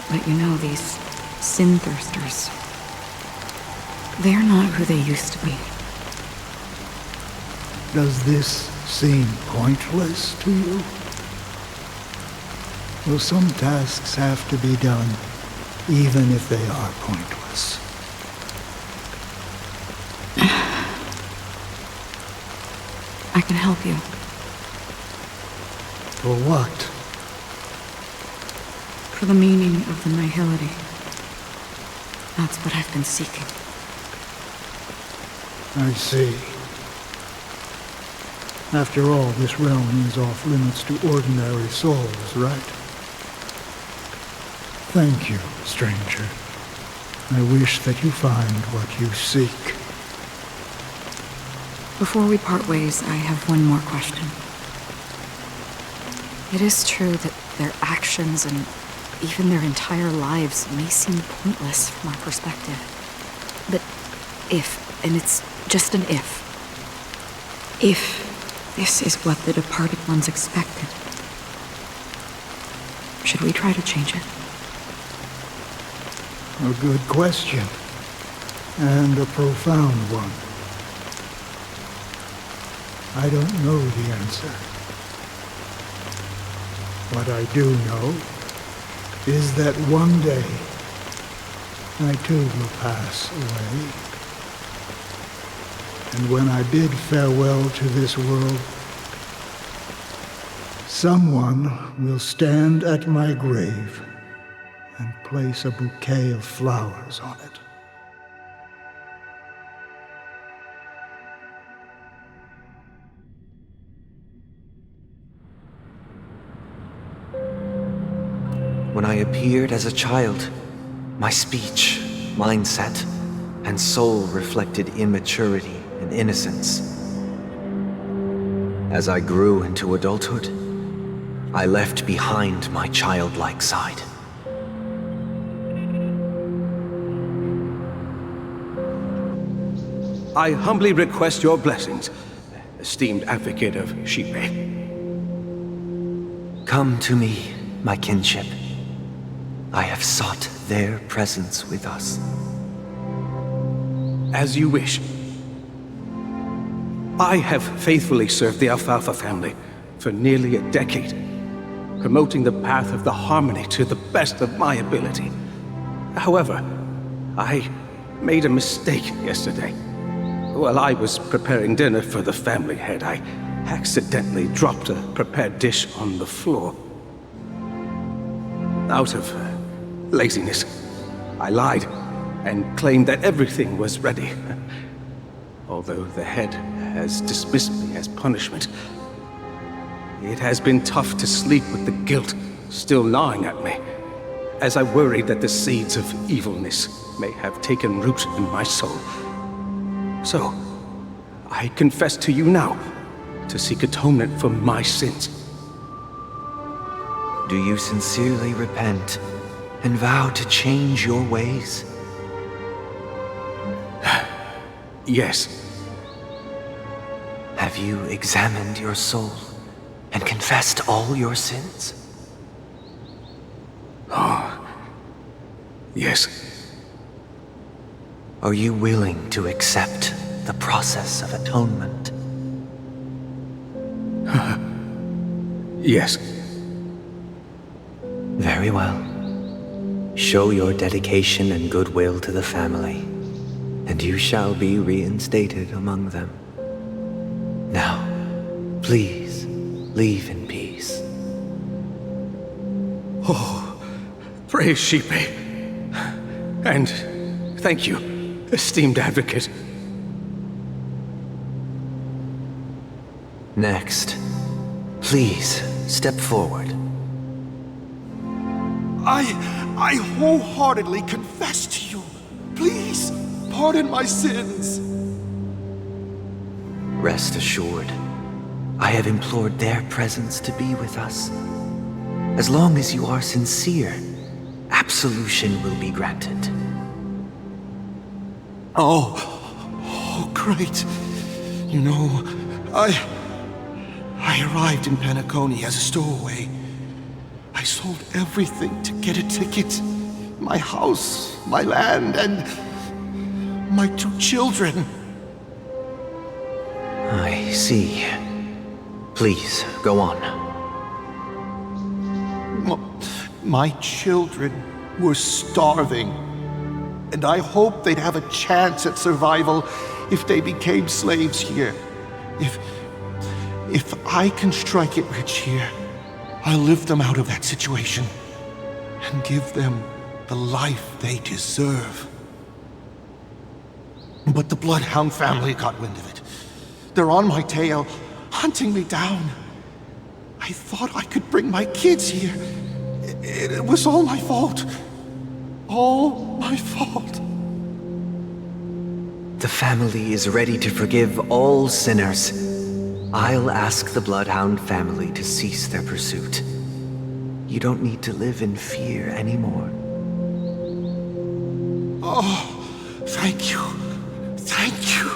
But you know, these sin thirsters, they're not who they used to be. Does this seem pointless to you? Well, some tasks have to be done, even if they are pointless. I can help you. For what? For the meaning of the nihility. That's what I've been seeking. I see. After all, this realm is off limits to ordinary souls, right? Thank you, stranger. I wish that you find what you seek. Before we part ways, I have one more question. It is true that their actions and even their entire lives may seem pointless from our perspective. But if, and it's just an if this is what the departed ones expected, should we try to change it? A good question. And a profound one. I don't know the answer. What I do know is that one day I too will pass away. And when I bid farewell to this world, someone will stand at my grave and place a bouquet of flowers on it. When I appeared as a child, my speech, mindset, and soul reflected immaturity and innocence. As I grew into adulthood, I left behind my childlike side. I humbly request your blessings, esteemed advocate of Shipe. Come to me, my kinship. I have sought their presence with us. As you wish. I have faithfully served the Alfalfa family for nearly a decade, promoting the path of the harmony to the best of my ability. However, I made a mistake yesterday. While I was preparing dinner for the family head, I accidentally dropped a prepared dish on the floor. Out of laziness, I lied and claimed that everything was ready. Although the head has dismissed me as punishment, it has been tough to sleep with the guilt still gnawing at me, as I worried that the seeds of evilness may have taken root in my soul. So, I confess to you now, to seek atonement for my sins. Do you sincerely repent and vow to change your ways? Yes. Have you examined your soul and confessed all your sins? Oh, yes. Are you willing to accept the process of atonement? Yes. Very well. Show your dedication and goodwill to the family, and you shall be reinstated among them. Now, please, leave in peace. Oh, praise Sheepy. And thank you, esteemed advocate. Next, please step forward. I wholeheartedly confess to you. Please, pardon my sins. Rest assured, I have implored their presence to be with us. As long as you are sincere, absolution will be granted. Oh, great. You know, I arrived in Penacony as a stowaway. I sold everything to get a ticket. My house, my land, and my 2 children. I see. Please, go on. My children were starving, and I hoped they'd have a chance at survival if they became slaves here. If I can strike it rich here, I'll lift them out of that situation and give them the life they deserve. But the Bloodhound family got wind of it. They're on my tail, hunting me down. I thought I could bring my kids here. It was all my fault. All my fault. The family is ready to forgive all sinners. I'll ask the Bloodhound family to cease their pursuit. You don't need to live in fear anymore. Oh, thank you. Thank you.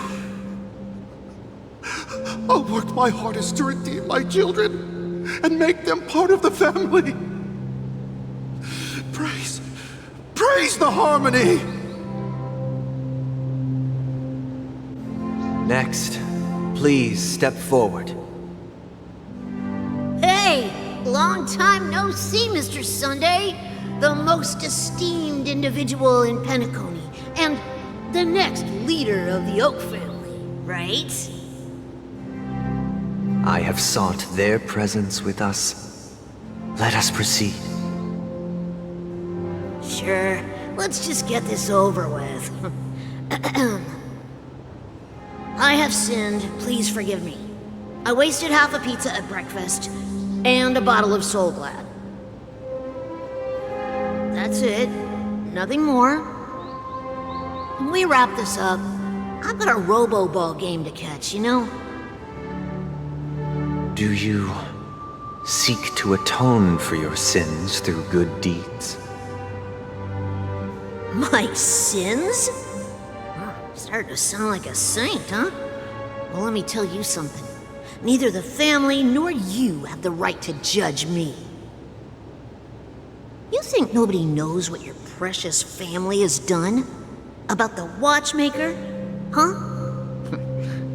I'll work my hardest to redeem my children and make them part of the family. Praise the harmony! Next, please step forward. Hey! Long time no see, Mr. Sunday. The most esteemed individual in Penacony, and the next leader of the Oak family, right? I have sought their presence with us. Let us proceed. Sure. Let's just get this over with. I have sinned. Please forgive me. I wasted half a pizza at breakfast, and a bottle of Soul Glad. That's it. Nothing more. When we wrap this up, I've got a robo-ball game to catch, you know? Do you seek to atone for your sins through good deeds? My sins? Started to sound like a saint, huh? Well, let me tell you something. Neither the family nor you have the right to judge me. You think nobody knows what your precious family has done? About the Watchmaker? Huh?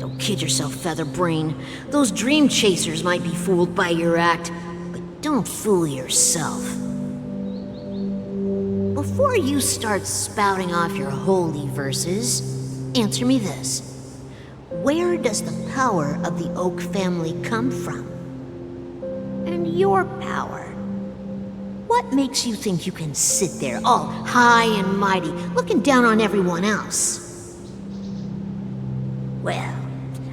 Don't kid yourself, Featherbrain. Those dream chasers might be fooled by your act, but don't fool yourself. Before you start spouting off your holy verses, answer me this. Where does the power of the Oak family come from? And your power? What makes you think you can sit there all high and mighty, looking down on everyone else? Well,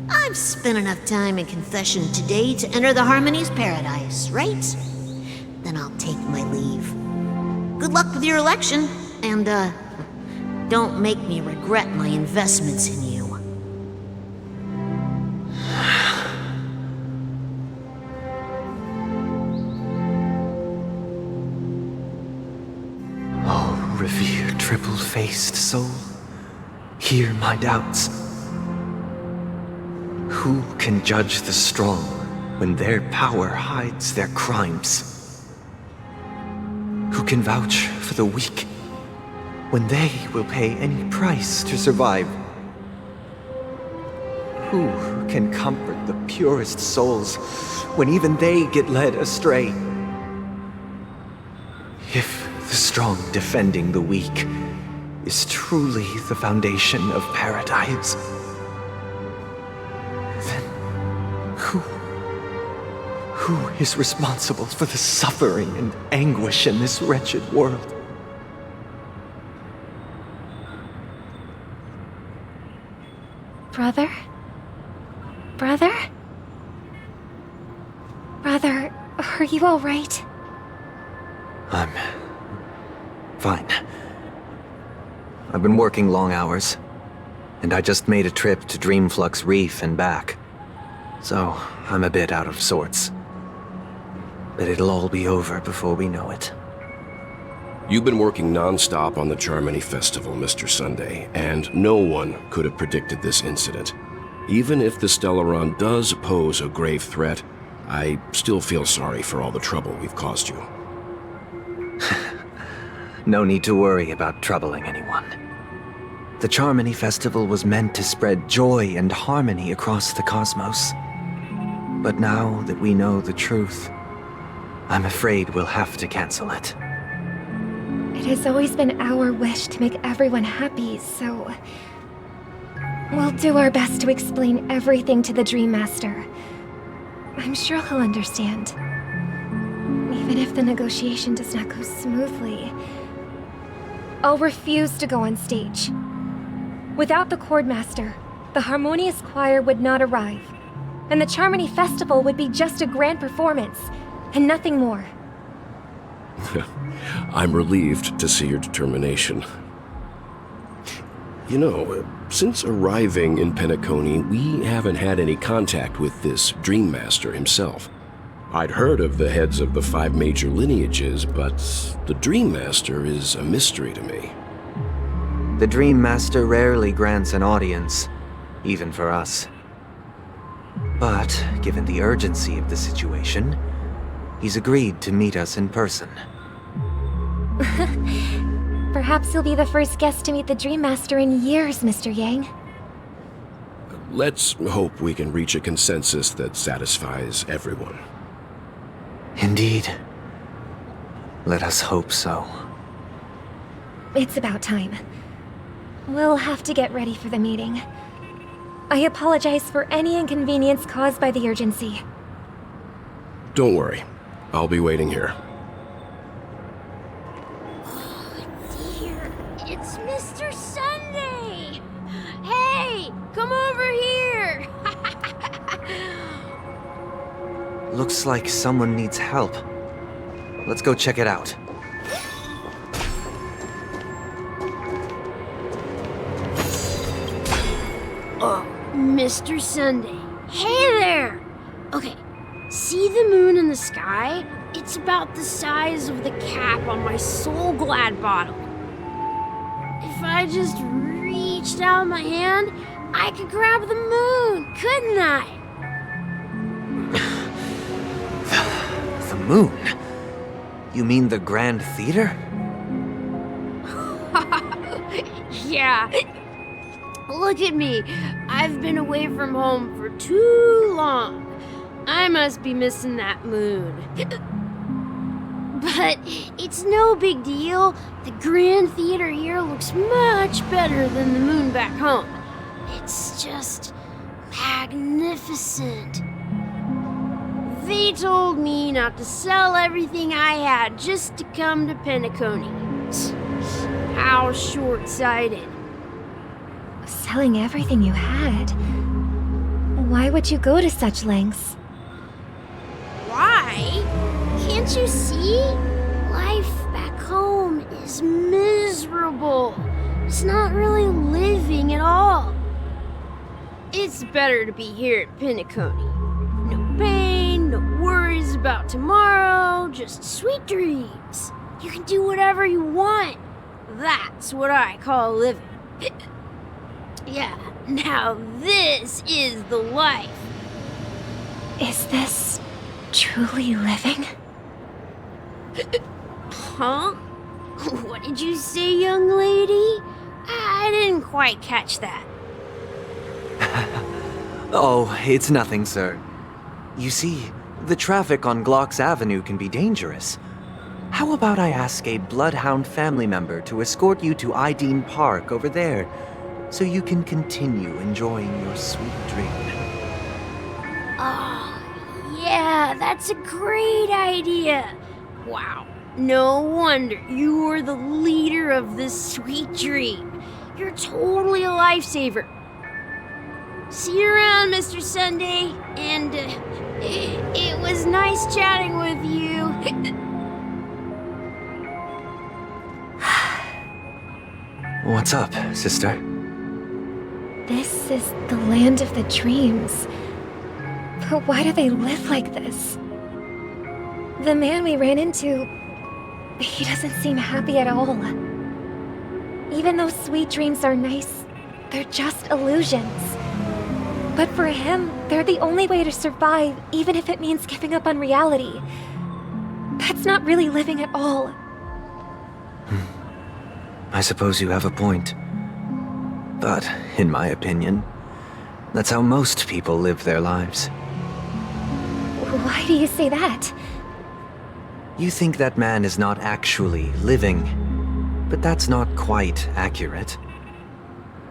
I've spent enough time in confession today to enter the Harmony's paradise, right? Then I'll take my leave. Good luck with your election, and, don't make me regret my investments in you. Oh, revered triple-faced soul, hear my doubts. Who can judge the strong when their power hides their crimes? Who can vouch for the weak when they will pay any price to survive? Who can comfort the purest souls when even they get led astray? If the strong defending the weak is truly the foundation of paradise, then who is responsible for the suffering and anguish in this wretched world? Brother? Brother? Brother, are you all right? I'm fine. I've been working long hours, and I just made a trip to Dreamflux Reef and back. So, I'm a bit out of sorts. But it'll all be over before we know it. You've been working non-stop on the Charmony Festival, Mr. Sunday, and no one could have predicted this incident. Even if the Stellaron does pose a grave threat, I still feel sorry for all the trouble we've caused you. No need to worry about troubling anyone. The Charmony Festival was meant to spread joy and harmony across the cosmos. But now that we know the truth, I'm afraid we'll have to cancel it. It has always been our wish to make everyone happy, so... we'll do our best to explain everything to the Dream Master. I'm sure he'll understand. Even if the negotiation does not go smoothly, I'll refuse to go on stage. Without the Chord Master, the Harmonious Choir would not arrive, and the Charmony Festival would be just a grand performance, and nothing more. I'm relieved to see your determination. You know, since arriving in Penacony, we haven't had any contact with this Dream Master himself. I'd heard of the heads of the 5 major lineages, but the Dream Master is a mystery to me. The Dream Master rarely grants an audience, even for us. But, given the urgency of the situation, he's agreed to meet us in person. Perhaps you'll be the first guest to meet the Dream Master in years, Mr. Yang. Let's hope we can reach a consensus that satisfies everyone. Indeed. Let us hope so. It's about time. We'll have to get ready for the meeting. I apologize for any inconvenience caused by the urgency. Don't worry. I'll be waiting here. It's Mr. Sunday! Hey, come over here! Looks like someone needs help. Let's go check it out. Mr. Sunday. Hey there! Okay, see the moon in the sky? It's about the size of the cap on my Soul Glad bottle. If I just reached out my hand, I could grab the moon, couldn't I? The moon? You mean the Grand Theater? Yeah. Look at me. I've been away from home for too long. I must be missing that moon. But it's no big deal. The Grand Theater here looks much better than the moon back home. It's just magnificent. They told me not to sell everything I had just to come to Penacony. How short-sighted. Selling everything you had? Why would you go to such lengths? Why? Can't you see? Life back home is miserable. It's not really living at all. It's better to be here at Penacony. No pain, no worries about tomorrow, just sweet dreams. You can do whatever you want. That's what I call living. Yeah, now this is the life. Is this truly living? Huh? What did you say, young lady? I didn't quite catch that. Oh, it's nothing, sir. You see, the traffic on Glock's Avenue can be dangerous. How about I ask a Bloodhound family member to escort you to Ideen Park over there, so you can continue enjoying your sweet dream? Ah, yeah, that's a great idea. Wow, no wonder you were the leader of this sweet dream. You're totally a lifesaver. See you around, Mr. Sunday, and it was nice chatting with you. What's up, sister? This is the land of the dreams. But why do they live like this? The man we ran into, he doesn't seem happy at all. Even though sweet dreams are nice, they're just illusions. But for him, they're the only way to survive, even if it means giving up on reality. That's not really living at all. I suppose you have a point. But, in my opinion, that's how most people live their lives. Why do you say that? You think that man is not actually living, but that's not quite accurate.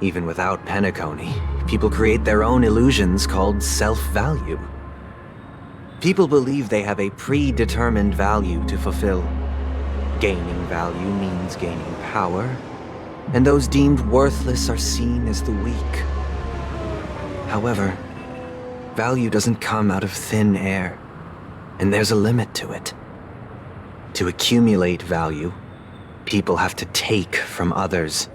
Even without Penacony, people create their own illusions called self-value. People believe they have a predetermined value to fulfill. Gaining value means gaining power, and those deemed worthless are seen as the weak. However, value doesn't come out of thin air, and there's a limit to it. To accumulate value, people have to take from others.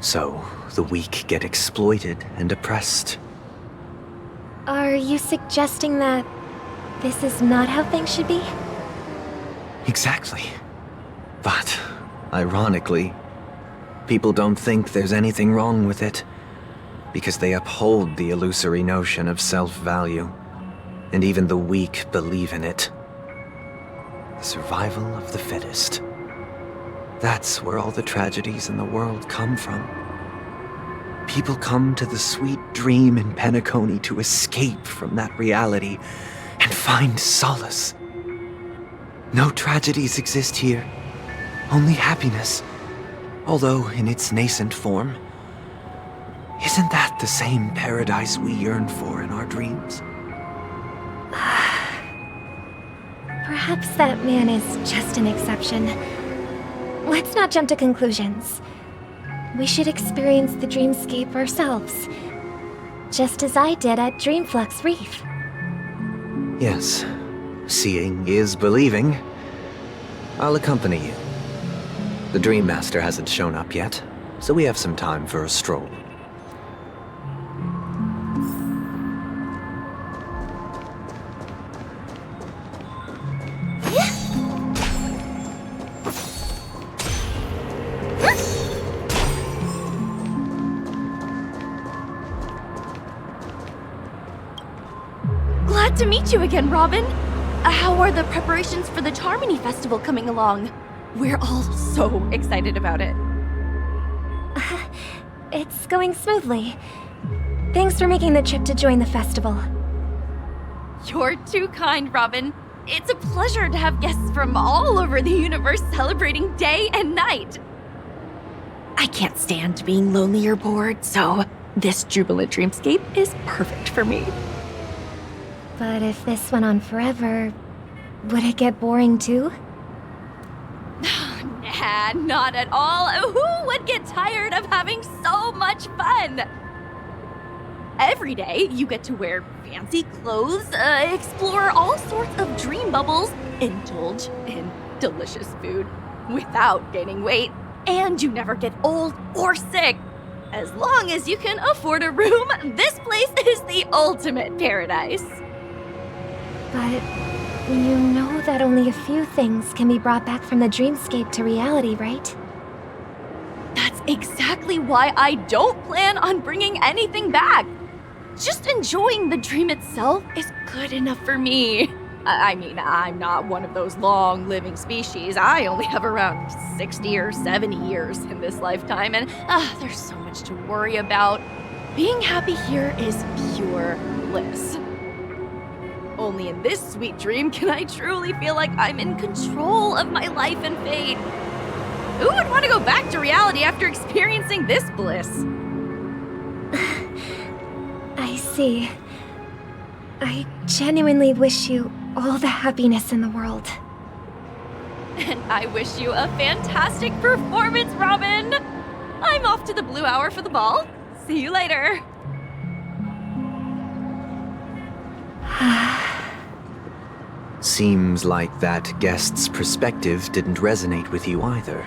So, the weak get exploited and oppressed. Are you suggesting that this is not how things should be? Exactly. But, ironically, people don't think there's anything wrong with it, because they uphold the illusory notion of self-value, and even the weak believe in it. The survival of the fittest. That's where all the tragedies in the world come from. People come to the sweet dream in Penacony to escape from that reality and find solace. No tragedies exist here, only happiness, although in its nascent form. Isn't that the same paradise we yearn for in our dreams? Perhaps that man is just an exception. Let's not jump to conclusions. We should experience the dreamscape ourselves, just as I did at Dreamflux Reef. Yes, seeing is believing. I'll accompany you. The Dream Master hasn't shown up yet, so we have some time for a stroll. Glad to meet you again, Robin. How are the preparations for the Charmony Festival coming along? We're all so excited about it. It's going smoothly. Thanks for making the trip to join the festival. You're too kind, Robin. It's a pleasure to have guests from all over the universe celebrating day and night. I can't stand being lonely or bored, so this jubilant dreamscape is perfect for me. But if this went on forever, would it get boring too? Nah, not at all. Who would get tired of having so much fun? Every day, you get to wear fancy clothes, explore all sorts of dream bubbles, indulge in delicious food without gaining weight, and you never get old or sick. As long as you can afford a room, this place is the ultimate paradise. But you know that only a few things can be brought back from the dreamscape to reality, right? That's exactly why I don't plan on bringing anything back. Just enjoying the dream itself is good enough for me. I mean, I'm not one of those long-living species. I only have around 60 or 70 years in this lifetime, and there's so much to worry about. Being happy here is pure bliss. Only in this sweet dream can I truly feel like I'm in control of my life and fate. Who would want to go back to reality after experiencing this bliss? I see. I genuinely wish you all the happiness in the world. And I wish you a fantastic performance, Robin! I'm off to the Blue Hour for the ball. See you later. Seems like that guest's perspective didn't resonate with you either.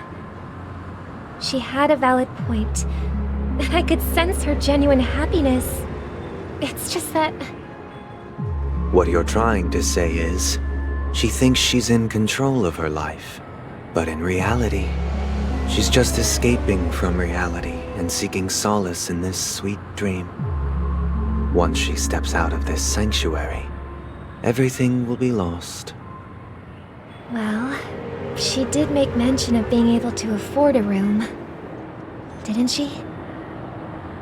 She had a valid point, and I could sense her genuine happiness. It's just that... What you're trying to say is, she thinks she's in control of her life. But in reality, she's just escaping from reality and seeking solace in this sweet dream. Once she steps out of this sanctuary, everything will be lost. Well, she did make mention of being able to afford a room, didn't she?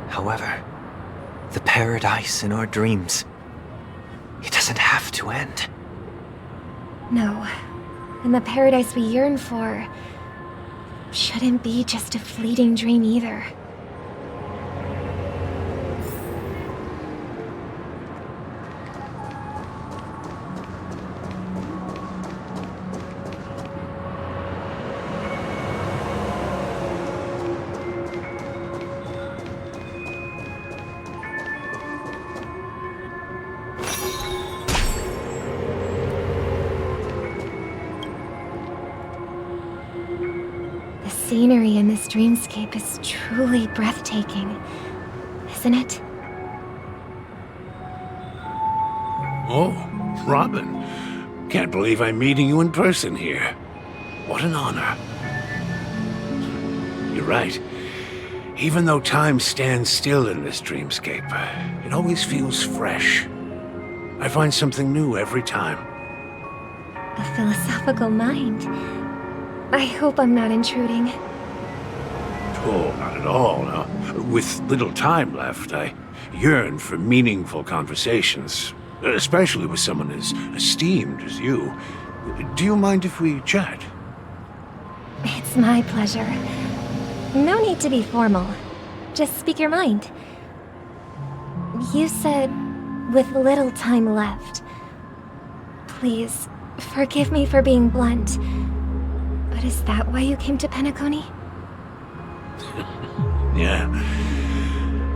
However, the paradise in our dreams, it doesn't have to end. No. And the paradise we yearn for shouldn't be just a fleeting dream either. The scenery in this dreamscape is truly breathtaking, isn't it? Oh, Robin. Can't believe I'm meeting you in person here. What an honor. You're right. Even though time stands still in this dreamscape, it always feels fresh. I find something new every time. A philosophical mind. I hope I'm not intruding. Oh, not at all, no. With little time left, I yearn for meaningful conversations, especially with someone as esteemed as you. Do you mind if we chat? It's my pleasure. No need to be formal. Just speak your mind. You said, with little time left. Please, forgive me for being blunt. But is that why you came to Penacony? Yeah.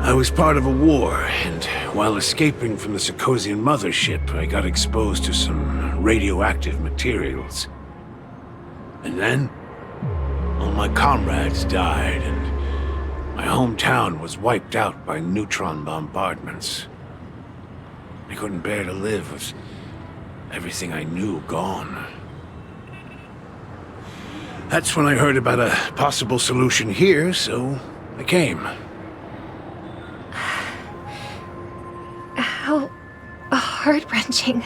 I was part of a war, and while escaping from the Sarkosian mothership, I got exposed to some radioactive materials. And then, all my comrades died, and my hometown was wiped out by neutron bombardments. I couldn't bear to live with everything I knew gone. That's when I heard about a possible solution here, so I came. How heart-wrenching.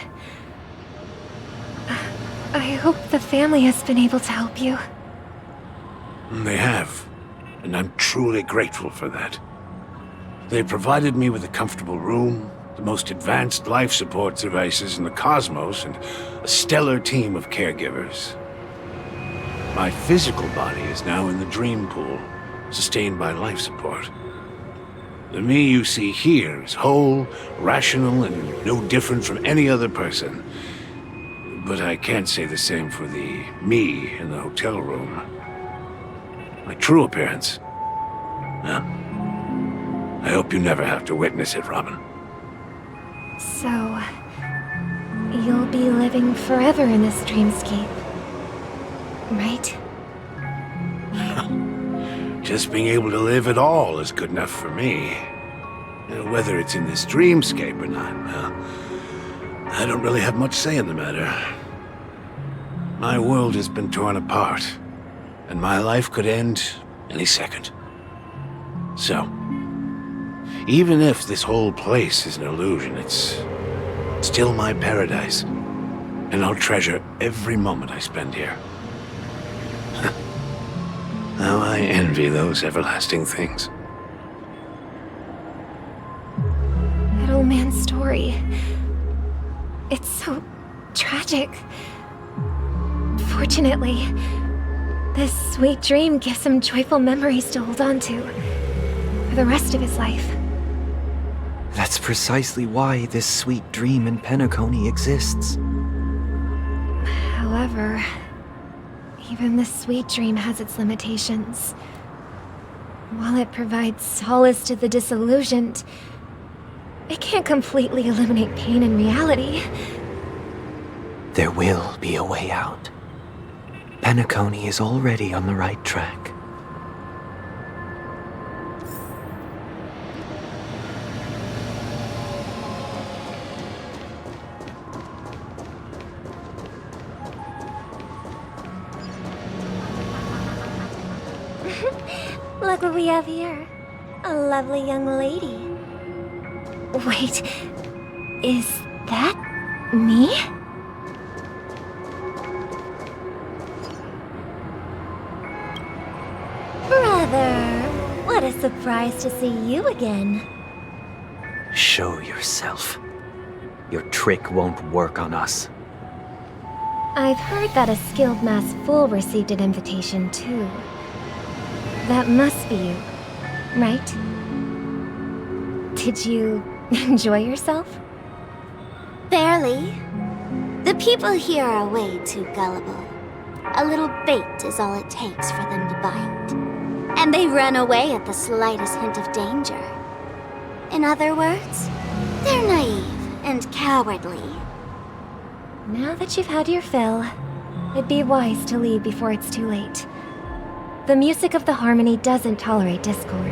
I hope the family has been able to help you. They have, and I'm truly grateful for that. They provided me with a comfortable room, the most advanced life support devices in the cosmos, and a stellar team of caregivers. My physical body is now in the dream pool, sustained by life support. The me you see here is whole, rational, and no different from any other person. But I can't say the same for the me in the hotel room. My true appearance. Well, I hope you never have to witness it, Robin. So, you'll be living forever in this dreamscape, right? Just being able to live at all is good enough for me. Whether it's in this dreamscape or not, well, I don't really have much say in the matter. My world has been torn apart, and my life could end any second. So, even if this whole place is an illusion, it's still my paradise, and I'll treasure every moment I spend here. How I envy those everlasting things. That old man's story. It's so tragic. Fortunately, this sweet dream gives him joyful memories to hold on to for the rest of his life. That's precisely why this sweet dream in Penacony exists. However, even this sweet dream has its limitations. While it provides solace to the disillusioned, it can't completely eliminate pain in reality. There will be a way out. Penacony is already on the right track. Look what we have here. A lovely young lady. Wait, is that me? Brother, what a surprise to see you again. Show yourself. Your trick won't work on us. I've heard that a skilled masked fool received an invitation too. That must be you, right? Did you enjoy yourself? Barely. The people here are way too gullible. A little bait is all it takes for them to bite. And they run away at the slightest hint of danger. In other words, they're naive and cowardly. Now that you've had your fill, it'd be wise to leave before it's too late. The music of the harmony doesn't tolerate discord.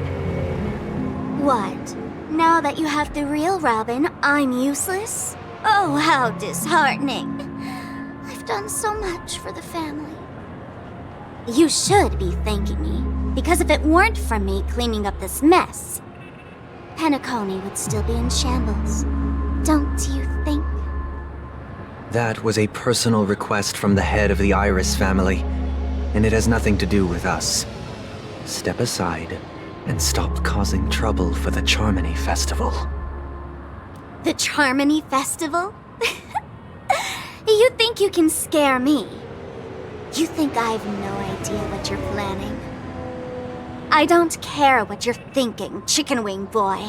What? Now that you have the real Robin, I'm useless? Oh, how disheartening. I've done so much for the family. You should be thanking me, because if it weren't for me cleaning up this mess, Penacony would still be in shambles. Don't you think? That was a personal request from the head of the Iris family, and it has nothing to do with us. Step aside and stop causing trouble for the Charmony Festival. The Charmony Festival? You think you can scare me? You think I've no idea what you're planning? I don't care what you're thinking, Chicken Wing Boy.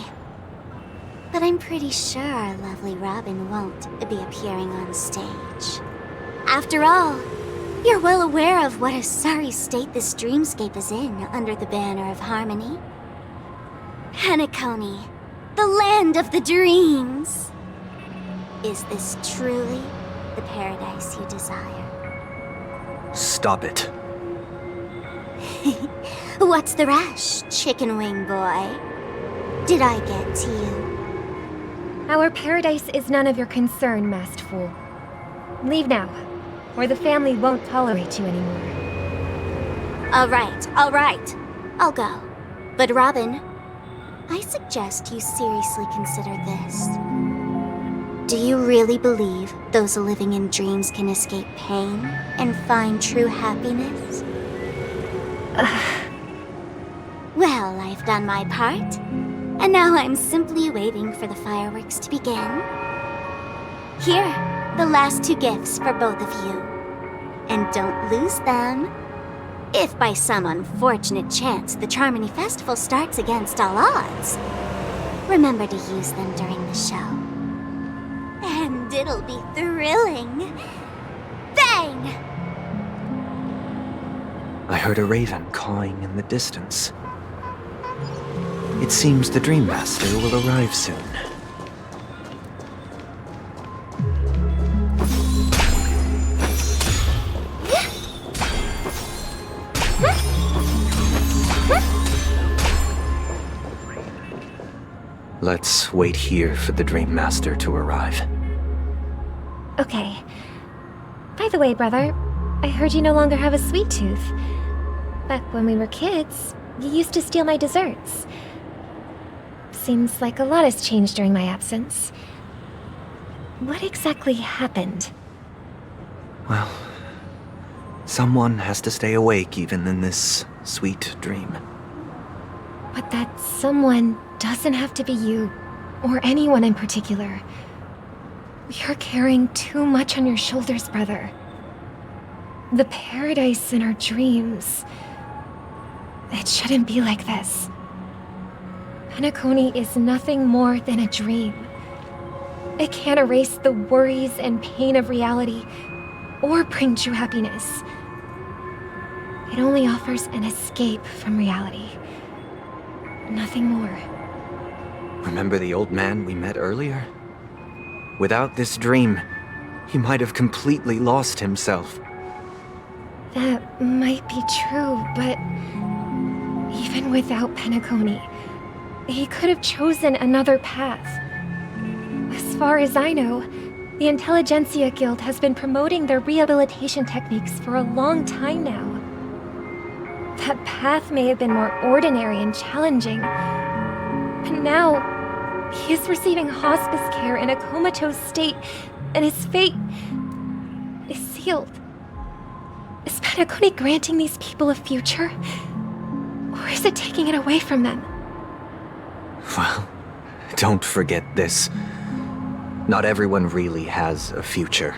But I'm pretty sure our lovely Robin won't be appearing on stage. After all, you're well aware of what a sorry state this dreamscape is in under the banner of harmony. Penacony, the land of the dreams. Is this truly the paradise you desire? Stop it. What's the rush, Chicken Wing Boy? Did I get to you? Our paradise is none of your concern, masked fool. Leave now, or the family won't tolerate you anymore. All right. I'll go. But Robin, I suggest you seriously consider this. Do you really believe those living in dreams can escape pain and find true happiness? Well, I've done my part, and now I'm simply waiting for the fireworks to begin. Here, the last 2 gifts for both of you. And don't lose them. If by some unfortunate chance the Charmony Festival starts against all odds, remember to use them during the show. And it'll be thrilling. Bang! I heard a raven cawing in the distance. It seems the Dream Master will arrive soon. Let's wait here for the Dream Master to arrive. Okay. By the way, brother, I heard you no longer have a sweet tooth. Back when we were kids, you used to steal my desserts. Seems like a lot has changed during my absence. What exactly happened? Well, someone has to stay awake even in this sweet dream. But that someone doesn't have to be you, or anyone in particular. You're carrying too much on your shoulders, brother. The paradise in our dreams... It shouldn't be like this. Penacony is nothing more than a dream. It can't erase the worries and pain of reality, or bring true happiness. It only offers an escape from reality. Nothing more. Remember the old man we met earlier? Without this dream, he might have completely lost himself. That might be true, but... even without Penacony, he could have chosen another path. As far as I know, the Intelligentsia Guild has been promoting their rehabilitation techniques for a long time now. That path may have been more ordinary and challenging, but now he is receiving hospice care in a comatose state, and his fate is sealed. Is Penacony granting these people a future? Or is it taking it away from them? Well, don't forget this. Not everyone really has a future.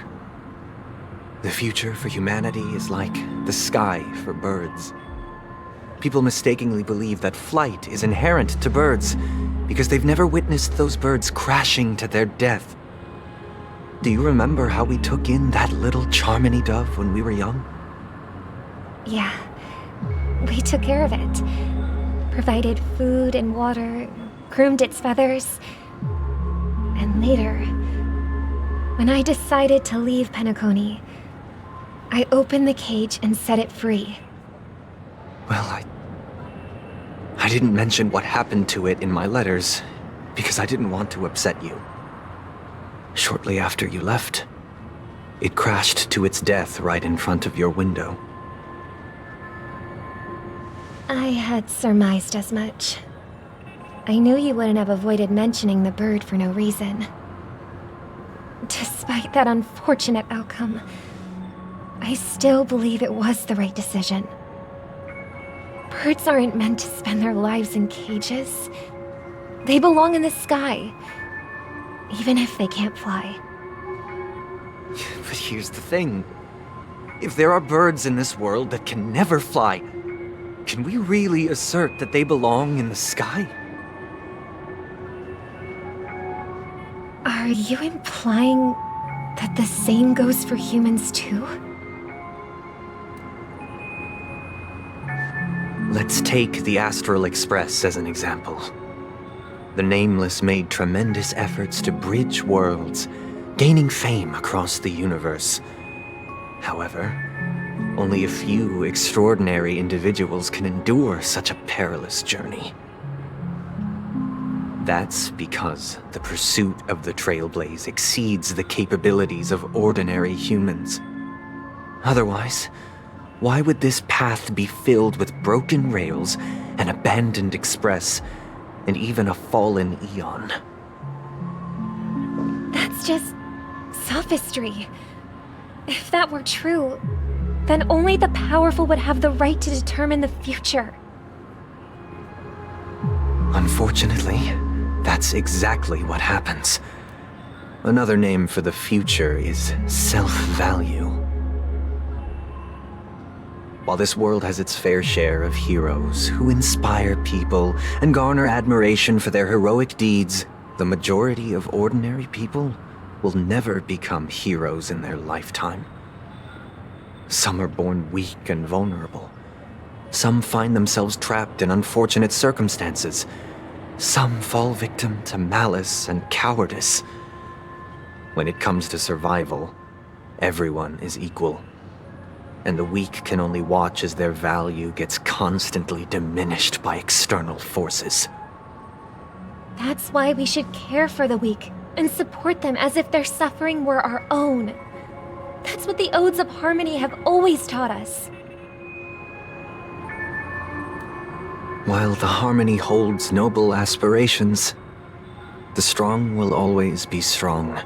The future for humanity is like the sky for birds. People mistakenly believe that flight is inherent to birds because they've never witnessed those birds crashing to their death. Do you remember how we took in that little Charmony dove when we were young? Yeah. We took care of it. Provided food and water, groomed its feathers. And later, when I decided to leave Penacony, I opened the cage and set it free. Well, I didn't mention what happened to it in my letters because I didn't want to upset you. Shortly after you left, it crashed to its death right in front of your window. I had surmised as much. I knew you wouldn't have avoided mentioning the bird for no reason. Despite that unfortunate outcome, I still believe it was the right decision. Birds aren't meant to spend their lives in cages. They belong in the sky, even if they can't fly. But here's the thing. If there are birds in this world that can never fly, can we really assert that they belong in the sky? Are you implying that the same goes for humans too? Let's take the Astral Express as an example. The Nameless made tremendous efforts to bridge worlds, gaining fame across the universe. However, only a few extraordinary individuals can endure such a perilous journey. That's because the pursuit of the Trailblaze exceeds the capabilities of ordinary humans. Otherwise, why would this path be filled with broken rails, an abandoned express, and even a fallen Eon? That's just sophistry. If that were true, then only the powerful would have the right to determine the future. Unfortunately, that's exactly what happens. Another name for the future is self-value. While this world has its fair share of heroes who inspire people and garner admiration for their heroic deeds, the majority of ordinary people will never become heroes in their lifetime. Some are born weak and vulnerable. Some find themselves trapped in unfortunate circumstances. Some fall victim to malice and cowardice. When it comes to survival, everyone is equal. And the weak can only watch as their value gets constantly diminished by external forces. That's why we should care for the weak and support them as if their suffering were our own. That's what the Odes of Harmony have always taught us. While the Harmony holds noble aspirations, the strong will always be strong,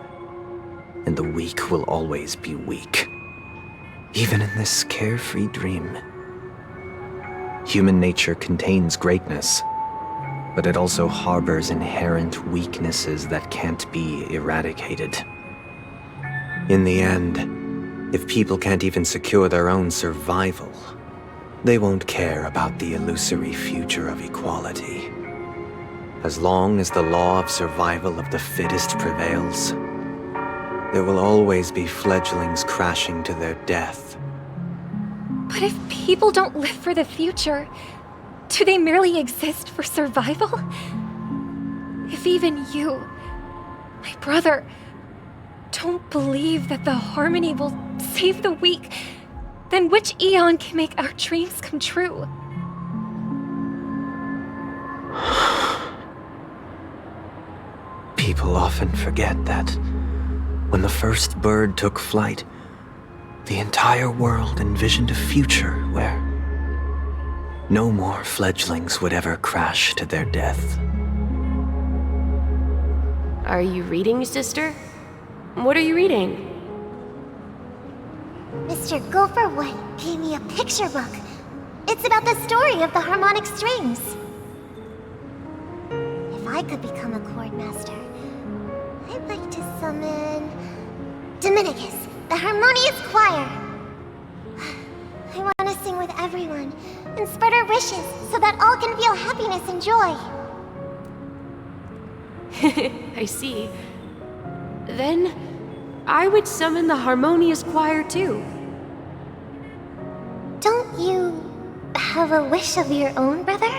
and the weak will always be weak. Even in this carefree dream. Human nature contains greatness, but it also harbors inherent weaknesses that can't be eradicated. In the end, if people can't even secure their own survival, they won't care about the illusory future of equality. As long as the law of survival of the fittest prevails, there will always be fledglings crashing to their death. But if people don't live for the future, do they merely exist for survival? If even you, my brother, don't believe that the harmony will save the weak, then which eon can make our dreams come true? People often forget that when the first bird took flight, the entire world envisioned a future where no more fledglings would ever crash to their death. Are you reading, sister? What are you reading? Mr. Gopherwood gave me a picture book. It's about the story of the harmonic strings. If I could become a chord master, I'd like to summon Dominicus, the harmonious choir. I want to sing with everyone and spread our wishes so that all can feel happiness and joy. I see. Then, I would summon the harmonious choir too. Don't you have a wish of your own, brother?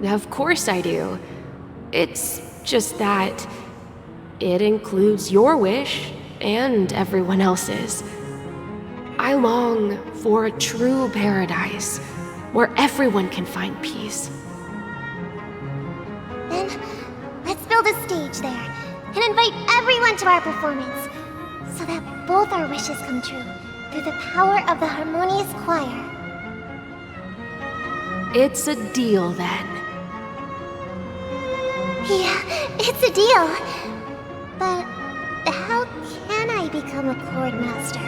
Of course I do. It's just that it includes your wish and everyone else's. I long for a true paradise where everyone can find peace. Then, let's build a stage there and invite everyone to our performance so that both our wishes come true through the power of the harmonious choir. It's a deal then. Yeah, it's a deal. But how can I become a chord master?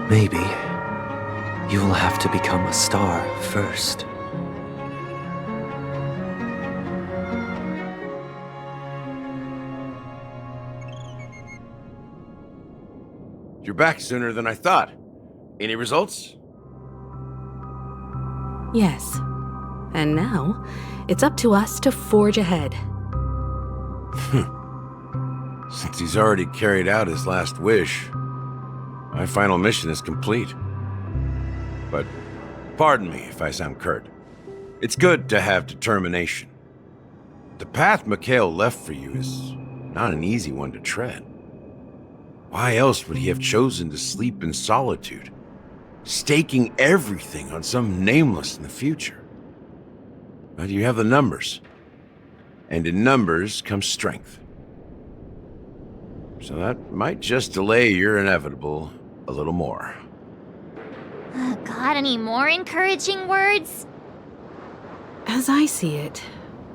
Maybe you will have to become a star first. You're back sooner than I thought. Any results? Yes. And now, it's up to us to forge ahead. Since he's already carried out his last wish, my final mission is complete. But pardon me if I sound curt. It's good to have determination. The path Mikhail left for you is not an easy one to tread. Why else would he have chosen to sleep in solitude, staking everything on some nameless in the future? But you have the numbers, and in numbers comes strength. So that might just delay your inevitable a little more. Got any more encouraging words? As I see it,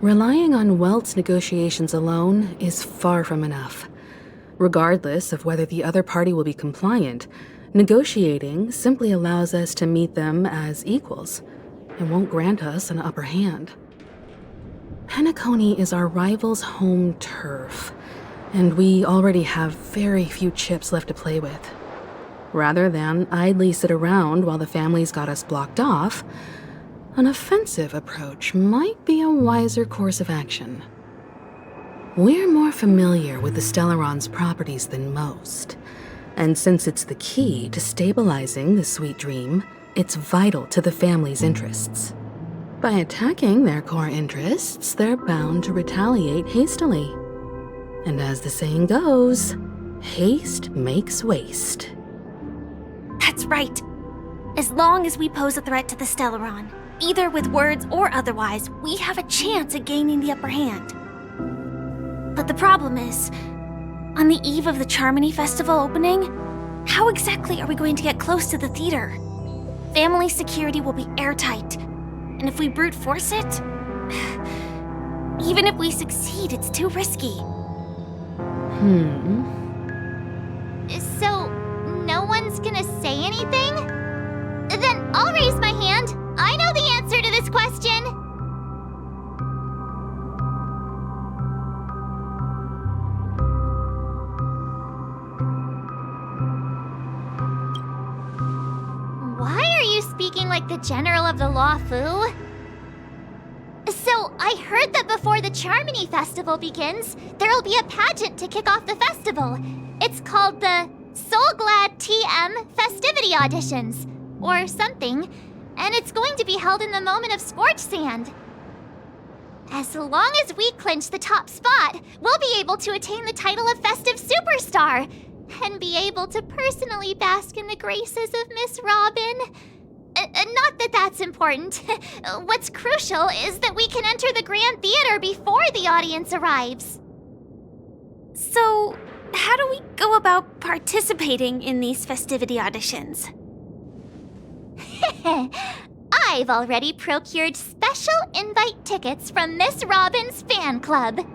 relying on Welt's negotiations alone is far from enough. Regardless of whether the other party will be compliant, negotiating simply allows us to meet them as equals. It won't grant us an upper hand. Penacony is our rival's home turf, and we already have very few chips left to play with. Rather than idly sit around while the family's got us blocked off, an offensive approach might be a wiser course of action. We're more familiar with the Stellaron's properties than most, and since it's the key to stabilizing the sweet dream, it's vital to the family's interests. By attacking their core interests, they're bound to retaliate hastily. And as the saying goes, haste makes waste. That's right. As long as we pose a threat to the Stellaron, either with words or otherwise, we have a chance at gaining the upper hand. But the problem is, on the eve of the Charmony Festival opening, how exactly are we going to get close to the theater? Family security will be airtight, and if we brute force it, even if we succeed, it's too risky. So, no one's gonna say anything? Then I'll raise my hand. I know the answer to this question. like the General of the Law Fu? So, I heard that before the Charmony Festival begins, there'll be a pageant to kick off the festival. It's called the Soul Glad TM Festivity Auditions, or something, and it's going to be held in the moment of Scorch Sand. As long as we clinch the top spot, we'll be able to attain the title of Festive Superstar, and be able to personally bask in the graces of Miss Robin. Not that that's important. What's crucial is that we can enter the Grand Theater before the audience arrives. So, how do we go about participating in these festivity auditions? I've already procured special invite tickets from Miss Robin's fan club.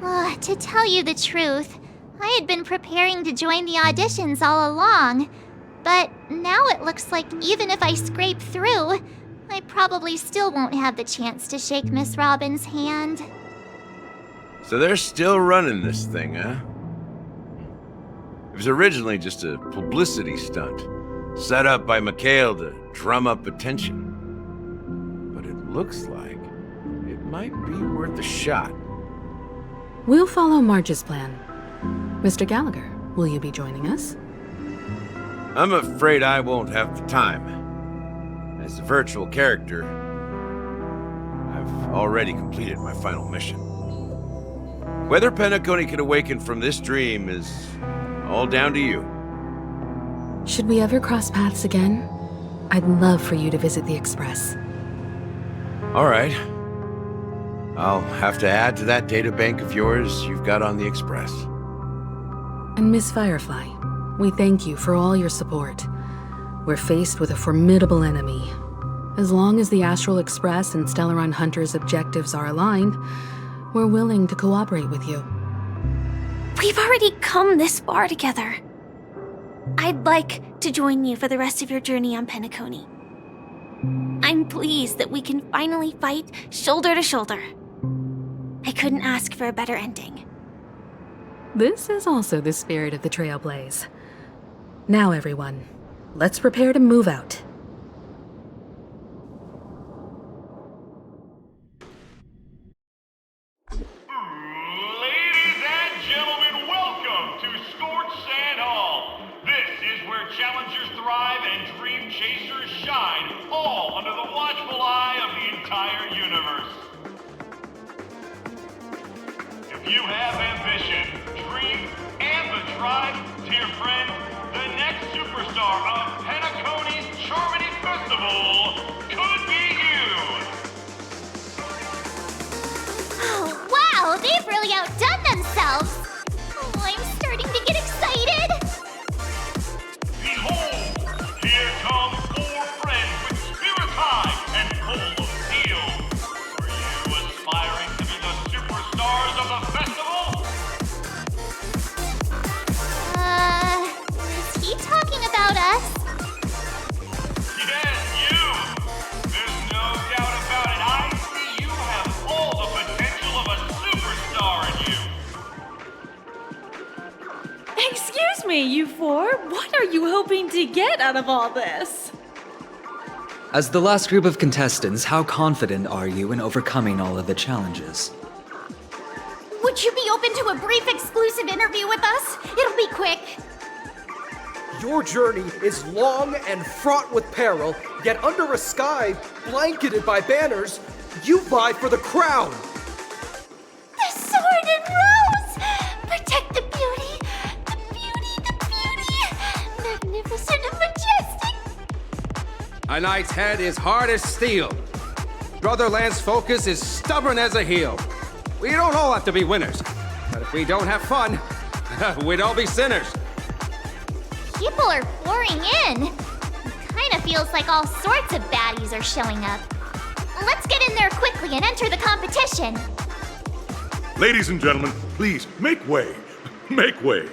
To tell you the truth, I had been preparing to join the auditions all along. But now it looks like even if I scrape through, I probably still won't have the chance to shake Miss Robin's hand. So they're still running this thing, huh? It was originally just a publicity stunt, set up by Mikhail to drum up attention. But it looks like it might be worth a shot. We'll follow Marge's plan. Mr. Gallagher, will you be joining us? I'm afraid I won't have the time. As a virtual character, I've already completed my final mission. Whether Penacony can awaken from this dream is all down to you. Should we ever cross paths again, I'd love for you to visit the Express. All right. I'll have to add to that databank of yours you've got on the Express. And Miss Firefly, we thank you for all your support. We're faced with a formidable enemy. As long as the Astral Express and Stellaron Hunter's objectives are aligned, we're willing to cooperate with you. We've already come this far together. I'd like to join you for the rest of your journey on Penacony. I'm pleased that we can finally fight shoulder to shoulder. I couldn't ask for a better ending. This is also the spirit of the Trailblaze. Now, everyone, let's prepare to move out. Ladies and gentlemen, welcome to Scorch Sand Hall. This is where challengers thrive and dream chasers shine, all under the watchful eye of the entire universe. If you have ambition, dream, and the drive, dear friend, the next superstar of Penacony's Charmony Festival could be you! Oh, wow! They've really outdone themselves! Oh, I'm starting to get excited! Behold! Here come 4 friends with spirits high and full of steel! Are you aspiring to be the superstars of the festival? Is he talking about us? Yes, you! There's no doubt about it. I see you have all the potential of a superstar in you! Excuse me, you 4. What are you hoping to get out of all this? As the last group of contestants, how confident are you in overcoming all of the challenges? Would you be open to a brief exclusive interview with us? It'll be quick. Your journey is long and fraught with peril, yet under a sky blanketed by banners, you vie for the crown. The sword and rose! Protect the beauty! The beauty, the beauty! Magnificent and majestic! A knight's head is hard as steel. Brother Lance's focus is stubborn as a heel. We don't all have to be winners, but if we don't have fun, we'd all be sinners. People are pouring in. It kinda feels like all sorts of baddies are showing up. Let's get in there quickly and enter the competition. Ladies and gentlemen, please, make way. Make way.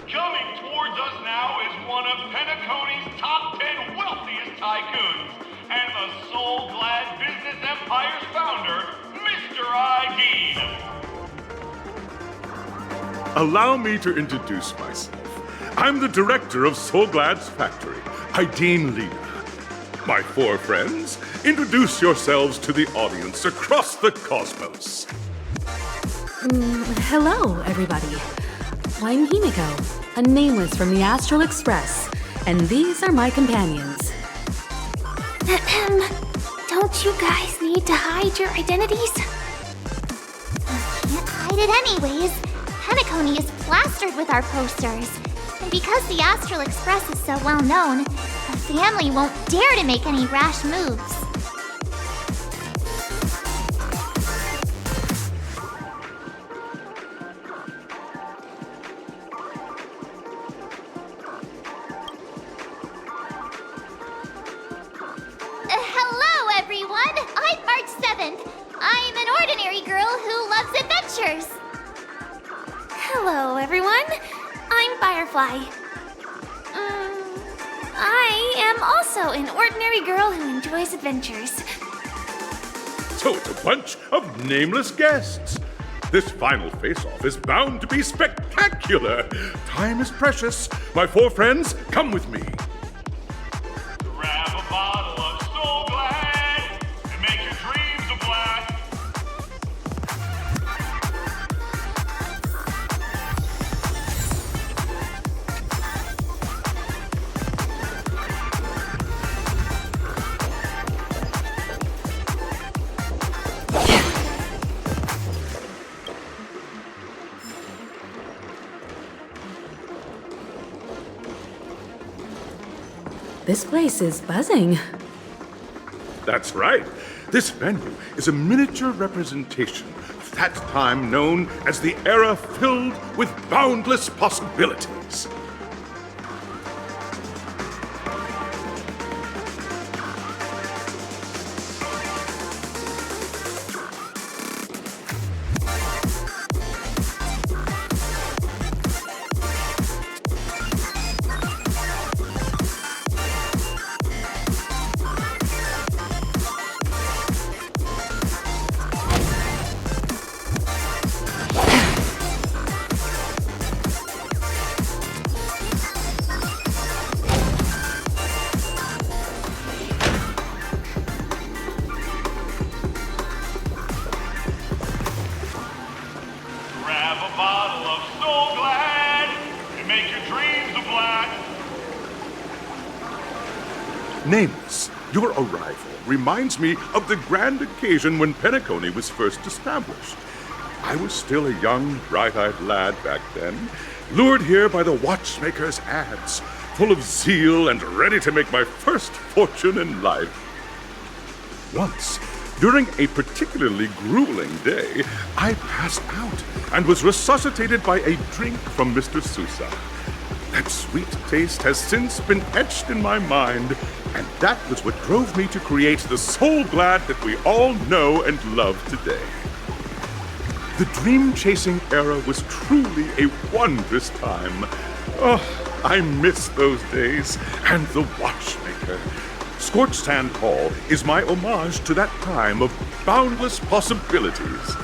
Coming towards us now is one of Penacony's top 10 wealthiest tycoons, and the soul-glad business empire's founder, Mr. Ideed. Allow me to introduce myself. I'm the director of Soulglad's factory, Ideen Lena. My 4 friends, introduce yourselves to the audience across the cosmos. Hello, everybody. I'm Himiko, a nameless from the Astral Express, and these are my companions. Don't you guys need to hide your identities? Can't hide it anyways. Penacony is plastered with our posters. And because the Astral Express is so well known, the family won't dare to make any rash moves. Hello, everyone! I'm March 7th. I'm an ordinary girl who loves adventures. Hello, everyone. I'm Firefly. I am also an ordinary girl who enjoys adventures. So it's a bunch of nameless guests. This final face-off is bound to be spectacular. Time is precious. My 4 friends, come with me. Grab a bottle of Soulglad and make your dreams a blast. This place is buzzing. That's right. This venue is a miniature representation of that time known as the era filled with boundless possibilities. Grab a bottle of Soulglad and make your dreams a blast. Nameless, your arrival reminds me of the grand occasion when Penacony was first established. I was still a young, bright-eyed lad back then, lured here by the watchmaker's ads, full of zeal and ready to make my first fortune in life. Once, during a particularly grueling day, I passed out and was resuscitated by a drink from Mr. Sousa. That sweet taste has since been etched in my mind, and that was what drove me to create the Soulglad that we all know and love today. The dream-chasing era was truly a wondrous time. Oh, I miss those days, and the watchmaker. Scorched Sand Hall is my homage to that time of boundless possibilities.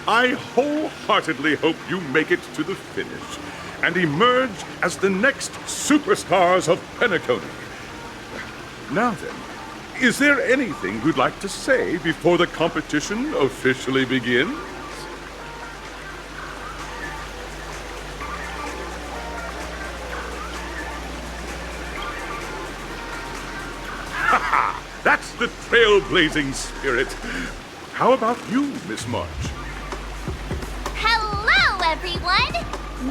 I wholeheartedly hope you make it to the finish and emerge as the next superstars of Penacony. Now then, is there anything you'd like to say before the competition officially begins? Ha! That's the trailblazing spirit. How about you, Miss March? Hello, everyone!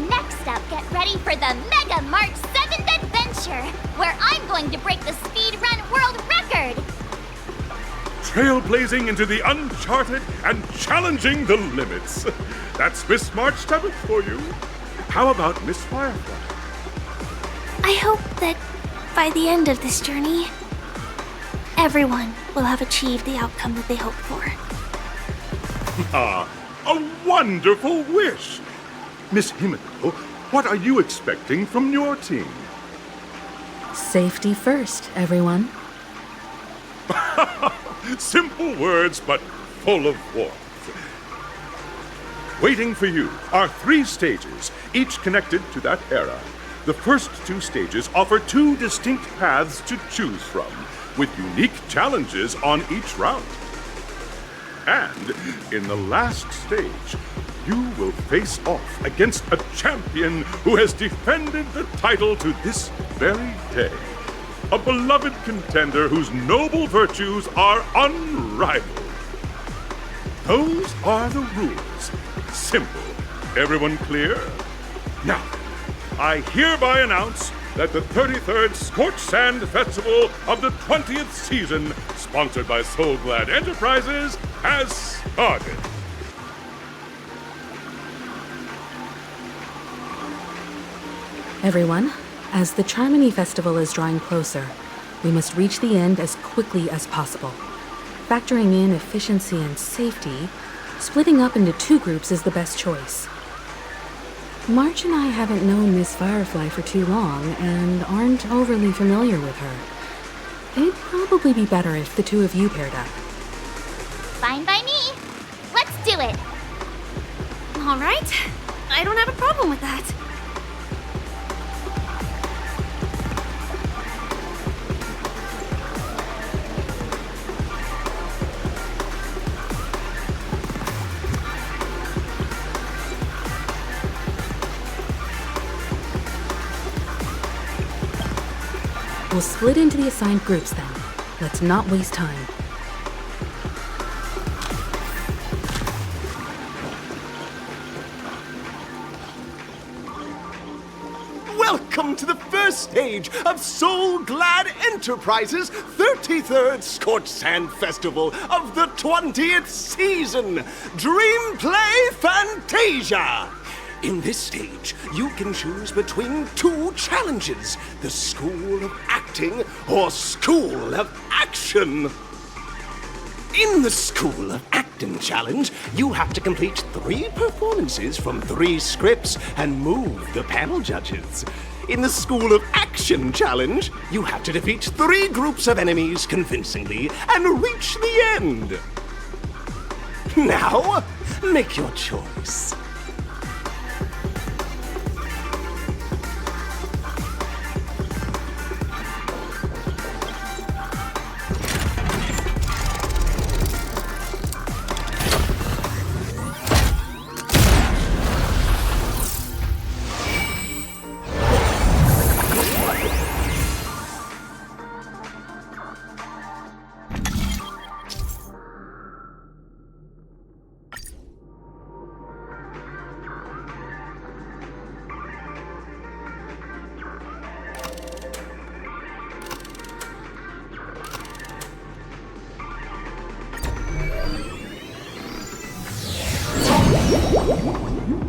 Next up, get ready for the Mega March 7th Adventure, where I'm going to break the speedrun world record! Trailblazing into the uncharted and challenging the limits. That's Miss March 7th for you. How about Miss Firefly? I hope that by the end of this journey, everyone will have achieved the outcome that they hoped for. Ah, a wonderful wish! Miss Himiko, what are you expecting from your team? Safety first, everyone. Simple words, but full of warmth. Waiting for you are 3 stages, each connected to that era. The first 2 stages offer 2 distinct paths to choose from, with unique challenges on each route. And in the last stage, you will face off against a champion who has defended the title to this very day. A beloved contender whose noble virtues are unrivaled. Those are the rules. Simple. Everyone clear? Now, I hereby announce that the 33rd Scorched Sand Festival of the 20th season, sponsored by Soul Glad Enterprises, has started. Everyone, as the Charmony Festival is drawing closer, we must reach the end as quickly as possible. Factoring in efficiency and safety, splitting up into 2 groups is the best choice. March and I haven't known Miss Firefly for too long and aren't overly familiar with her. It'd probably be better if the 2 of you paired up. Fine by me. Let's do it. All right. I don't have a problem with that. We'll split into the assigned groups then. Let's not waste time. Welcome to the first stage of Soul Glad Enterprises' 33rd Scorched Sand Festival of the 20th season, Dream Play Fantasia! In this stage, you can choose between 2 challenges, the School of Acting or School of Action. In the School of Acting challenge, you have to complete 3 performances from 3 scripts and move the panel judges. In the School of Action challenge, you have to defeat 3 groups of enemies convincingly and reach the end. Now, make your choice.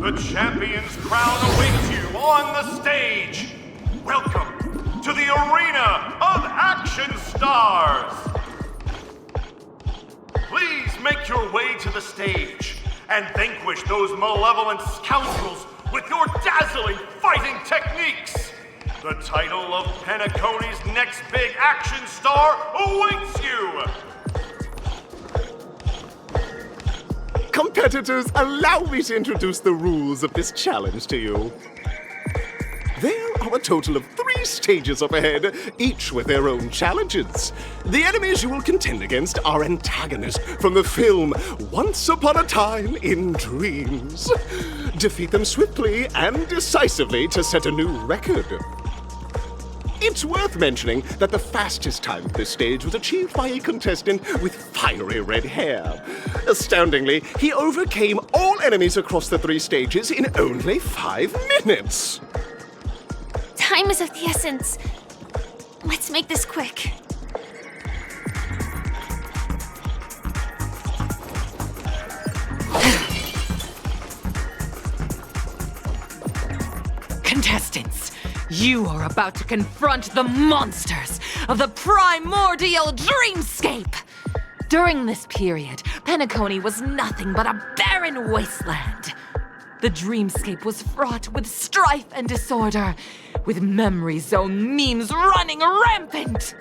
The champion's crown awaits you on the stage. Welcome to the Arena of Action Stars. Please make your way to the stage and vanquish those malevolent scoundrels with your dazzling fighting techniques. The title of Penacony's next big action star awaits you. Competitors, allow me to introduce the rules of this challenge to you. There are a total of 3 stages up ahead, each with their own challenges. The enemies you will contend against are antagonists from the film Once Upon a Time in Dreams. Defeat them swiftly and decisively to set a new record. It's worth mentioning that the fastest time for this stage was achieved by a contestant with fiery red hair. Astoundingly, he overcame all enemies across the 3 stages in only 5 minutes. Time is of the essence. Let's make this quick. Contestants, you are about to confront the monsters of the primordial dreamscape! During this period, Penacony was nothing but a barren wasteland. The dreamscape was fraught with strife and disorder, with memory zone memes running rampant!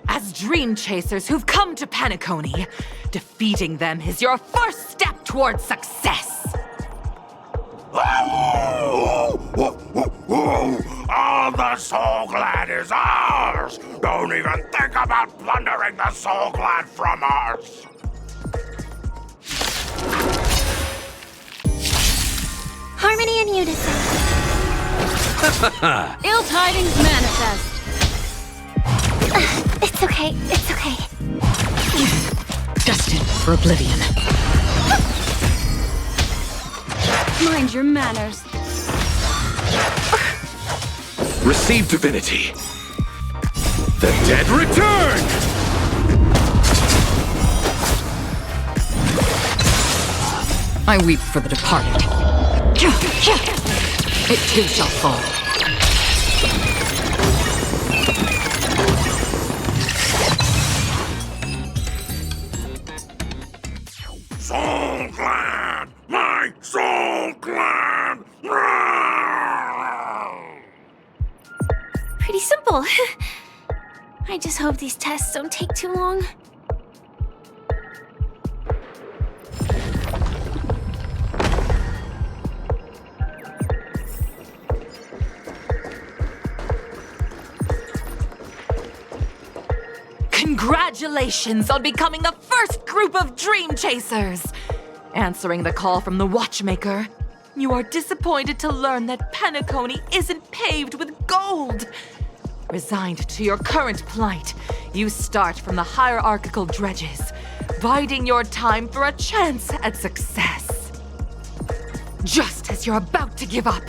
As dream chasers who've come to Penacony, defeating them is your first step towards success! All the Soul Glad is ours! Don't even think about plundering the Soul Glad from us! Harmony and unison. Ill tidings manifest. It's okay, it's okay. Destined for oblivion. Mind your manners. Receive divinity. The dead return! I weep for the departed. It too shall fall. Soul Glad! My Soul Glad! Pretty simple. I just hope these tests don't take too long. Congratulations on becoming the first group of Dream Chasers! Answering the call from the Watchmaker, you are disappointed to learn that Penacony isn't paved with gold. Resigned to your current plight, you start from the hierarchical dredges, biding your time for a chance at success. Just as you're about to give up,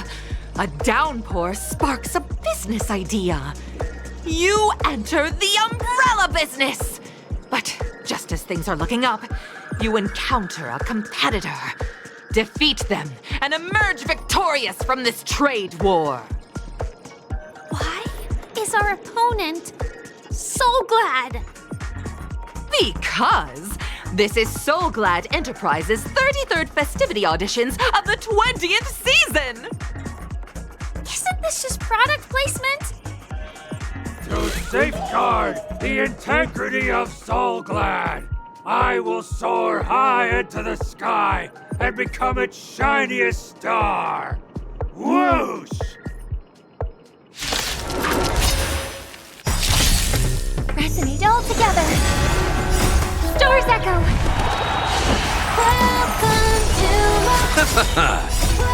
a downpour sparks a business idea. You enter the umbrella business! But just as things are looking up, you encounter a competitor. Defeat them and emerge victorious from this trade war. Why is our opponent Soul Glad? Because this is Soul Glad Enterprises' 33rd festivity auditions of the 20th season! Isn't this just product placement? To safeguard the integrity of Soul Glad, I will soar high into the sky and become its shiniest star. Whoosh! Resonate all together. Stars echo. Welcome to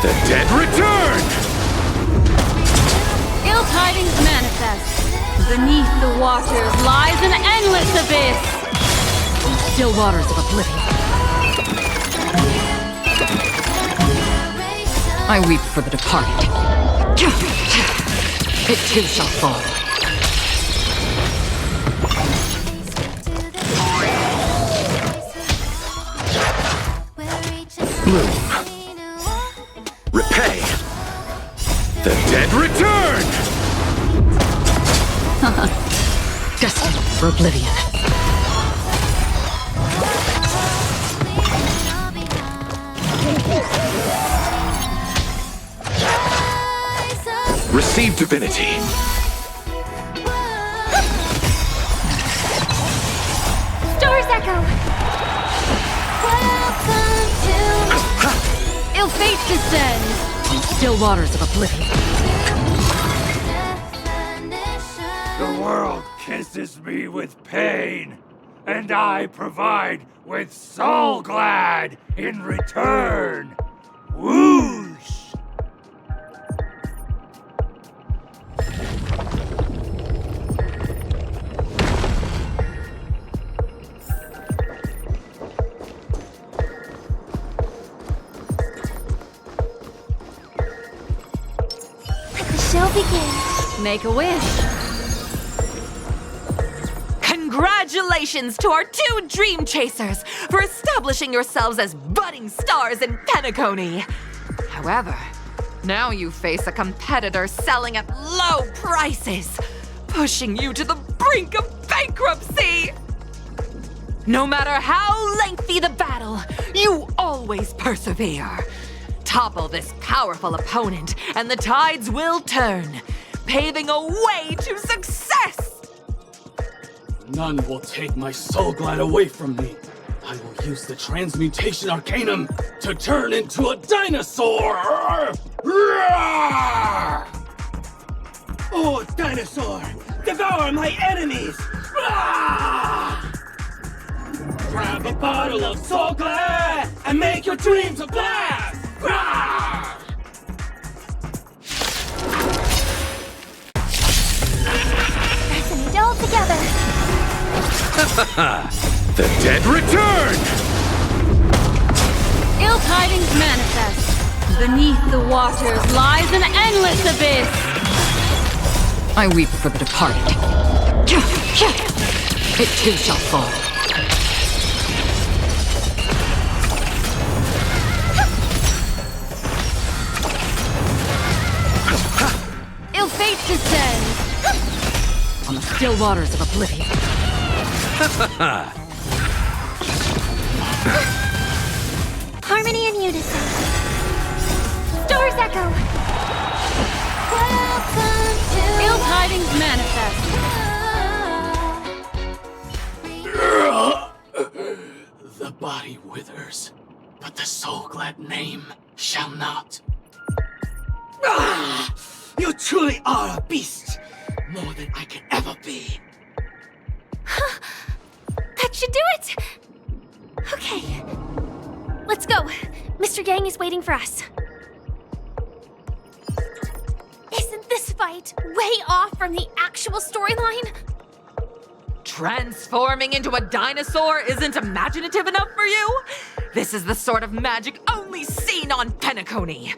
The dead return! Ill tidings manifest. Beneath the waters lies an endless abyss. Still waters of oblivion. I weep for the departed. It too shall fall. Bloom. Repay. The dead return! Destined for oblivion. Receive divinity. Stars echo. Welcome to Ill fate descends. Still waters of oblivion. The world kisses me with pain, and I provide with Soul Glad in return. Whoosh! let the show begin. Make a wish. Congratulations to our two Dream Chasers for establishing yourselves as budding stars in Penacony. However, now you face a competitor selling at low prices, pushing you to the brink of bankruptcy. No matter how lengthy the battle, you always persevere. Topple this powerful opponent, and the tides will turn, paving a way to success! None will take my Soul Glad away from me. I will use the Transmutation Arcanum to turn into a dinosaur! Roar! Oh, dinosaur! Devour my enemies! Roar! Grab a bottle of Soul Glad and make your dreams a blast! Roar! Let's all together. The dead return! Ill tidings manifest. Beneath the waters lies an endless abyss. I weep for the departed. It too shall fall. Ill fate descends on the still waters of oblivion. Harmony and unison. Stars echo. Welcome to Ill tidings manifest. The body withers, but the Soul Glad name shall not. Ah! You truly are a beast! More than I can ever be. That should do it! Okay. Let's go. Mr. Yang is waiting for us. Isn't this fight way off from the actual storyline? Transforming into a dinosaur isn't imaginative enough for you? This is the sort of magic only seen on Penacony.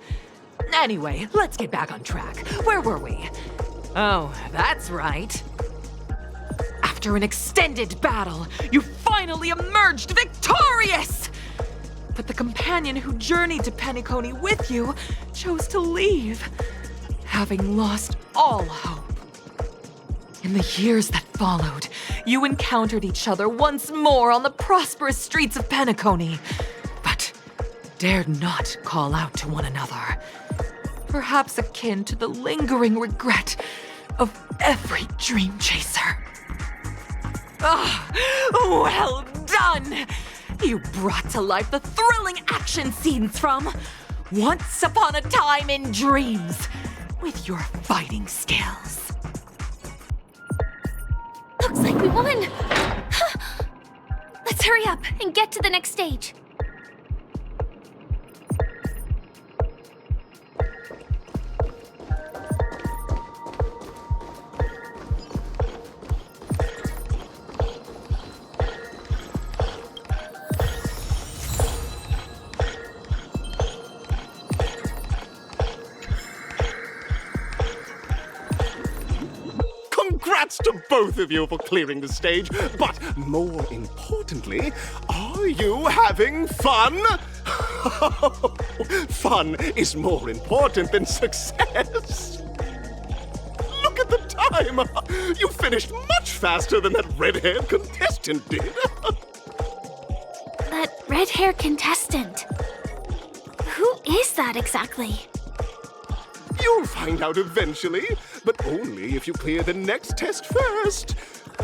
Anyway, let's get back on track. Where were we? Oh, that's right. After an extended battle, you finally emerged victorious! But the companion who journeyed to Penacony with you chose to leave, having lost all hope. In the years that followed, you encountered each other once more on the prosperous streets of Penacony, but dared not call out to one another. Perhaps akin to the lingering regret of every dream chaser. Ah, well done! You brought to life the thrilling action scenes from Once Upon a Time in Dreams with your fighting skills. Looks like we won! Let's hurry up and get to the next stage. Congrats to both of you for clearing the stage, but more importantly, are you having fun? Fun is more important than success. Look at the time! You finished much faster than that red-haired contestant did. That red-haired contestant. Who is that exactly? You'll find out eventually, but only if you clear the next test first.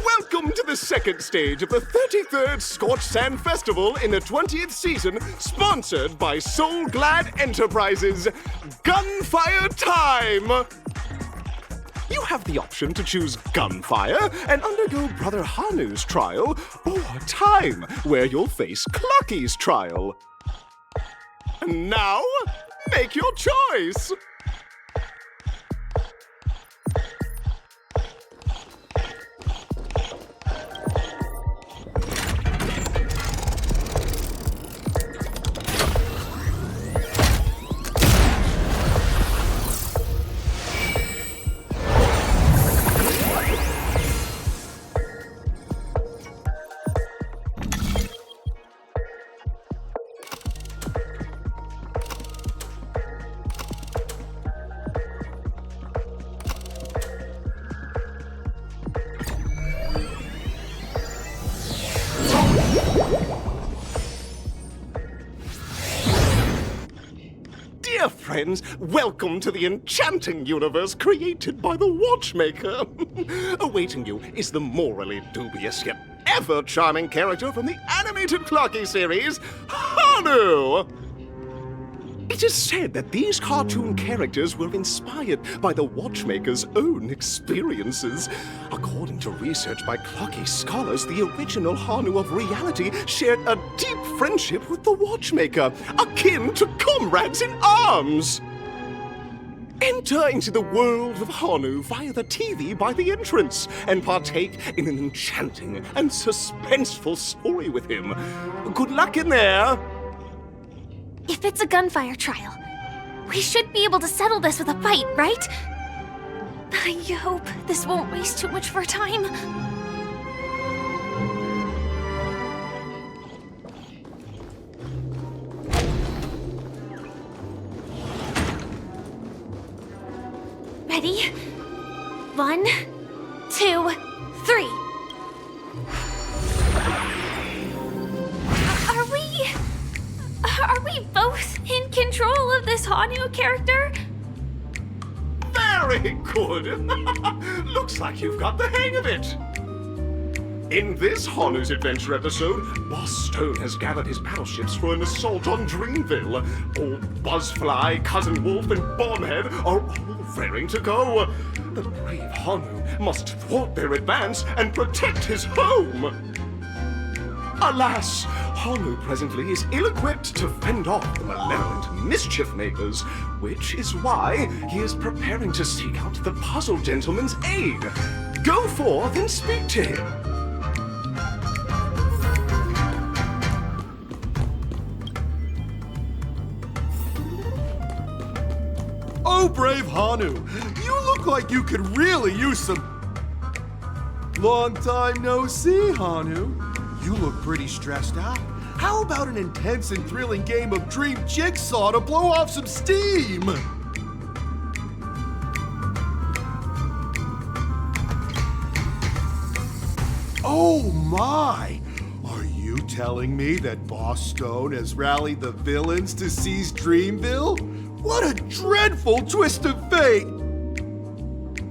Welcome to the second stage of the 33rd Scorched Sand Festival in the 20th season, sponsored by Soul Glad Enterprises. Gunfire time! You have the option to choose gunfire and undergo Brother Hanu's trial, or time, where you'll face Clucky's trial. And now, make your choice! Dear friends, welcome to the enchanting universe created by the Watchmaker. Awaiting you is the morally dubious yet ever charming character from the animated Clocky series, Hanu! It is said that these cartoon characters were inspired by the Watchmaker's own experiences. According to research by Clocky scholars, the original Hanu of reality shared a deep friendship with the Watchmaker, akin to comrades in arms. Enter into the world of Hanu via the TV by the entrance and partake in an enchanting and suspenseful story with him. Good luck in there! If it's a gunfire trial, we should be able to settle this with a fight, right? I hope this won't waste too much of our time. Ready? 1, 2, 3. Are we both in control of this Hanu character? Very good! Looks like you've got the hang of it! In this Hanu's Adventure episode, Boss Stone has gathered his battleships for an assault on Dreamville. Old Buzzfly, Cousin Wolf, and Bombhead are all raring to go. The brave Hanu must thwart their advance and protect his home! Alas, Hanu presently is ill-equipped to fend off the malevolent mischief makers, which is why he is preparing to seek out the Puzzle Gentleman's aid. Go forth and speak to him. Oh, brave Hanu, you look like you could really use some... Long time no see, Hanu. You look pretty stressed out. How about an intense and thrilling game of Dream Jigsaw to blow off some steam? Oh my! Are you telling me that Boss Stone has rallied the villains to seize Dreamville? What a dreadful twist of fate!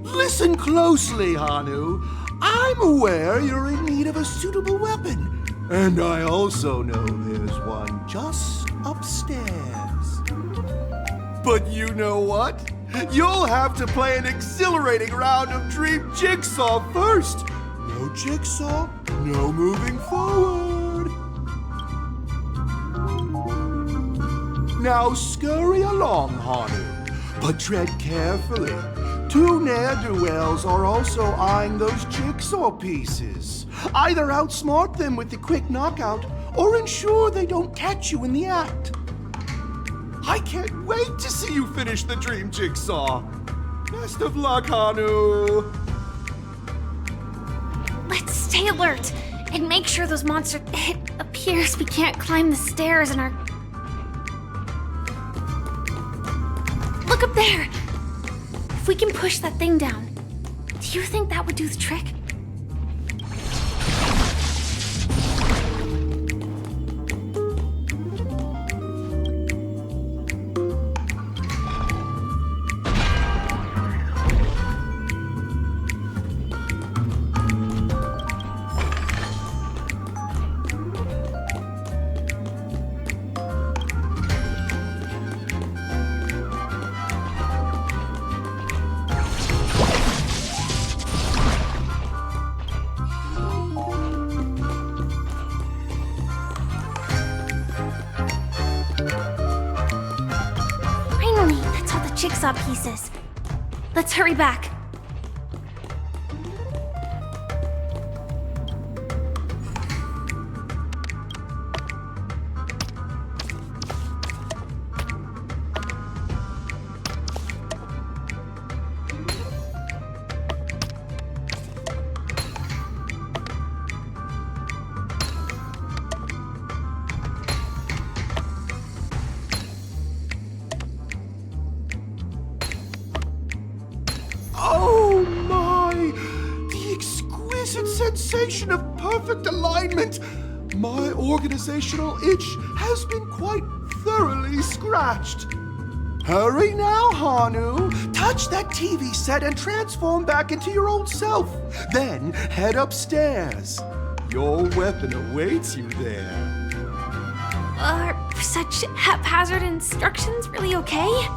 Listen closely, Hanu. I'm aware you're in need of a suitable weapon. And I also know there's one just upstairs. But you know what? You'll have to play an exhilarating round of Dream Jigsaw first. No Jigsaw, no moving forward. Now scurry along, Hanu, but tread carefully. Two ne'er-do-wells are also eyeing those jigsaw pieces. Either outsmart them with the quick knockout, or ensure they don't catch you in the act. I can't wait to see you finish the dream jigsaw. Best of luck, Hanu. Let's stay alert and make sure those monsters... It appears we can't climb the stairs and our... Look up there! If we can push that thing down, do you think that would do the trick? Jigsaw pieces. Let's hurry back. Sensation of perfect alignment. My organizational itch has been quite thoroughly scratched. Hurry now, Hanu. Touch that TV set and transform back into your old self. Then head upstairs. Your weapon awaits you there. Are such haphazard instructions really okay?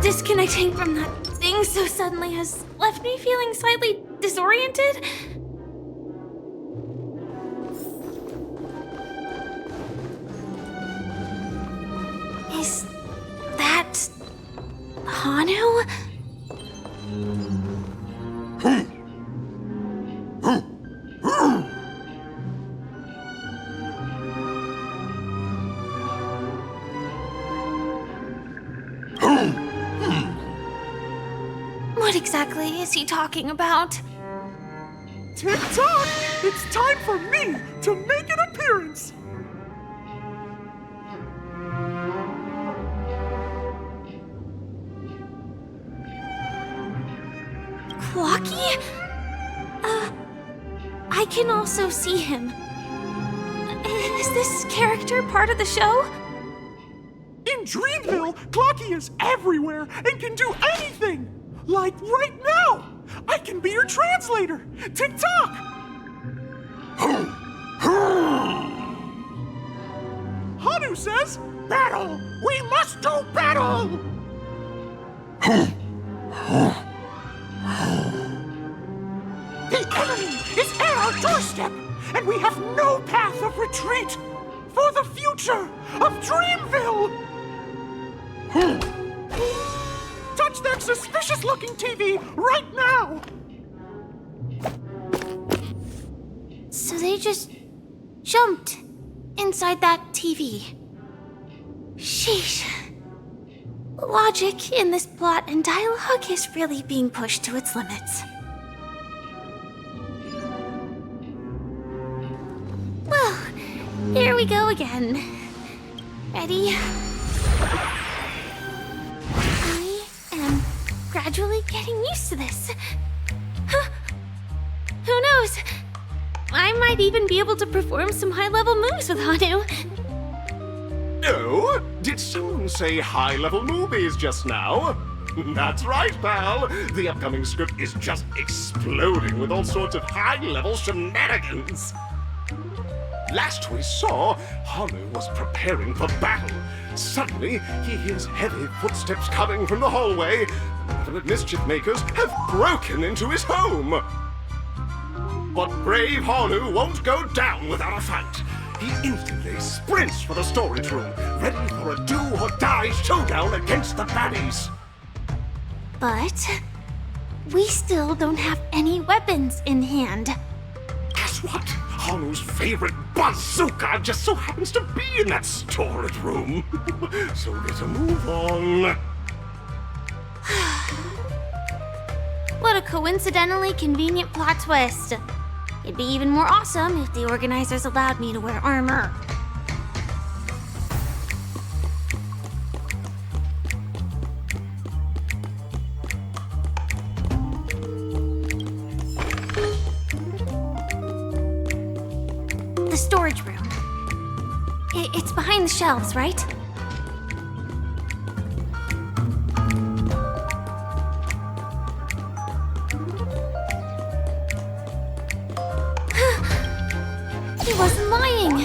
Disconnecting from that thing so suddenly has left me feeling slightly disoriented. Is that Hanu? What exactly is he talking about? Tick-tock! It's time for me to make an appearance! Clocky? I can also see him. Is this character part of the show? In Dreamville, Clocky is everywhere and can do anything! Like right now! I can be your translator! Tick-tock! Hanu says, battle! We must do battle! The enemy is at our doorstep, and we have no path of retreat for the future of Dreamville! Touch that suspicious-looking TV right now! So they just jumped inside that TV. Sheesh. Logic in this plot and dialogue is really being pushed to its limits. Well, here we go again. Ready? I am gradually getting used to this. Huh. Who knows? I might even be able to perform some high-level moves with Hanu. Oh, did someone say high-level movies just now? That's right, pal. The upcoming script is just exploding with all sorts of high-level shenanigans. Last we saw, Hanu was preparing for battle. Suddenly, he hears heavy footsteps coming from the hallway. The malevolent mischief makers have broken into his home. But brave Hanu won't go down without a fight. He instantly sprints for the storage room, ready for a do-or-die showdown against the baddies. But we still don't have any weapons in hand. Guess what? Hanu's favorite bazooka just so happens to be in that storage room. So let's move on. What a coincidentally convenient plot twist. It'd be even more awesome if the organizers allowed me to wear armor. The storage room. It's behind the shelves, right? He wasn't lying.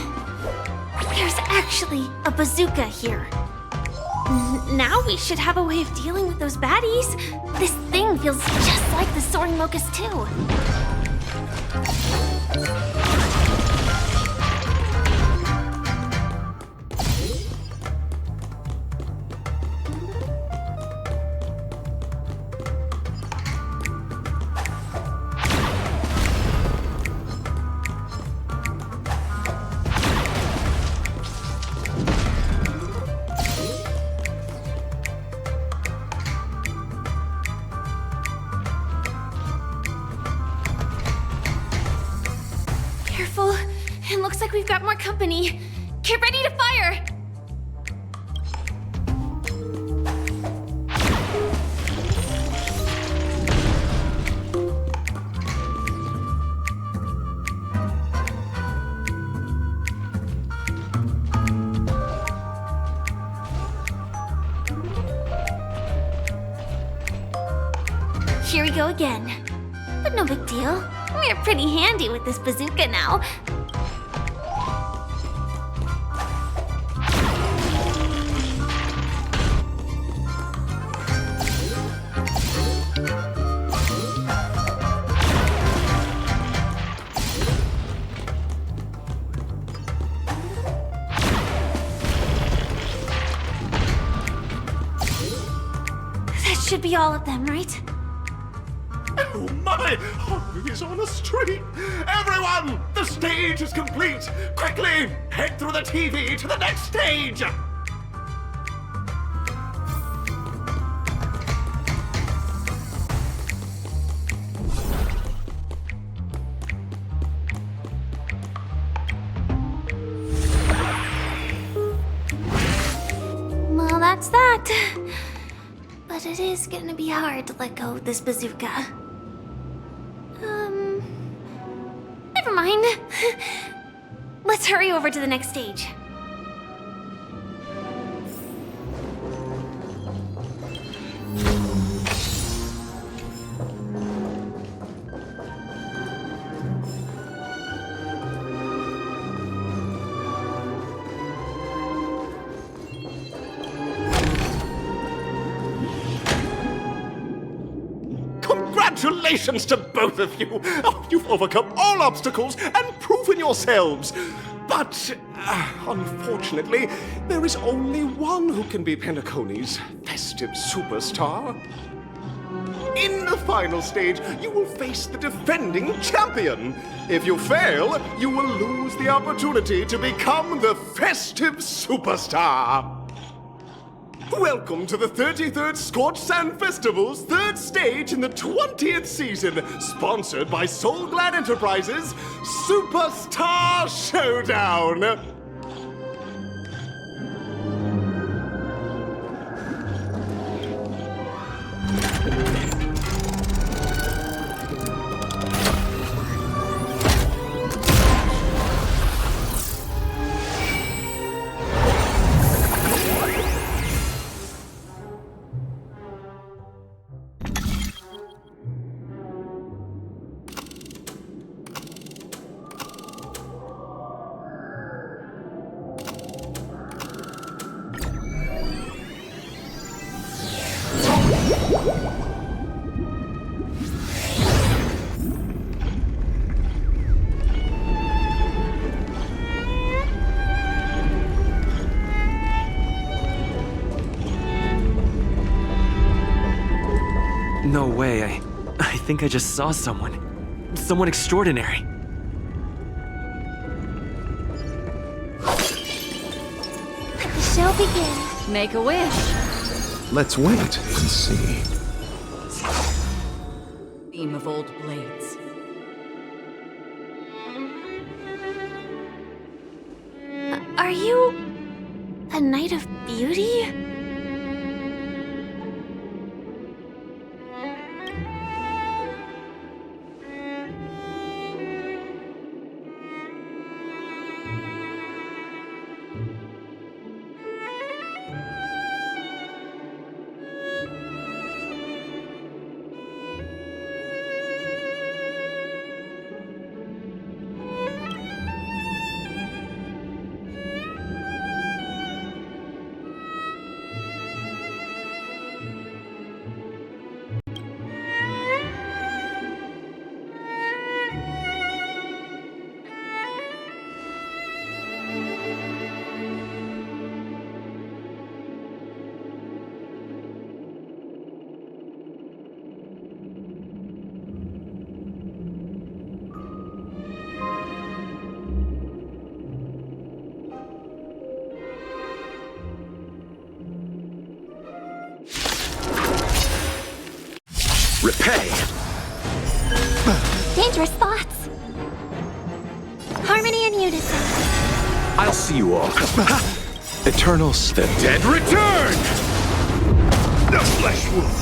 There's actually a bazooka here. Now we should have a way of dealing with those baddies. This thing feels just like the soaring locust too. Careful. It looks like we've got more company. Get ready to fire! here we go again. But no big deal. We're pretty handy with this bazooka now. Should be all of them, right? Oh my! Haru is on a streak! Everyone! The stage is complete! Quickly! Head through the TV to the next stage! Well, that's that. But it is gonna be hard to let go of this bazooka. Never mind. Let's hurry over to the next stage. Congratulations to both of you! Oh, you've overcome all obstacles and proven yourselves! But, unfortunately, there is only one who can be Penacony's festive superstar. In the final stage, you will face the defending champion. If you fail, you will lose the opportunity to become the festive superstar. Welcome to the 33rd Scorched Sand Festival's third stage in the 20th season, sponsored by Soulglad Enterprises' Superstar Showdown! No way, I think I just saw someone. Someone extraordinary. Let the show begin. Make a wish. Let's wait and see. Theme of old blades. Are you a Knight of Beauty? Repay! Dangerous thoughts. Harmony and unison. I'll see you all. Eternals, the dead Return! The flesh wound!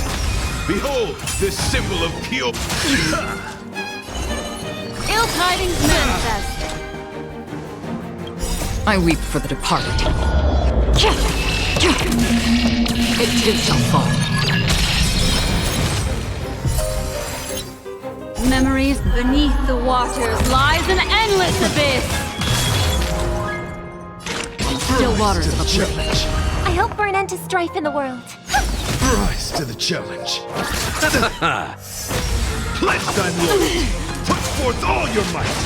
Behold, this symbol of Kyo. Ill tidings manifest. I weep for the departed. It too shall fall. Memories beneath the waters lies an endless abyss. Still waters of oblivion. I hope for an end to strife in the world. Rise to the challenge. Pledge thy loyalty. Put forth all your might.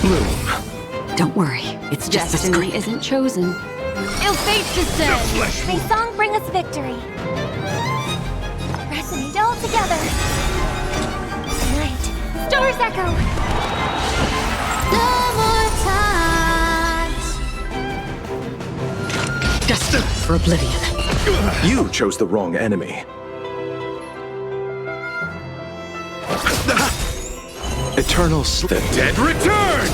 Bloom. Don't worry, it's just destiny isn't chosen. Ill fate descends. May song bring us victory. Resonate all together. Tonight, stars echo. No more times. Destined for oblivion. You chose the wrong enemy. Eternal The dead return!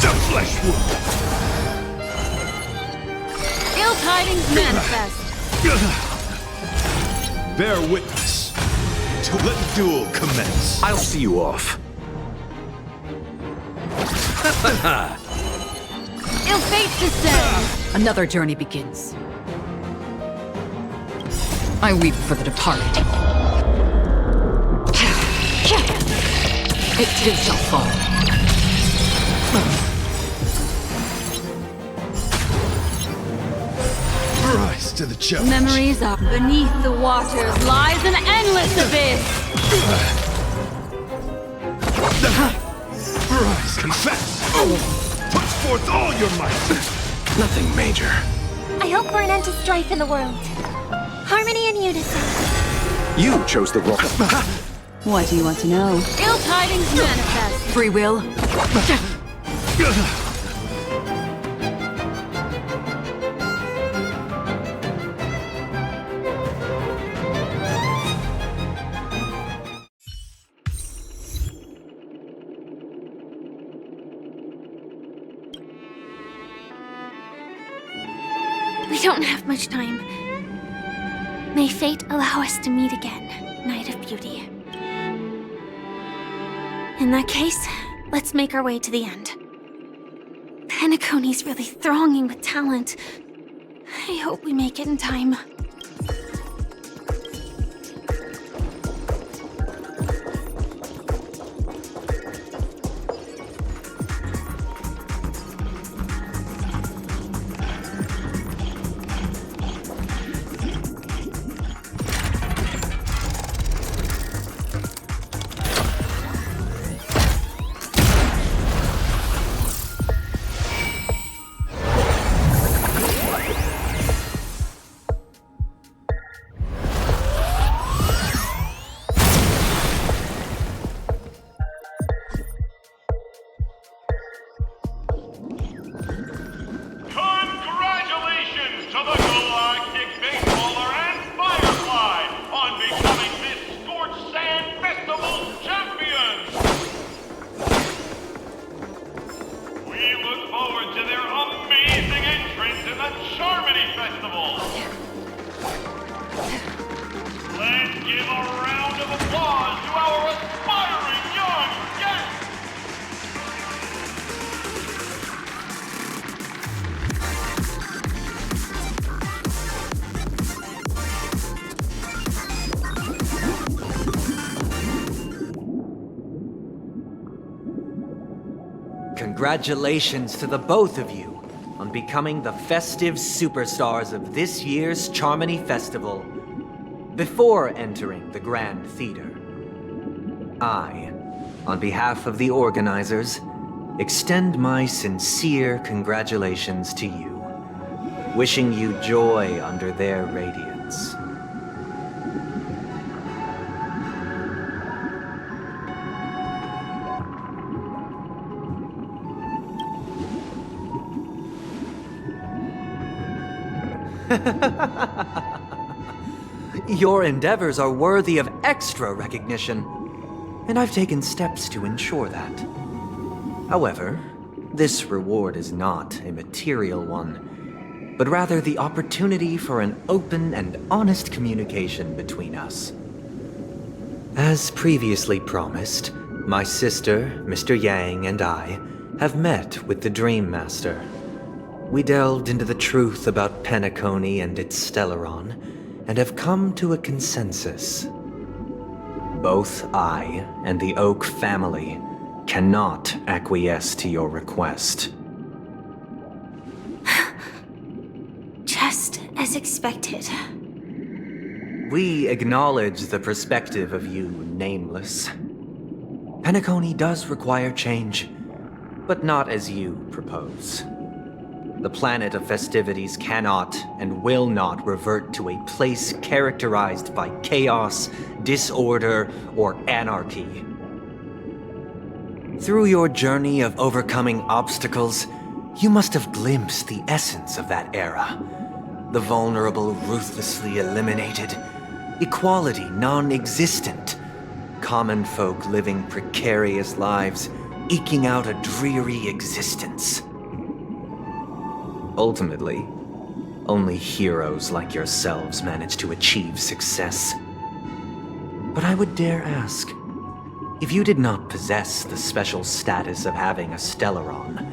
The flesh wound. Ill tidings manifest. Bear witness till the duel commence. I'll see you off. Ill fate descends. Another journey begins. I weep for the departed. It too shall fall. Rise to the challenge. Memories are beneath the waters lies an endless abyss. Rise, confess. Put forth all your might. Nothing major. I hope for an end to strife in the world. Harmony and unison. You chose the wrong. What do you want to know? Ill tidings manifest. Free will. We don't have much time. May fate allow us to meet again, Night of Beauty. In that case, let's make our way to the end. Penacony's really thronging with talent. I hope we make it in time. Congratulations to the Galactic Baseballer and Firefly on becoming this Scorched Sand Festival champions! We look forward to their amazing entrance in the Charmony Festival! Let's give a round of applause to our aspiring young guests! Congratulations to the both of you on becoming the festive superstars of this year's Charmony Festival. Before entering the Grand Theater, I, on behalf of the organizers, extend my sincere congratulations to you, wishing you joy under their radiance. Your endeavors are worthy of extra recognition, and I've taken steps to ensure that. However, this reward is not a material one, but rather the opportunity for an open and honest communication between us. As previously promised, my sister, Mr. Yang, and I have met with the Dream Master. We delved into the truth about Penacony and its Stellaron, and have come to a consensus. Both I and the Oak family cannot acquiesce to your request. Just as expected. We acknowledge the perspective of you, Nameless. Penacony does require change, but not as you propose. The planet of festivities cannot and will not revert to a place characterized by chaos, disorder, or anarchy. Through your journey of overcoming obstacles, you must have glimpsed the essence of that era. The vulnerable ruthlessly eliminated, equality non-existent, common folk living precarious lives, eking out a dreary existence. Ultimately, only heroes like yourselves manage to achieve success. But I would dare ask, if you did not possess the special status of having a Stellaron,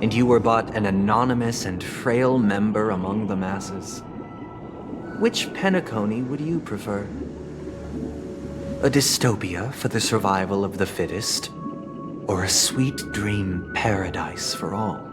and you were but an anonymous and frail member among the masses, which Penacony would you prefer? A dystopia for the survival of the fittest, or a sweet dream paradise for all?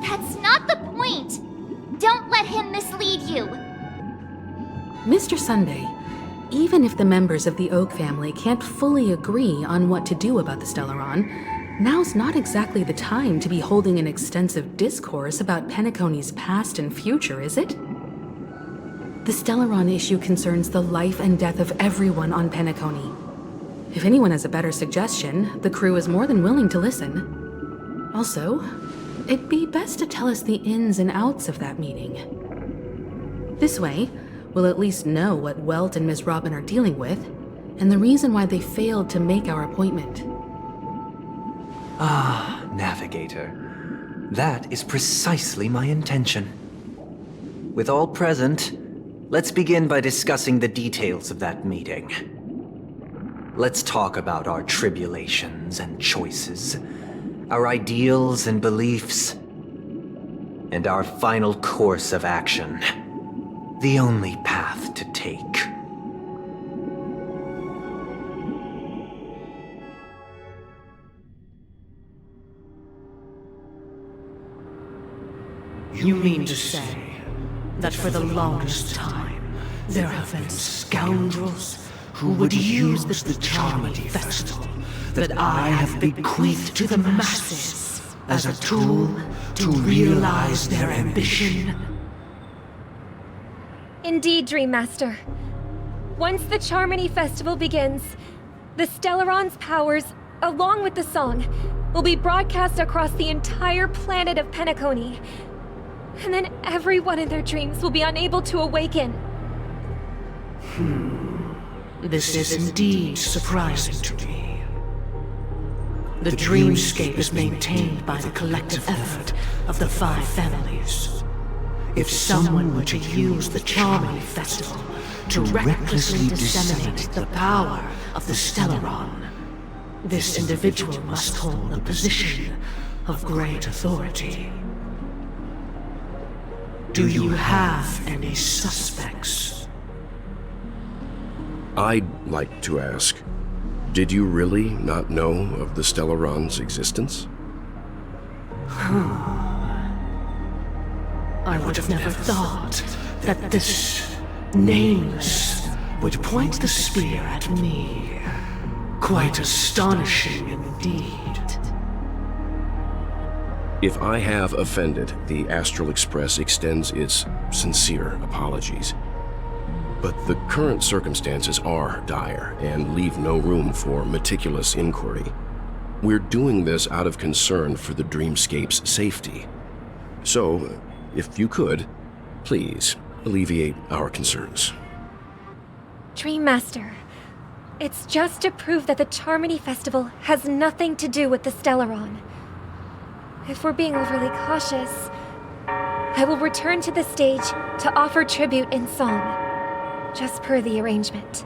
That's not the point! Don't let him mislead you! Mr. Sunday, even if the members of the Oak family can't fully agree on what to do about the Stellaron, now's not exactly the time to be holding an extensive discourse about Penacony's past and future, is it? The Stellaron issue concerns the life and death of everyone on Penacony. If anyone has a better suggestion, the crew is more than willing to listen. Also, it'd be best to tell us the ins and outs of that meeting. This way, we'll at least know what Welt and Miss Robin are dealing with, and the reason why they failed to make our appointment. Ah, Navigator. That is precisely my intention. With all present, let's begin by discussing the details of that meeting. Let's talk about our tribulations and choices, our ideals and beliefs, and our final course of action. The only path to take. You mean to say that for the longest time, there have been scoundrels who would use the Charmity Festival that I have bequeathed to the masses as a tool to realize their ambition? Indeed, Dream Master. Once the Charmony Festival begins, the Stellaron's powers, along with the song, will be broadcast across the entire planet of Penacony. And then everyone in their dreams will be unable to awaken. This is indeed surprising to me. The dreamscape is maintained by the collective effort of the 5 families. If someone were to use the Charmony Festival to recklessly disseminate the power of the Stellaron, this individual must hold a position of great authority. Do you have any suspects? I'd like to ask, did you really not know of the Stellaron's existence? I would have never thought that this nameless would point the spear at me. Quite astonishing indeed. If I have offended, the Astral Express extends its sincere apologies. But the current circumstances are dire and leave no room for meticulous inquiry. We're doing this out of concern for the Dreamscape's safety. So, if you could, please alleviate our concerns. Dream Master, it's just to prove that the Charmony Festival has nothing to do with the Stellaron. If we're being overly cautious, I will return to the stage to offer tribute in song, just per the arrangement.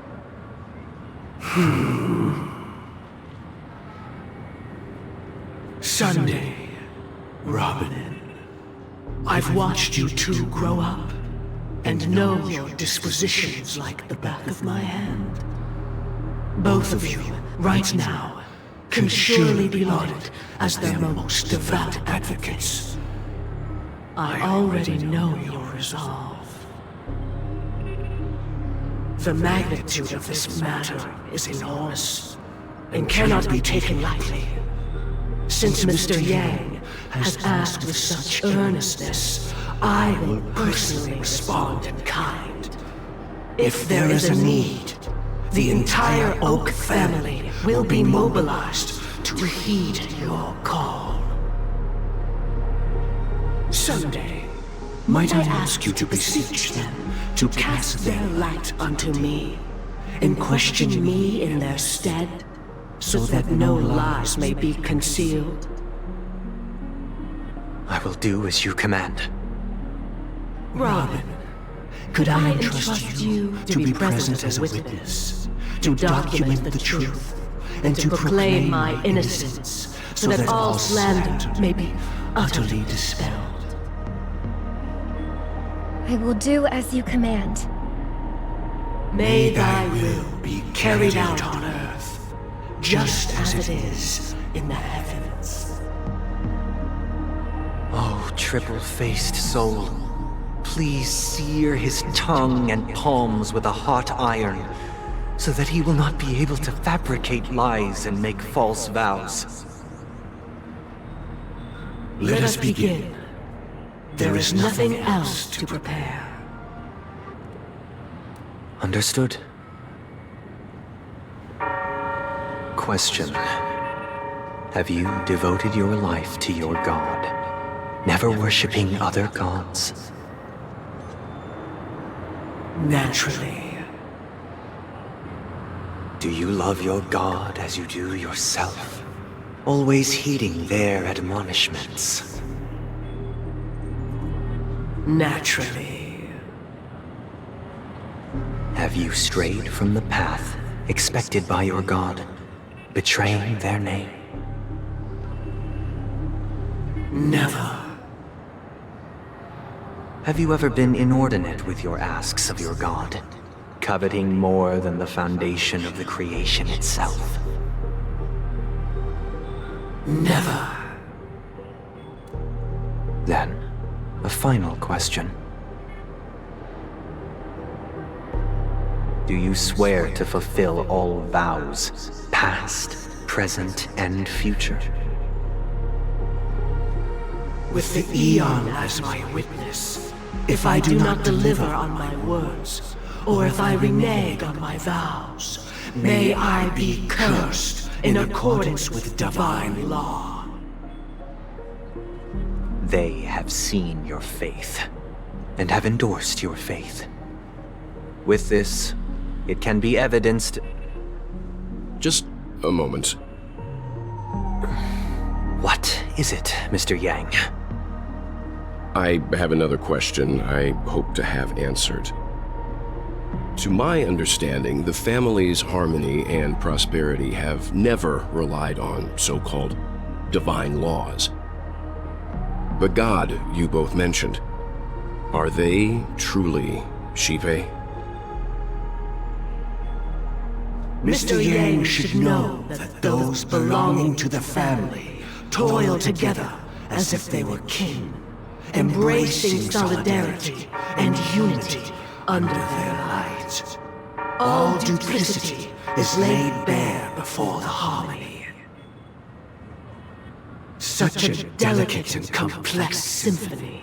Sunday, Robin. I've watched you two grow up, and know your dispositions like the back of my hand. Both of you, right now, can surely be lauded as their most devout advocates. I already know your resolve. The magnitude of this matter is enormous, and cannot be taken lightly. Since Mr. Yang has asked with such earnestness, I will personally respond in kind. If there is a need, the entire Oak family will be mobilized to heed your call. Someday, might I ask you to beseech them to cast their light unto me, and question me in their stead, so that no lies may be concealed? I will do as you command. Robin, could I entrust you to be present as a witness, to document the truth, and to proclaim my innocence, so that all slander may be utterly dispelled? I will do as you command. May thy will be carried out on earth, just as it is in the heavens. Oh, triple-faced soul, please sear his tongue and palms with a hot iron, so that he will not be able to fabricate lies and make false vows. Let us begin. There is nothing else to prepare. Understood. Question. Have you devoted your life to your god, never worshipping other gods? Naturally. Do you love your god as you do yourself, always heeding their admonishments? Naturally. Have you strayed from the path expected by your god, betraying their name? Never. Have you ever been inordinate with your asks of your god, coveting more than the foundation of the creation itself? Never. Then, a final question. Do you swear to fulfill all vows, past, present, and future? With the Eon as my witness, if I do not deliver on my words, or if I renege on my vows, may I be cursed in accordance with divine law. They have seen your faith, and have endorsed your faith. With this, it can be evidenced... Just a moment. What is it, Mr. Yang? I have another question I hope to have answered. To my understanding, the family's harmony and prosperity have never relied on so-called divine laws. The god you both mentioned, are they truly Shipe? Mr. Yang should know that those belonging to the family toil together as if they were kin, embracing solidarity and unity under their light. All duplicity is laid bare before the harmony. Such a delicate and complex symphony.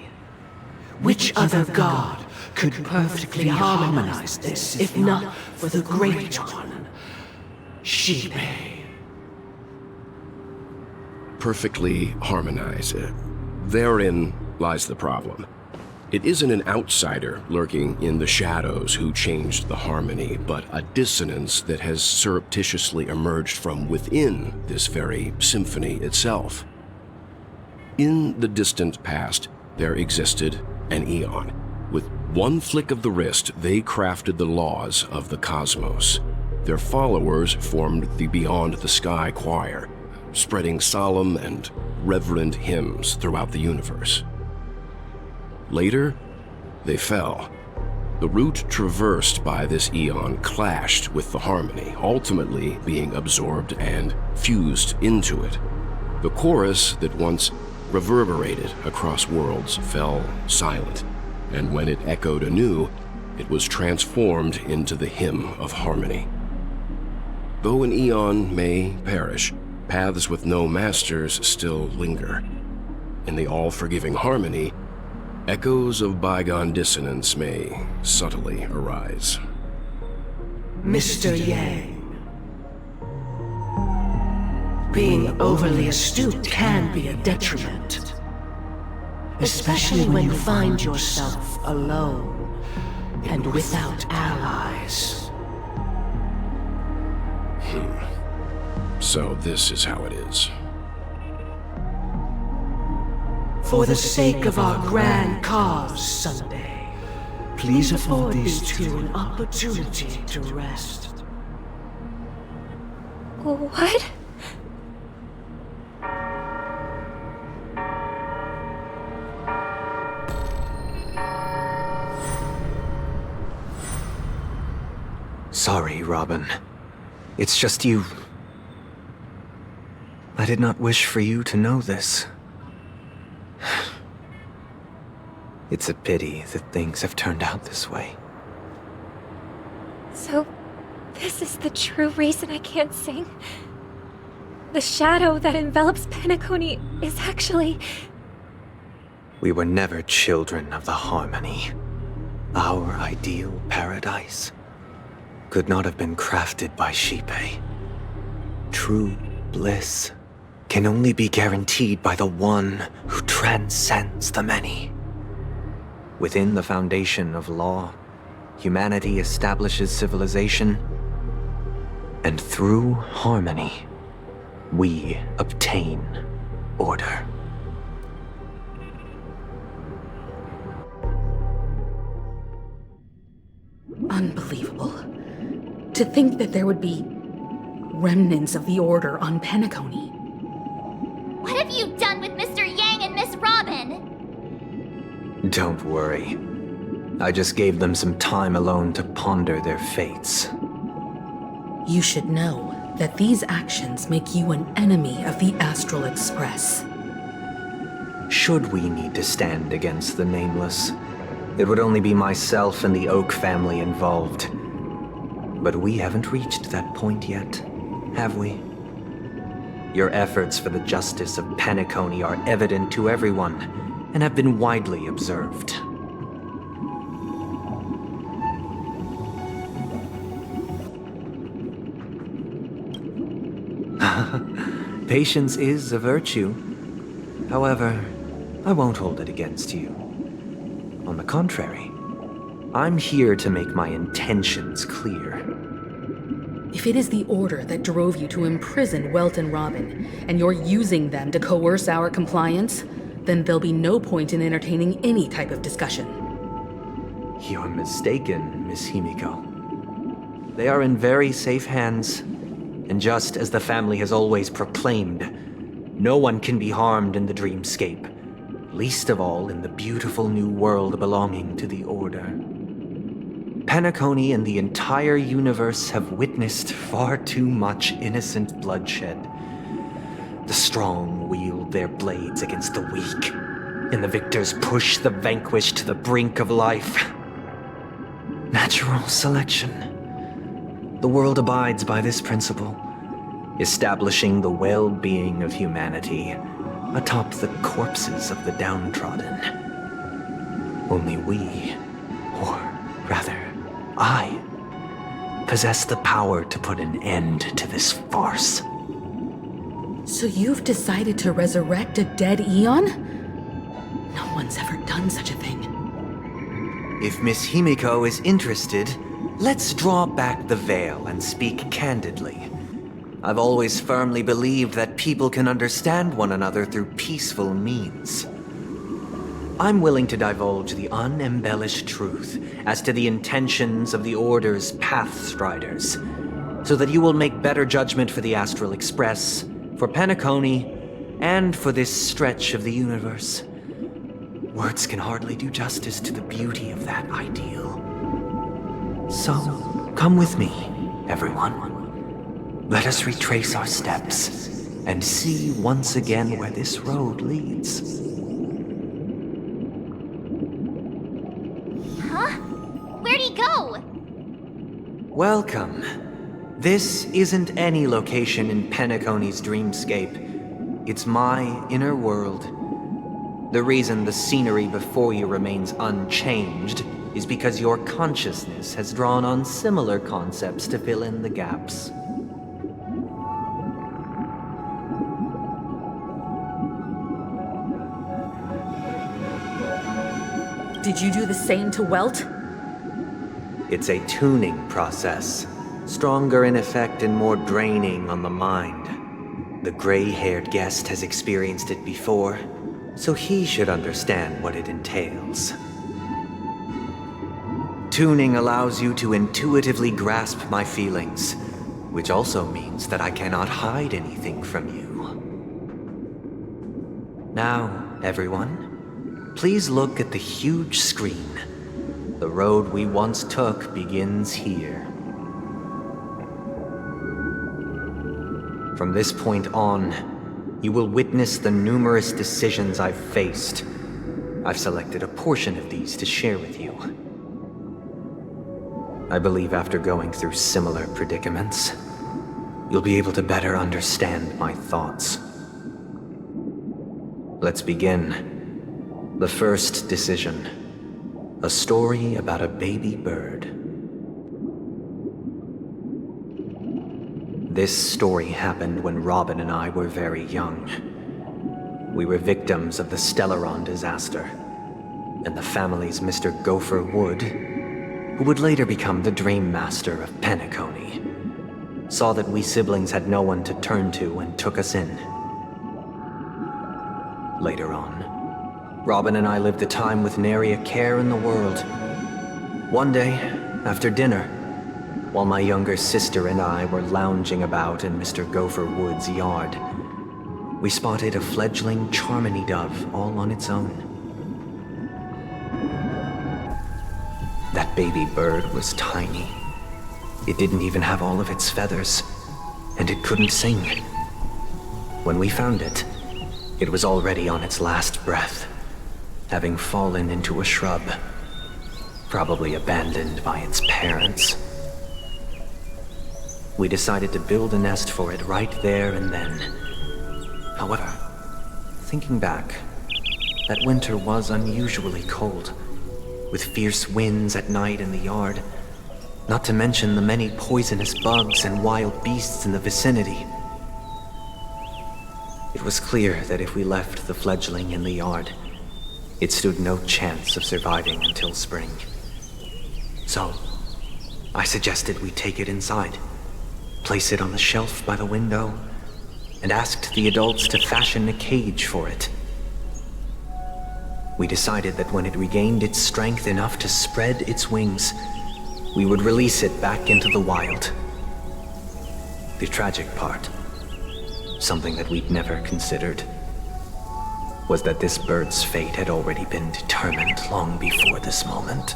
Which other god could perfectly harmonize this, if not for the Great One, Shibe? Perfectly harmonized. Therein lies the problem. It isn't an outsider lurking in the shadows who changed the harmony, but a dissonance that has surreptitiously emerged from within this very symphony itself. In the distant past, there existed an Eon. With one flick of the wrist, they crafted the laws of the cosmos. Their followers formed the Beyond the Sky Choir, spreading solemn and reverent hymns throughout the universe. Later, they fell. The route traversed by this Eon clashed with the harmony, ultimately being absorbed and fused into it. The chorus that once reverberated across worlds fell silent, and when it echoed anew, it was transformed into the hymn of harmony. Though an Eon may perish, paths with no masters still linger. In the all-forgiving harmony, echoes of bygone dissonance may subtly arise. Mr. Yang. Being overly astute can be a detriment. Especially when you find yourself alone and without allies. So this is how it is. For the sake of our grand cause someday, please afford these two an opportunity to rest. What? Sorry, Robin. It's just you. I did not wish for you to know this. It's a pity that things have turned out this way. So, this is the true reason I can't sing? The shadow that envelops Penacony is actually... We were never children of the harmony. Our ideal paradise could not have been crafted by Shipe. True bliss can only be guaranteed by the one who transcends the many. Within the foundation of law, humanity establishes civilization, and through harmony, we obtain order. Unbelievable. To think that there would be remnants of the Order on Penacony. What have you done with Mr. Yang and Miss Robin? Don't worry. I just gave them some time alone to ponder their fates. You should know that these actions make you an enemy of the Astral Express. Should we need to stand against the Nameless, it would only be myself and the Oak family involved. But we haven't reached that point yet, have we? Your efforts for the justice of Penacony are evident to everyone, and have been widely observed. Patience is a virtue. However, I won't hold it against you. On the contrary, I'm here to make my intentions clear. If it is the Order that drove you to imprison Welt and Robin, and you're using them to coerce our compliance, then there'll be no point in entertaining any type of discussion. You're mistaken, Miss Himiko. They are in very safe hands, and just as the family has always proclaimed, no one can be harmed in the dreamscape, least of all in the beautiful new world belonging to the Order. Penacony and the entire universe have witnessed far too much innocent bloodshed. The strong wield their blades against the weak, and the victors push the vanquished to the brink of life. Natural selection. The world abides by this principle, establishing the well-being of humanity atop the corpses of the downtrodden. Only we, or rather, I, possess the power to put an end to this farce. So you've decided to resurrect a dead Eon? No one's ever done such a thing. If Miss Himiko is interested, let's draw back the veil and speak candidly. I've always firmly believed that people can understand one another through peaceful means. I'm willing to divulge the unembellished truth as to the intentions of the Order's Pathstriders, so that you will make better judgment for the Astral Express, for Penacony, and for this stretch of the universe. Words can hardly do justice to the beauty of that ideal. So, come with me, everyone. Let us retrace our steps and see once again where this road leads. Huh? Where'd he go? Welcome. This isn't any location in Penacony's dreamscape. It's my inner world. The reason the scenery before you remains unchanged is because your consciousness has drawn on similar concepts to fill in the gaps. Did you do the same to Welt? It's a tuning process, stronger in effect and more draining on the mind. The gray-haired guest has experienced it before, so he should understand what it entails. Tuning allows you to intuitively grasp my feelings, which also means that I cannot hide anything from you. Now, everyone, please look at the huge screen. The road we once took begins here. From this point on, you will witness the numerous decisions I've faced. I've selected a portion of these to share with you. I believe after going through similar predicaments, you'll be able to better understand my thoughts. Let's begin. The first decision. A story about a baby bird. This story happened when Robin and I were very young. We were victims of the Stellaron disaster, and the family's Mr. Gopher Wood, who would later become the Dream Master of Penacony, saw that we siblings had no one to turn to and took us in. Later on, Robin and I lived a time with nary a care in the world. One day, after dinner, while my younger sister and I were lounging about in Mr. Gopher Wood's yard, we spotted a fledgling Charmony dove all on its own. That baby bird was tiny. It didn't even have all of its feathers, and it couldn't sing. When we found it, it was already on its last breath, having fallen into a shrub, probably abandoned by its parents. We decided to build a nest for it right there and then. However, thinking back, that winter was unusually cold, with fierce winds at night in the yard, not to mention the many poisonous bugs and wild beasts in the vicinity. It was clear that if we left the fledgling in the yard, it stood no chance of surviving until spring. So, I suggested we take it inside, place it on the shelf by the window, and asked the adults to fashion a cage for it. We decided that when it regained its strength enough to spread its wings, we would release it back into the wild. The tragic part, something that we'd never considered, was that this bird's fate had already been determined long before this moment.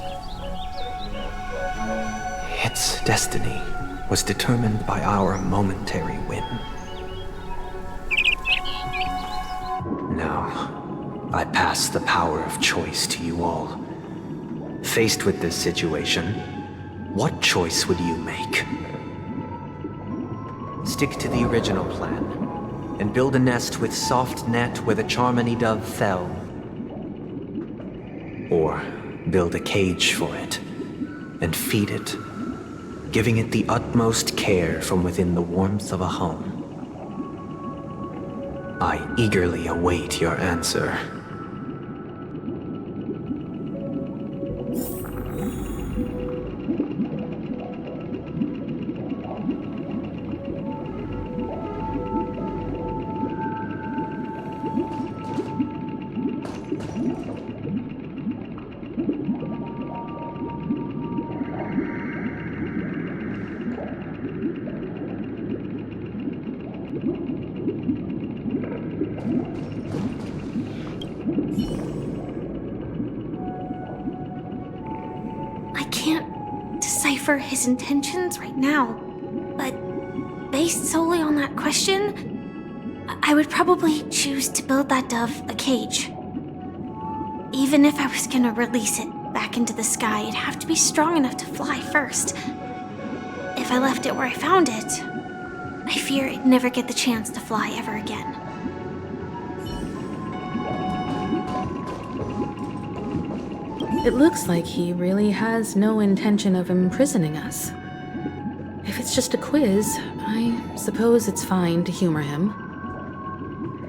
Its destiny was determined by our momentary whim. Now, I pass the power of choice to you all. Faced with this situation, what choice would you make? Stick to the original plan, and build a nest with soft net where the Charmony dove fell. Or build a cage for it, and feed it, giving it the utmost care from within the warmth of a home. I eagerly await your answer. His intentions right now, but based solely on that question, I would probably choose to build that dove a cage. Even if I was gonna release it back into the sky, it'd have to be strong enough to fly first. If I left it where I found it, I fear it'd never get the chance to fly ever again. It looks like he really has no intention of imprisoning us. If it's just a quiz, I suppose it's fine to humor him.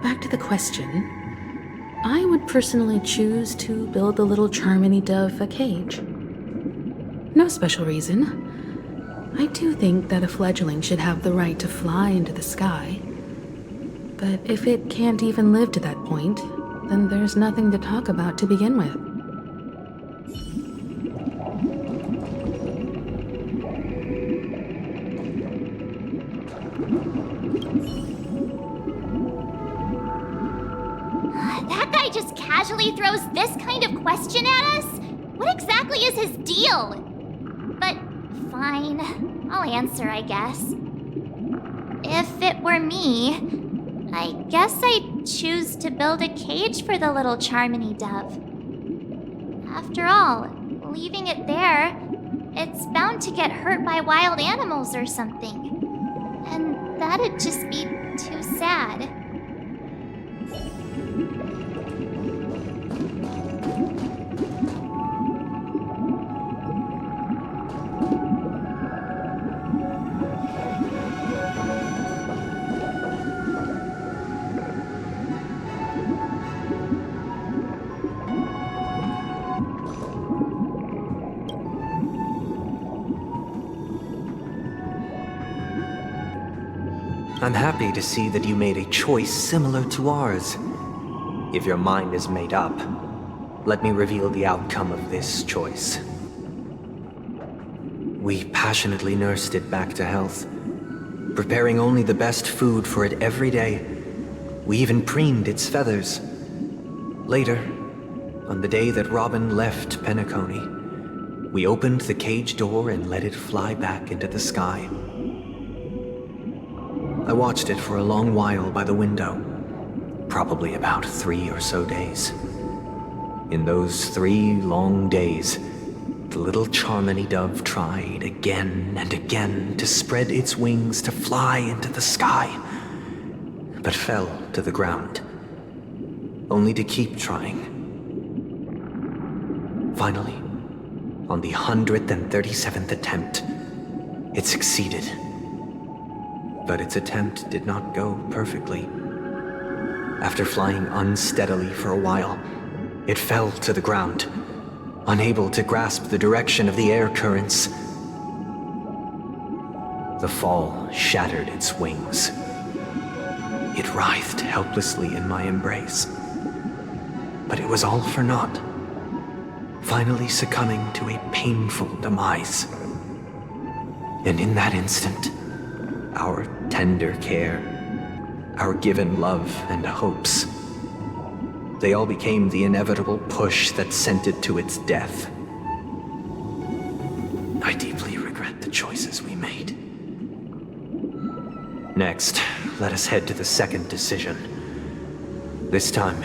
Back to the question. I would personally choose to build the little Charmony dove a cage. No special reason. I do think that a fledgling should have the right to fly into the sky. But if it can't even live to that point, then there's nothing to talk about to begin with. That guy just casually throws this kind of question at us? What exactly is his deal? But fine, I'll answer, I guess. If it were me, I guess I'd choose to build a cage for the little Charmony dove. After all, leaving it there, it's bound to get hurt by wild animals or something. And that'd just be too sad. I'm happy to see that you made a choice similar to ours. If your mind is made up, let me reveal the outcome of this choice. We passionately nursed it back to health, preparing only the best food for it every day. We even preened its feathers. Later, on the day that Robin left Penacony, we opened the cage door and let it fly back into the sky. I watched it for a long while by the window, probably about 3 or so days. In those 3 long days, the little Charmony dove tried again and again to spread its wings to fly into the sky, but fell to the ground, only to keep trying. Finally, on the 137th attempt, it succeeded. But its attempt did not go perfectly. After flying unsteadily for a while, it fell to the ground, unable to grasp the direction of the air currents. The fall shattered its wings. It writhed helplessly in my embrace. But it was all for naught, finally succumbing to a painful demise. And in that instant, our tender care, our given love and hopes, they all became the inevitable push that sent it to its death. I deeply regret the choices we made. Next, let us head to the second decision. This time,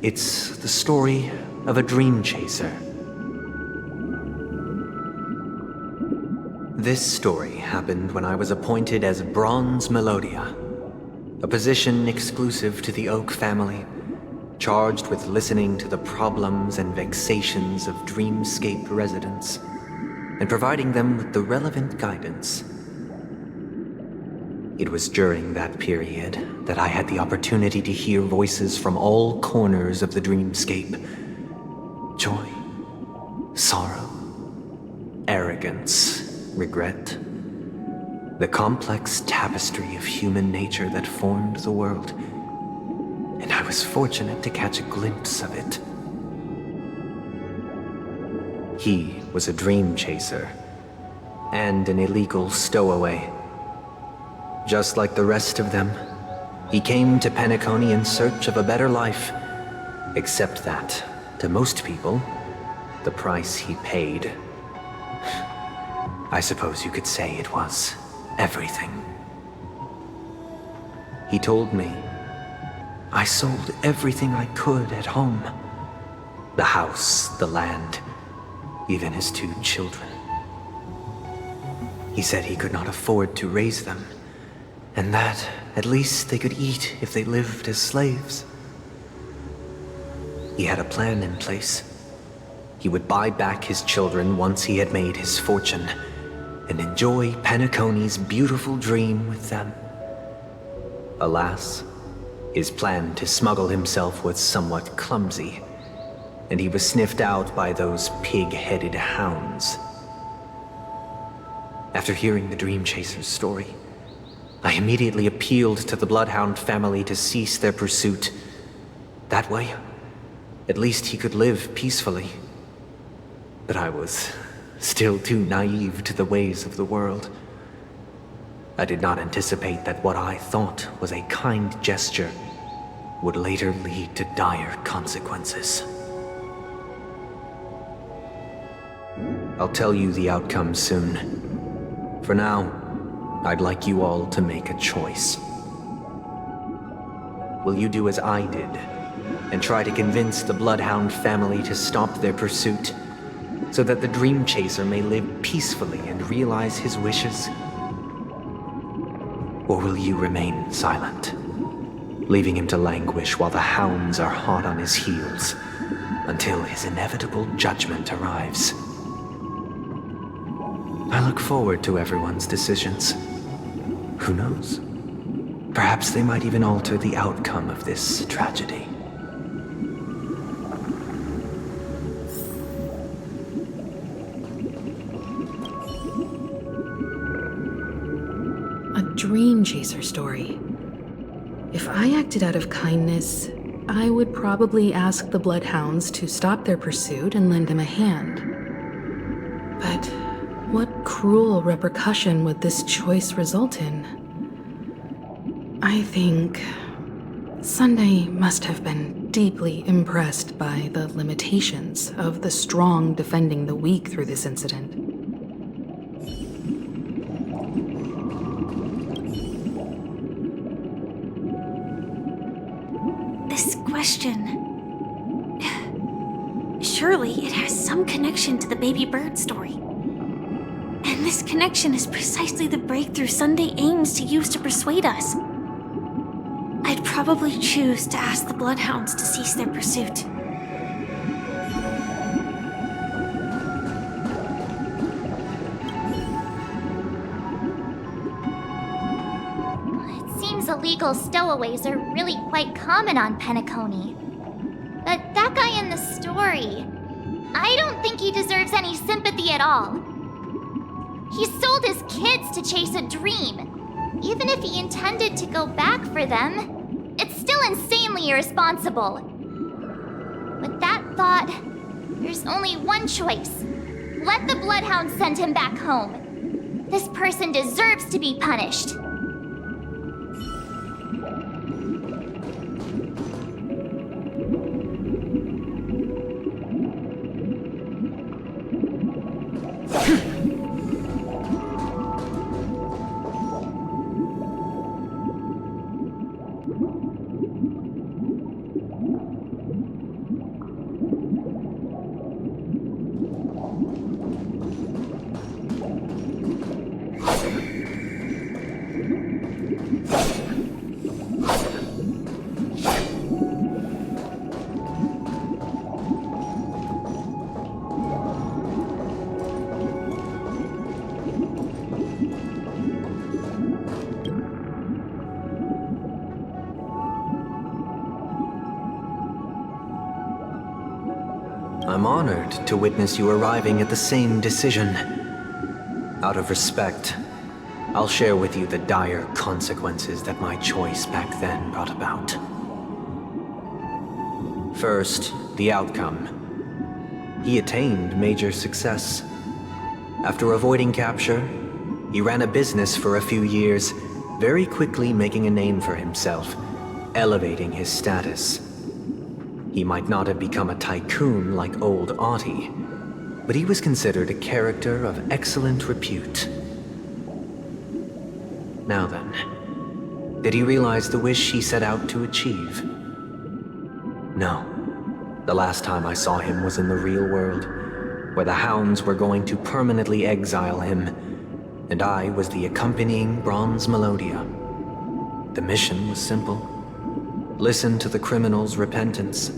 it's the story of a dream chaser. This story happened when I was appointed as Bronze Melodia, a position exclusive to the Oak family, charged with listening to the problems and vexations of Dreamscape residents and providing them with the relevant guidance. It was during that period that I had the opportunity to hear voices from all corners of the Dreamscape. Joy, sorrow, arrogance, regret. The complex tapestry of human nature that formed the world. And I was fortunate to catch a glimpse of it. He was a dream chaser and an illegal stowaway. Just like the rest of them, he came to Penacony in search of a better life. Except that, to most people, the price he paid, I suppose you could say it was everything. He told me I sold everything I could at home. The house, the land, even his 2 children. He said he could not afford to raise them, and that at least they could eat if they lived as slaves. He had a plan in place. He would buy back his children once he had made his fortune, and enjoy Penacony's beautiful dream with them. Alas, his plan to smuggle himself was somewhat clumsy, and he was sniffed out by those pig-headed hounds. After hearing the Dream Chaser's story, I immediately appealed to the Bloodhound family to cease their pursuit. That way, at least he could live peacefully. But I was still too naive to the ways of the world. I did not anticipate that what I thought was a kind gesture would later lead to dire consequences. I'll tell you the outcome soon. For now, I'd like you all to make a choice. Will you do as I did, and try to convince the Bloodhound family to stop their pursuit, so that the Dream Chaser may live peacefully and realize his wishes? Or will you remain silent, leaving him to languish while the hounds are hot on his heels, until his inevitable judgment arrives? I look forward to everyone's decisions. Who knows? Perhaps they might even alter the outcome of this tragedy. A Dream Chaser story. If I acted out of kindness, I would probably ask the Bloodhounds to stop their pursuit and lend him a hand. But what cruel repercussion would this choice result in? I think Sunday must have been deeply impressed by the limitations of the strong defending the weak through this incident. This question... Surely it has some connection to the baby bird story. And this connection is precisely the breakthrough Sunday aims to use to persuade us. I'd probably choose to ask the Bloodhounds to cease their pursuit. It seems illegal stowaways are really quite common on Penacony. But that guy in the story, I don't think he deserves any sympathy at all. He sold his kids to chase a dream. Even if he intended to go back for them, it's still insanely irresponsible. With that thought, there's only one choice. Let the Bloodhound send him back home. This person deserves to be punished. I'm honored to witness you arriving at the same decision. Out of respect, I'll share with you the dire consequences that my choice back then brought about. First, the outcome. He attained major success. After avoiding capture, he ran a business for a few years, very quickly making a name for himself, elevating his status. He might not have become a tycoon like old Audie, but he was considered a character of excellent repute. Now then, did he realize the wish he set out to achieve? No. The last time I saw him was in the real world, where the hounds were going to permanently exile him, and I was the accompanying Bronze Melodia. The mission was simple. Listen to the criminal's repentance.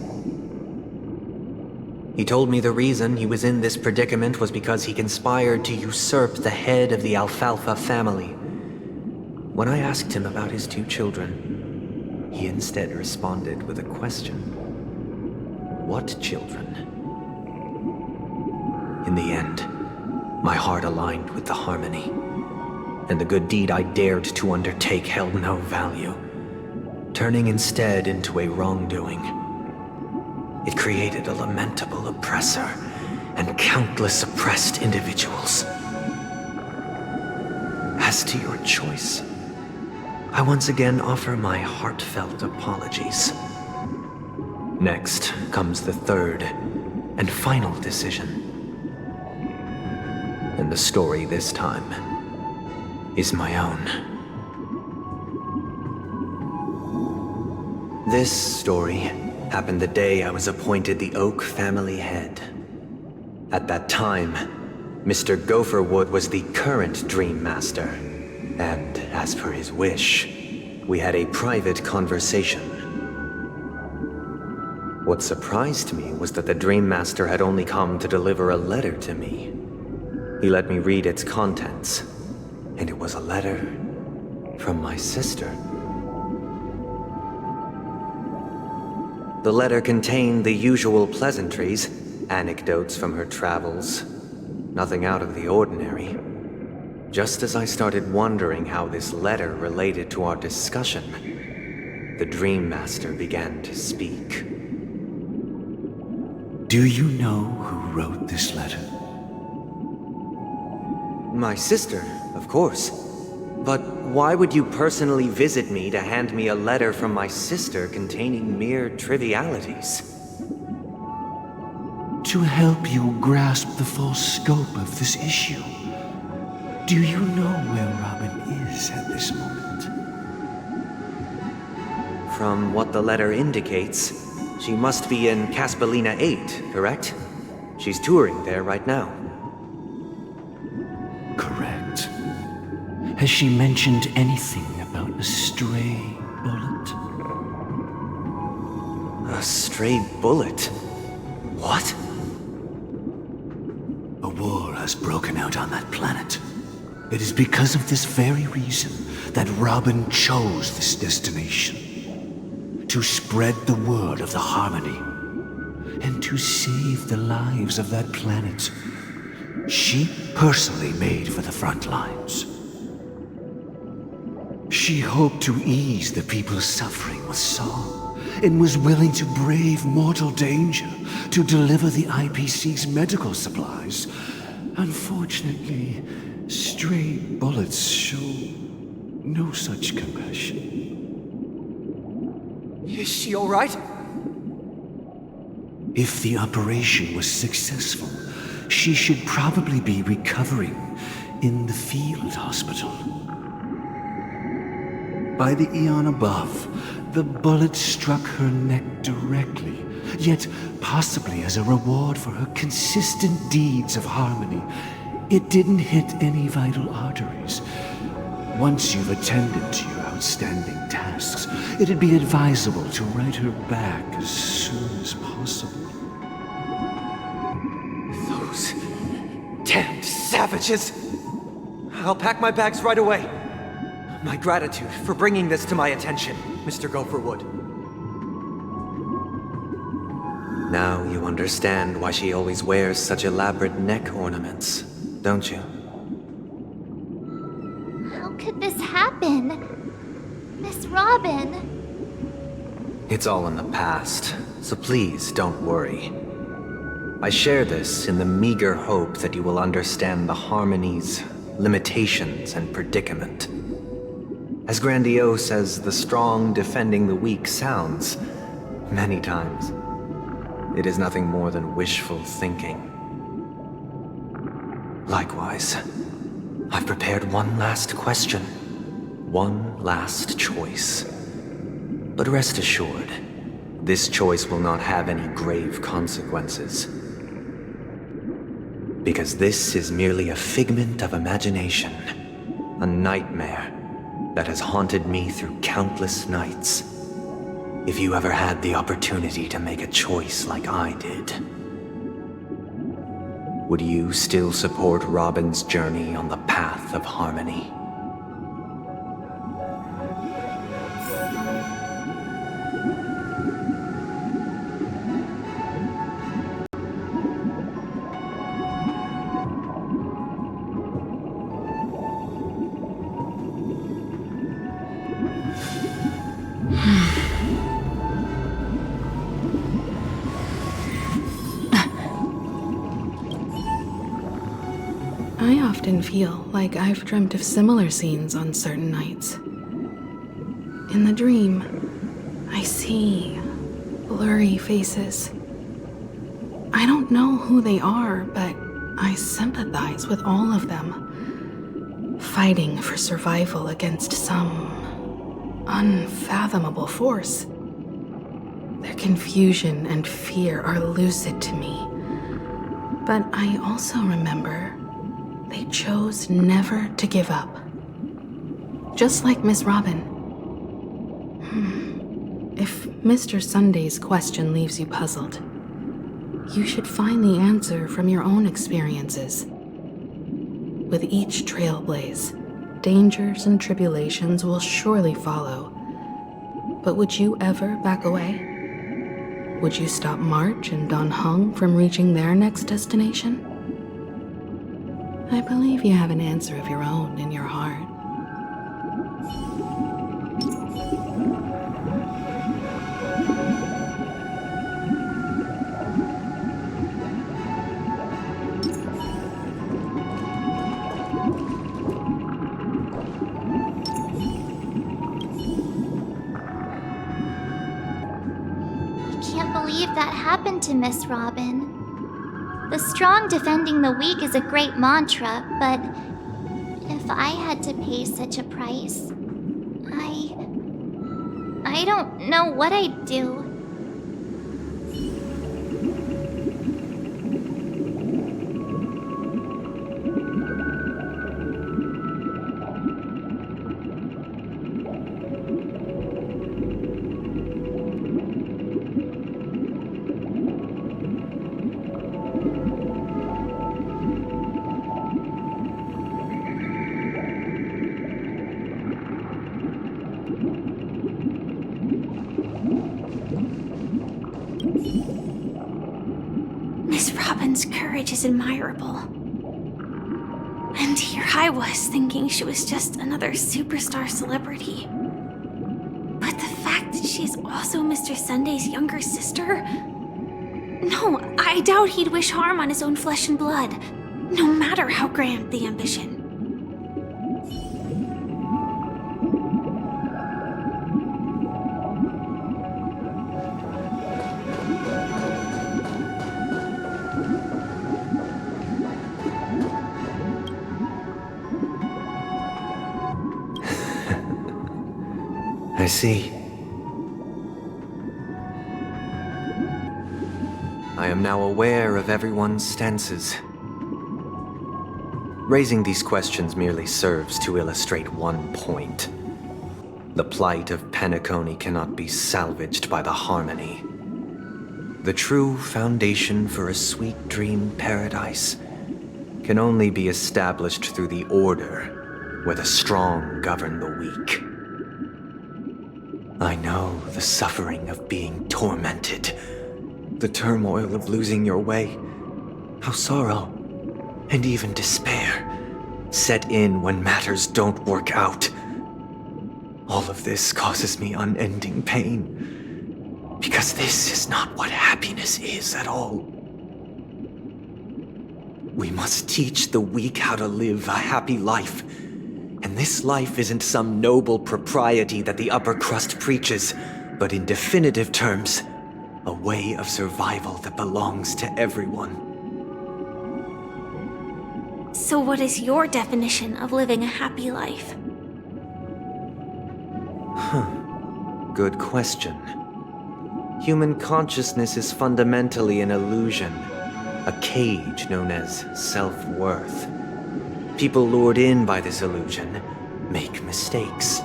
He told me the reason he was in this predicament was because he conspired to usurp the head of the Alfalfa family. When I asked him about his 2 children, he instead responded with a question. What children? In the end, my heart aligned with the harmony, and the good deed I dared to undertake held no value, turning instead into a wrongdoing. It created a lamentable oppressor and countless oppressed individuals. As to your choice, I once again offer my heartfelt apologies. Next comes the third and final decision. And the story this time is my own. This story happened the day I was appointed the Oak family head. At that time, Mr. Gopherwood was the current Dream Master, and as per his wish, we had a private conversation. What surprised me was that the Dream Master had only come to deliver a letter to me. He let me read its contents, and it was a letter from my sister. The letter contained the usual pleasantries, anecdotes from her travels, nothing out of the ordinary. Just as I started wondering how this letter related to our discussion, the Dream Master began to speak. Do you know who wrote this letter? My sister, of course. But why would you personally visit me to hand me a letter from my sister containing mere trivialities? To help you grasp the full scope of this issue. Do you know where Robin is at this moment? From what the letter indicates, she must be in Caspelina 8, correct? She's touring there right now. Correct. Has she mentioned anything about a stray bullet? A stray bullet? What? A war has broken out on that planet. It is because of this very reason that Robin chose this destination. To spread the word of the Harmony, and to save the lives of that planet she personally made for the front lines. She hoped to ease the people's suffering with song, and was willing to brave mortal danger to deliver the IPC's medical supplies. Unfortunately, stray bullets show no such compassion. Is she all right? If the operation was successful, she should probably be recovering in the field hospital. By the eon above, the bullet struck her neck directly, yet possibly as a reward for her consistent deeds of harmony, it didn't hit any vital arteries. Once you've attended to your outstanding tasks, it'd be advisable to write her back as soon as possible. Those damned savages! I'll pack my bags right away. My gratitude for bringing this to my attention, Mr. Gopherwood. Now you understand why she always wears such elaborate neck ornaments, don't you? How could this happen? Miss Robin! It's all in the past, so please don't worry. I share this in the meager hope that you will understand the harmony's limitations and predicament. As grandiose as the strong defending the weak sounds, many times, it is nothing more than wishful thinking. Likewise, I've prepared one last question, one last choice. But rest assured, this choice will not have any grave consequences. Because this is merely a figment of imagination, a nightmare that has haunted me through countless nights. If you ever had the opportunity to make a choice like I did, would you still support Robin's journey on the path of harmony? I often feel like I've dreamt of similar scenes on certain nights. In the dream, I see blurry faces. I don't know who they are, but I sympathize with all of them, fighting for survival against some unfathomable force. Their confusion and fear are lucid to me, but I also remember they chose never to give up. Just like Miss Robin. If Mr. Sunday's question leaves you puzzled, you should find the answer from your own experiences. With each trailblaze, dangers and tribulations will surely follow. But would you ever back away? Would you stop March and Don Hung from reaching their next destination? I believe you have an answer of your own in your heart. I can't believe that happened to Miss Robin. The strong defending the weak is a great mantra, but if I had to pay such a price, I don't know what I'd do. Miss Robin's courage is admirable. And here I was thinking she was just another superstar celebrity. But the fact that she's also Mr. Sunday's younger sister? No, I doubt he'd wish harm on his own flesh and blood, no matter how grand the ambition. I see. I am now aware of everyone's stances. Raising these questions merely serves to illustrate one point. The plight of Penacony cannot be salvaged by the harmony. The true foundation for a sweet dream paradise can only be established through the order where the strong govern the weak. I know the suffering of being tormented, The turmoil of losing your way, how sorrow, and even despair, set in when matters don't work out. All of this causes me unending pain, because this is not what happiness is at all. We must teach the weak how to live a happy life, and this life isn't some noble propriety that the upper crust preaches, but in definitive terms, a way of survival that belongs to everyone. So what is your definition of living a happy life? Good question. Human consciousness is fundamentally an illusion, a cage known as self-worth. People lured in by this illusion make mistakes,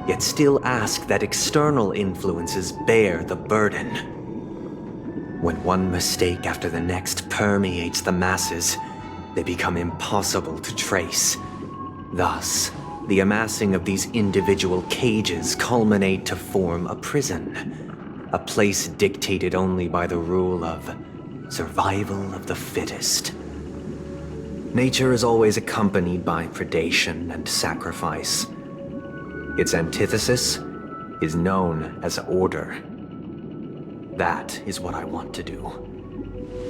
yet still ask that external influences bear the burden. When one mistake after the next permeates the masses, they become impossible to trace. Thus, the amassing of these individual cages culminate to form a prison, a place dictated only by the rule of survival of the fittest. Nature is always accompanied by predation and sacrifice. Its antithesis is known as order. That is what I want to do.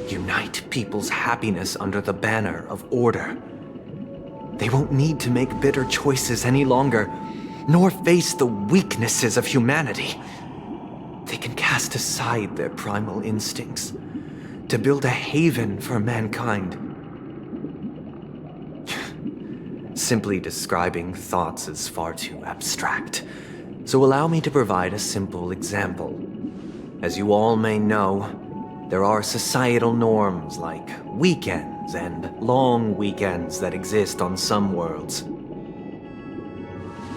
Unite people's happiness under the banner of order. They won't need to make bitter choices any longer, nor face the weaknesses of humanity. They can cast aside their primal instincts to build a haven for mankind. Simply describing thoughts is far too abstract, so allow me to provide a simple example. As you all may know, there are societal norms like weekends and long weekends that exist on some worlds.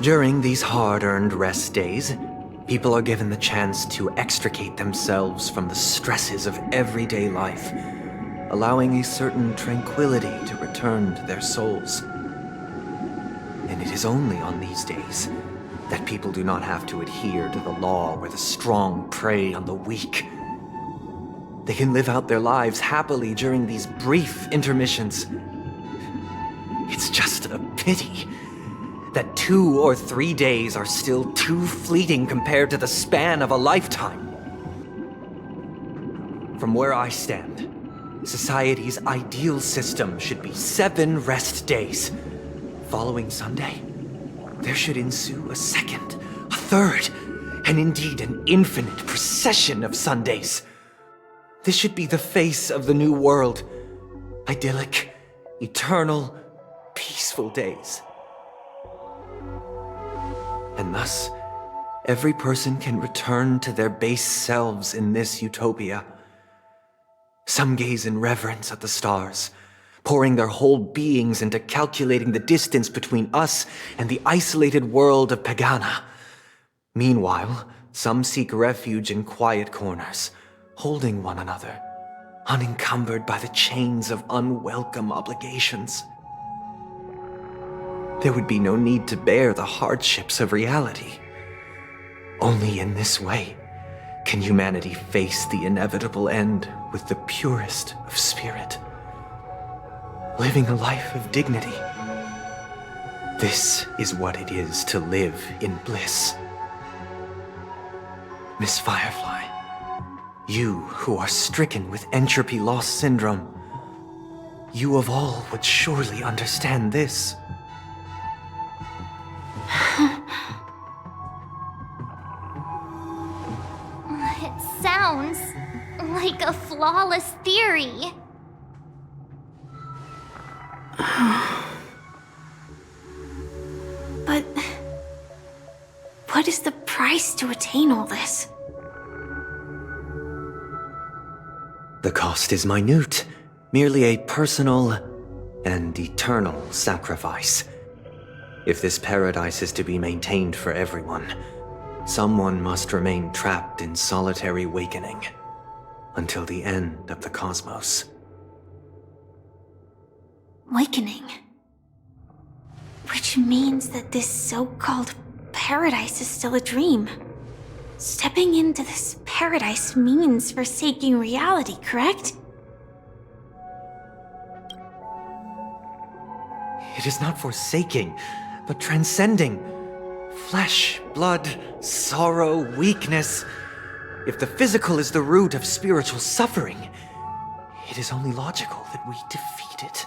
During these hard-earned rest days, people are given the chance to extricate themselves from the stresses of everyday life, allowing a certain tranquility to return to their souls. And it is only on these days that people do not have to adhere to the law where the strong prey on the weak. They can live out their lives happily during these brief intermissions. It's just a pity that 2 or 3 days are still too fleeting compared to the span of a lifetime. From where I stand, society's ideal system should be 7 rest days. Following Sunday, there should ensue a second, a third, and indeed an infinite procession of Sundays. This should be the face of the new world. Idyllic, eternal, peaceful days. And thus, every person can return to their base selves in this utopia. Some gaze in reverence at the stars, pouring their whole beings into calculating the distance between us and the isolated world of Pagana. Meanwhile, some seek refuge in quiet corners, holding one another, unencumbered by the chains of unwelcome obligations. There would be no need to bear the hardships of reality. Only in this way can humanity face the inevitable end with the purest of spirit, living a life of dignity. This is what it is to live in bliss. Miss Firefly, you who are stricken with entropy loss syndrome, you of all would surely understand this. It sounds like a flawless theory. But what is the price to attain all this? The cost is minute, merely a personal and eternal sacrifice. If this paradise is to be maintained for everyone, someone must remain trapped in solitary awakening until the end of the cosmos. Awakening. Which means that this so-called paradise is still a dream. Stepping into this paradise means forsaking reality, correct? It is not forsaking, but transcending. Flesh, blood, sorrow, weakness. If the physical is the root of spiritual suffering, it is only logical that we defeat it.